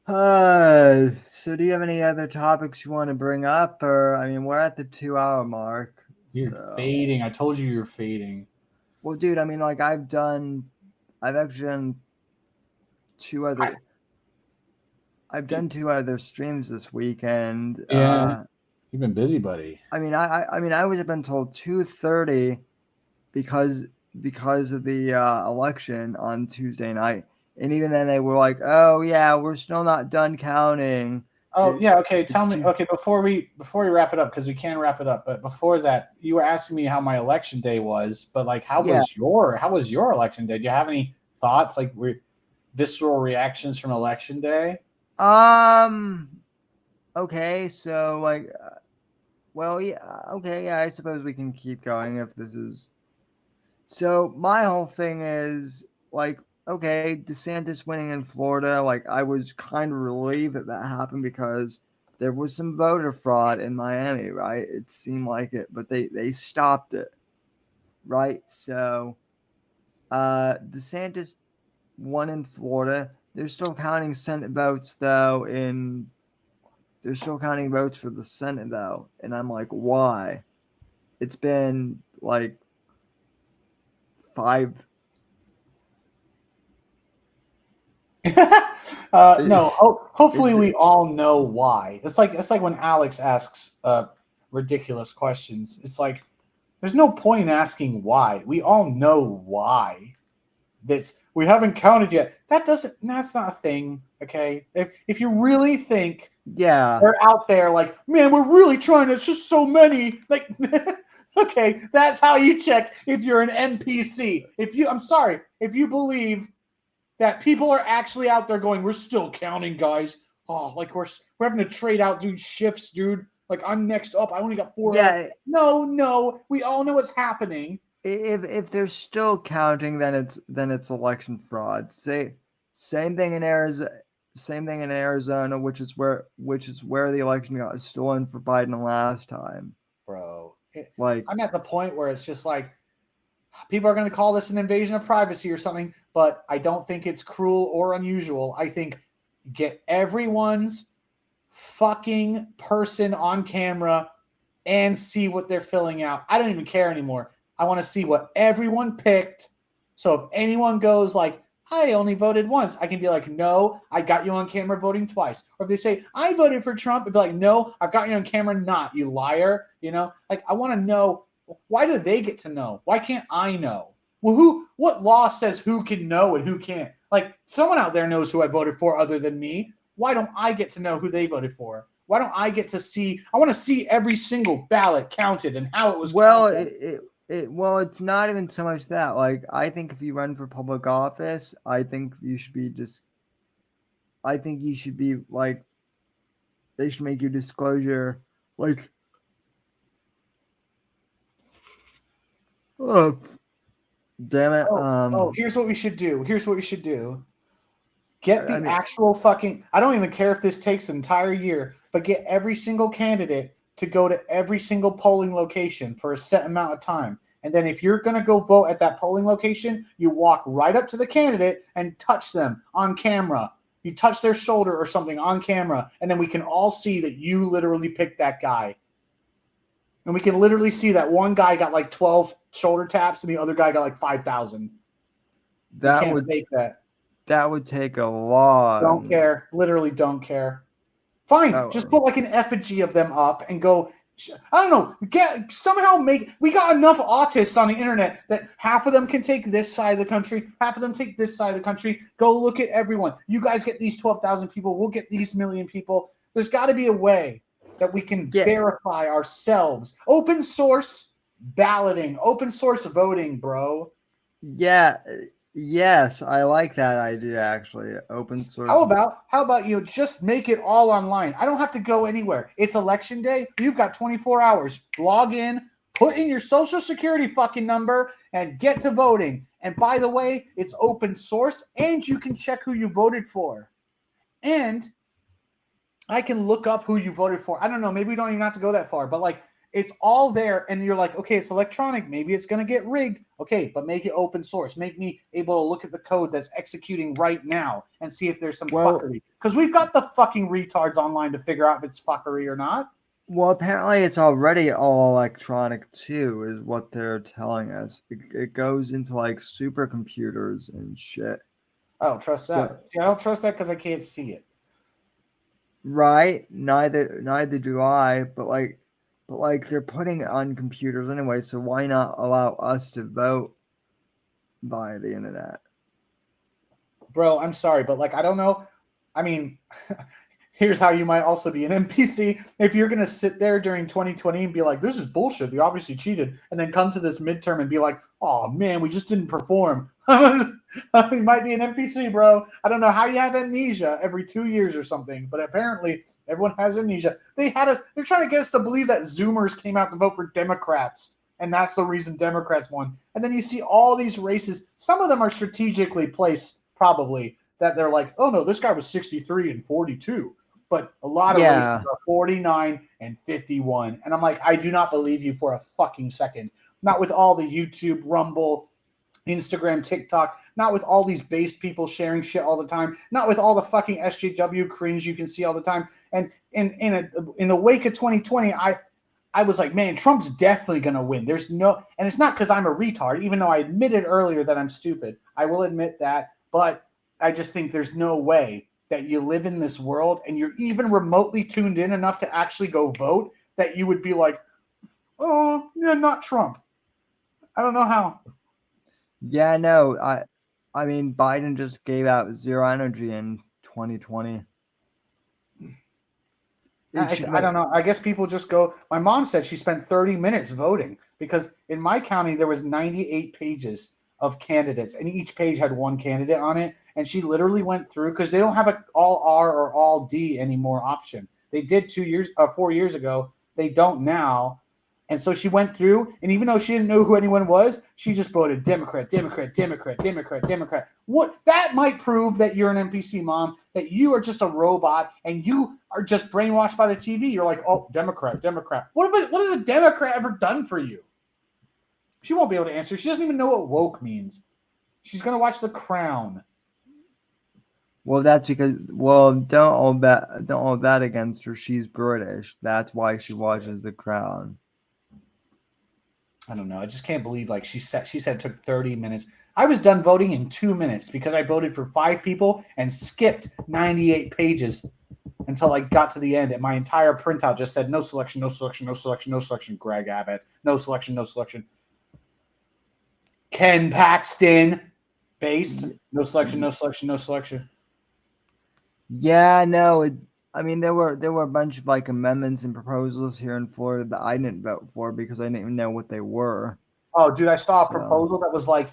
So do you have any other topics you want to bring up? Or, I mean, we're at the 2-hour mark. You're fading. I told you you're fading. Well, dude, I mean, like, I've actually done 2 other... I've done 2 other streams this weekend. Yeah. You've been busy, buddy. I mean, I was up until 2:30 because of the election on Tuesday night. And even then they were like, oh yeah, we're still not done counting. Oh yeah, okay. Tell me, okay, before we wrap it up, because we can wrap it up, but before that, you were asking me how my election day was, but like how was your election day? Do you have any thoughts, like visceral reactions from election day? Okay, so like well, yeah, okay, yeah, I suppose we can keep going if this is. So my whole thing is like okay, DeSantis winning in Florida, like I was kind of relieved that that happened because there was some voter fraud in Miami, right? It seemed like it, but they stopped it, right? So DeSantis won in Florida. They're still counting Senate votes though in they're still counting votes for the Senate though. And I'm like, why? It's been like five. No, hopefully It's we all know why. It's like when Alex asks ridiculous questions. It's like there's no point in asking why. We all know why. We haven't counted yet. That's not a thing. Okay, if you really think yeah. they're out there like, man, we're really trying. It's just so many. Like, okay, that's how you check if you're an NPC. I'm sorry, if you believe that people are actually out there going, we're still counting, guys. Oh, like we're having to trade out, dude, shifts, dude. Like I'm next up. I only got 4 hours. Yeah, No, we all know what's happening. if they're still counting, then it's election fraud. Same thing in Arizona. Same thing in Arizona, which is where the election got stolen for Biden last time. Bro, Like, I'm at the point where it's just like people are going to call this an invasion of privacy or something, but I don't think it's cruel or unusual. I think get everyone's fucking person on camera and see what they're filling out. I don't even care anymore. I want to see what everyone picked. So if anyone goes like, I only voted once, I can be like, no, I got you on camera voting twice. Or if they say, I voted for Trump, I'd be like, no, I've got you on camera not, you liar. You know, like I want to know, why do they get to know? Why can't I know? Well, what law says who can know and who can't? Like someone out there knows who I voted for other than me. Why don't I get to know who they voted for? Why don't I get to see? I want to see every single ballot counted and how it was counted. Well, it's not even so much that. Like, I think if you run for public office, I think you should be like, they should make your disclosure like, oh, damn it. Here's what we should do. Get the I mean, actual fucking. I don't even care if this takes an entire year, but get every single candidate to go to every single polling location for a set amount of time. And then if you're going to go vote at that polling location, you walk right up to the candidate and touch them on camera. You touch their shoulder or something on camera, and then we can all see that you literally picked that guy. And we can literally see that one guy got like 12 shoulder taps and the other guy got like 5,000. that would make that. That would take a lot. Don't care. Literally don't care. Fine. Oh, just put like an effigy of them up and go. I don't know. We got enough autists on the internet that half of them can take this side of the country, half of them take this side of the country. Go look at everyone. You guys get these 12,000 people. We'll get these million people. There's got to be a way that we can verify ourselves. Open source balloting, open source voting, bro. Yeah. Yes, I like that idea actually. Open source. How about you just make it all online? I don't have to go anywhere. It's election day. You've got 24 hours. Log in, put in your social security fucking number, and get to voting. And by the way, it's open source, and you can check who you voted for. And I can look up who you voted for. I don't know. Maybe we don't even have to go that far, but like it's all there, and you're like, okay, it's electronic. Maybe it's going to get rigged. Okay, but make it open source. Make me able to look at the code that's executing right now and see if there's some fuckery. Because we've got the fucking retards online to figure out if it's fuckery or not. Well, apparently it's already all electronic too, is what they're telling us. It goes into like supercomputers and shit. I don't trust that. See, I don't trust that because I can't see it. Right? Neither do I. But they're putting it on computers anyway, so why not allow us to vote via the internet? Bro, I'm sorry, but like I don't know. I mean, here's how you might also be an NPC. If you're gonna sit there during 2020 and be like, this is bullshit, they obviously cheated, and then come to this midterm and be like, oh man, we just didn't perform. You might be an NPC, bro. I don't know how you have amnesia every 2 years or something, but apparently everyone has amnesia. They're trying to get us to believe that Zoomers came out to vote for Democrats. and that's the reason Democrats won. And then you see all these races. Some of them are strategically placed, probably, that they're like, oh no, this guy was 63 and 42. But a lot of races Yeah. are 49 and 51. And I'm like, I do not believe you for a fucking second. Not with all the YouTube, Rumble, Instagram, TikTok, not with all these based people sharing shit all the time, not with all the fucking SJW cringe you can see all the time. And in the wake of 2020, I was like, man, Trump's definitely going to win. There's no, and it's not because I'm a retard, even though I admitted earlier that I'm stupid. I will admit that, but I just think there's no way that you live in this world and you're even remotely tuned in enough to actually go vote that you would be like, oh, yeah, not Trump. I don't know how. Yeah, no, I mean, Biden just gave out zero energy in 2020. I don't know. I guess people just go. My mom said she spent 30 minutes voting because in my county there was 98 pages of candidates and each page had one candidate on it. And she literally went through because they don't have an all R or all D anymore option. They did 4 years ago. They don't now. And so she went through, and even though she didn't know who anyone was, she just voted Democrat, Democrat, Democrat, Democrat, Democrat. What that might prove that you're an NPC, Mom, that you are just a robot and you are just brainwashed by the TV. You're like, oh, Democrat, Democrat. What has a Democrat ever done for you? She won't be able to answer. She doesn't even know what woke means. She's gonna watch The Crown. Well, that's because don't hold that against her. She's British. That's why she watches The Crown. I don't know. I just can't believe she said it took 30 minutes. I was done voting in 2 minutes because I voted for 5 people and skipped 98 pages until I got to the end. And my entire printout just said no selection, no selection, no selection, no selection. Greg Abbott, no selection, no selection. Ken Paxton, based, no selection, no selection, no selection. Yeah, no. I mean, there were a bunch of amendments and proposals here in Florida that I didn't vote for because I didn't even know what they were. Oh, dude, I saw a proposal that was like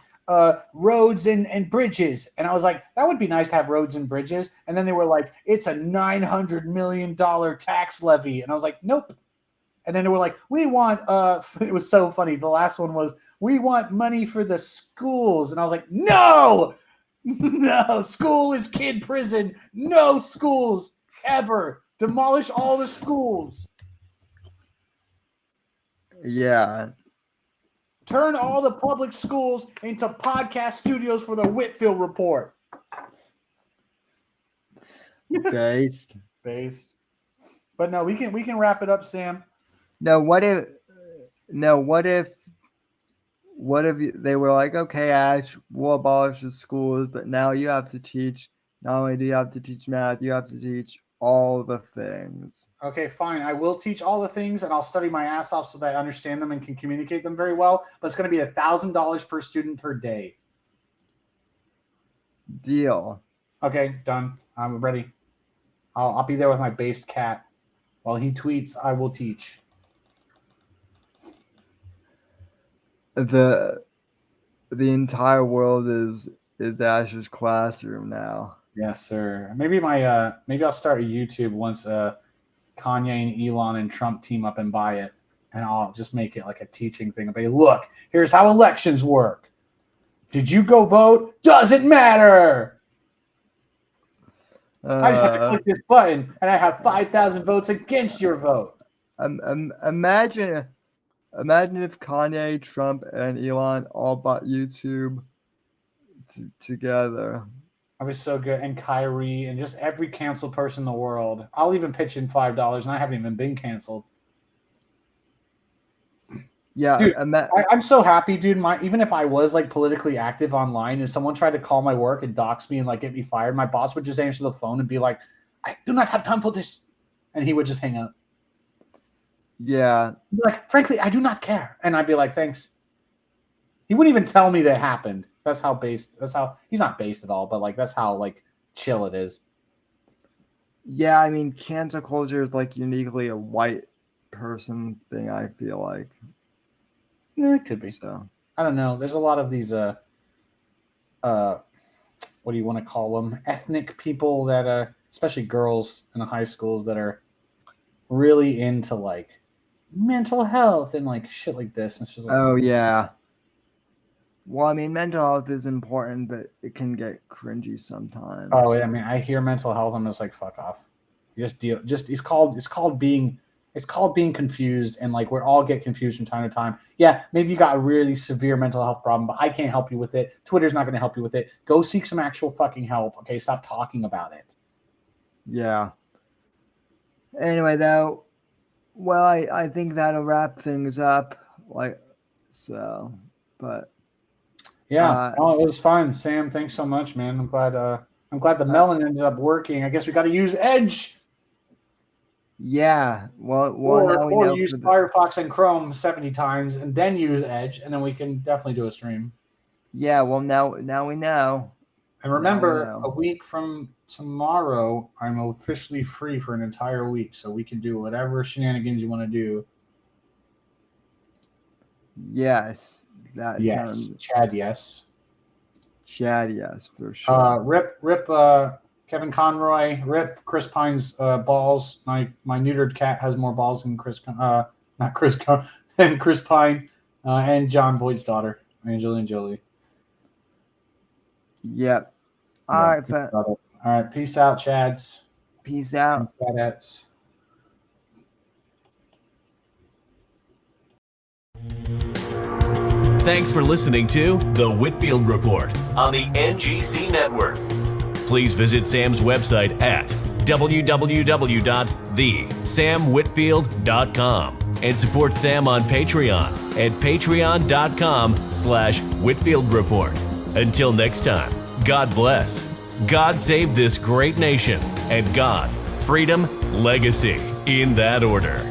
roads and bridges. And I was like, that would be nice to have roads and bridges. And then they were like, it's a $900 million tax levy. And I was like, nope. And then they were like, we want, it was so funny. The last one was, we want money for the schools. And I was like, no, school is kid prison. No schools. Ever demolish all the schools. Yeah. Turn all the public schools into podcast studios for the Whitfield Report. Based. But no, we can wrap it up, Sam. No, what if they were like, okay, Ash, we'll abolish the schools, but now you have to teach. Not only do you have to teach math, you have to teach all the things. Okay, fine. I will teach all the things, and I'll study my ass off so that I understand them and can communicate them very well. But it's going to be $1,000 per student per day. Deal. Okay, done. I'm ready. I'll be there with my based cat. While he tweets, I will teach. The entire world is Ash's classroom now. Yes, sir. Maybe maybe I'll start a YouTube once Kanye and Elon and Trump team up and buy it, and I'll just make it like a teaching thing. I'll be, look, here's how elections work. Did you go vote? Doesn't matter. I just have to click this button, and I have 5,000 votes against your vote. Imagine if Kanye, Trump, and Elon all bought YouTube together. I was so good. And Kyrie and just every canceled person in the world. I'll even pitch in $5, and I haven't even been canceled. Yeah, dude, I'm so happy, dude. Even if I was politically active online and someone tried to call my work and dox me and get me fired, my boss would just answer the phone and be like, I do not have time for this. And he would just hang up. Yeah. Frankly, I do not care. And I'd be like, thanks. He wouldn't even tell me that happened. That's how he's not based at all, but that's how chill it is. Yeah, I mean, cancel culture is uniquely a white person thing, I feel like. Yeah, it could be. So I don't know. There's a lot of these what do you want to call them? Ethnic people that especially girls in the high schools that are really into mental health and like shit like this. And it's just like, Oh yeah. Well, I mean, mental health is important, but it can get cringy sometimes. oh yeah, I mean, I hear mental health, I'm just like, fuck off. You just deal. Just it's called being confused, and like we all get confused from time to time. Yeah, maybe you got a really severe mental health problem, but I can't help you with it. Twitter's not going to help you with it. Go seek some actual fucking help. Okay, stop talking about it. Yeah. Anyway, though, well, I think that'll wrap things up. Like, so, but Yeah, oh, it was fun, Sam. Thanks so much, man. I'm glad the melon ended up working. I guess we got to use Edge. yeah. Well, now we or know use for the, Firefox and Chrome 70 times and then use Edge, and then we can definitely do a stream. yeah. Well, now we know. And remember, a week from tomorrow, I'm officially free for an entire week, so we can do whatever shenanigans you want to do. Yes, that Yes, sounds. Chad. Yes, Chad. Yes, for sure. Rip. Kevin Conroy. Rip Chris Pine's balls. My neutered cat has more balls than than Chris Pine, and John Boyd's daughter, Angelina Jolie. Yep. Yeah, All right. all right. Peace out, Chads. Peace out. Chadettes. Thanks for listening to The Whitfield Report on the NGC Network. Please visit Sam's website at www.thesamwhitfield.com and support Sam on Patreon at patreon.com/Whitfield Report. Until next time, God bless, God save this great nation, and God, freedom, legacy, in that order.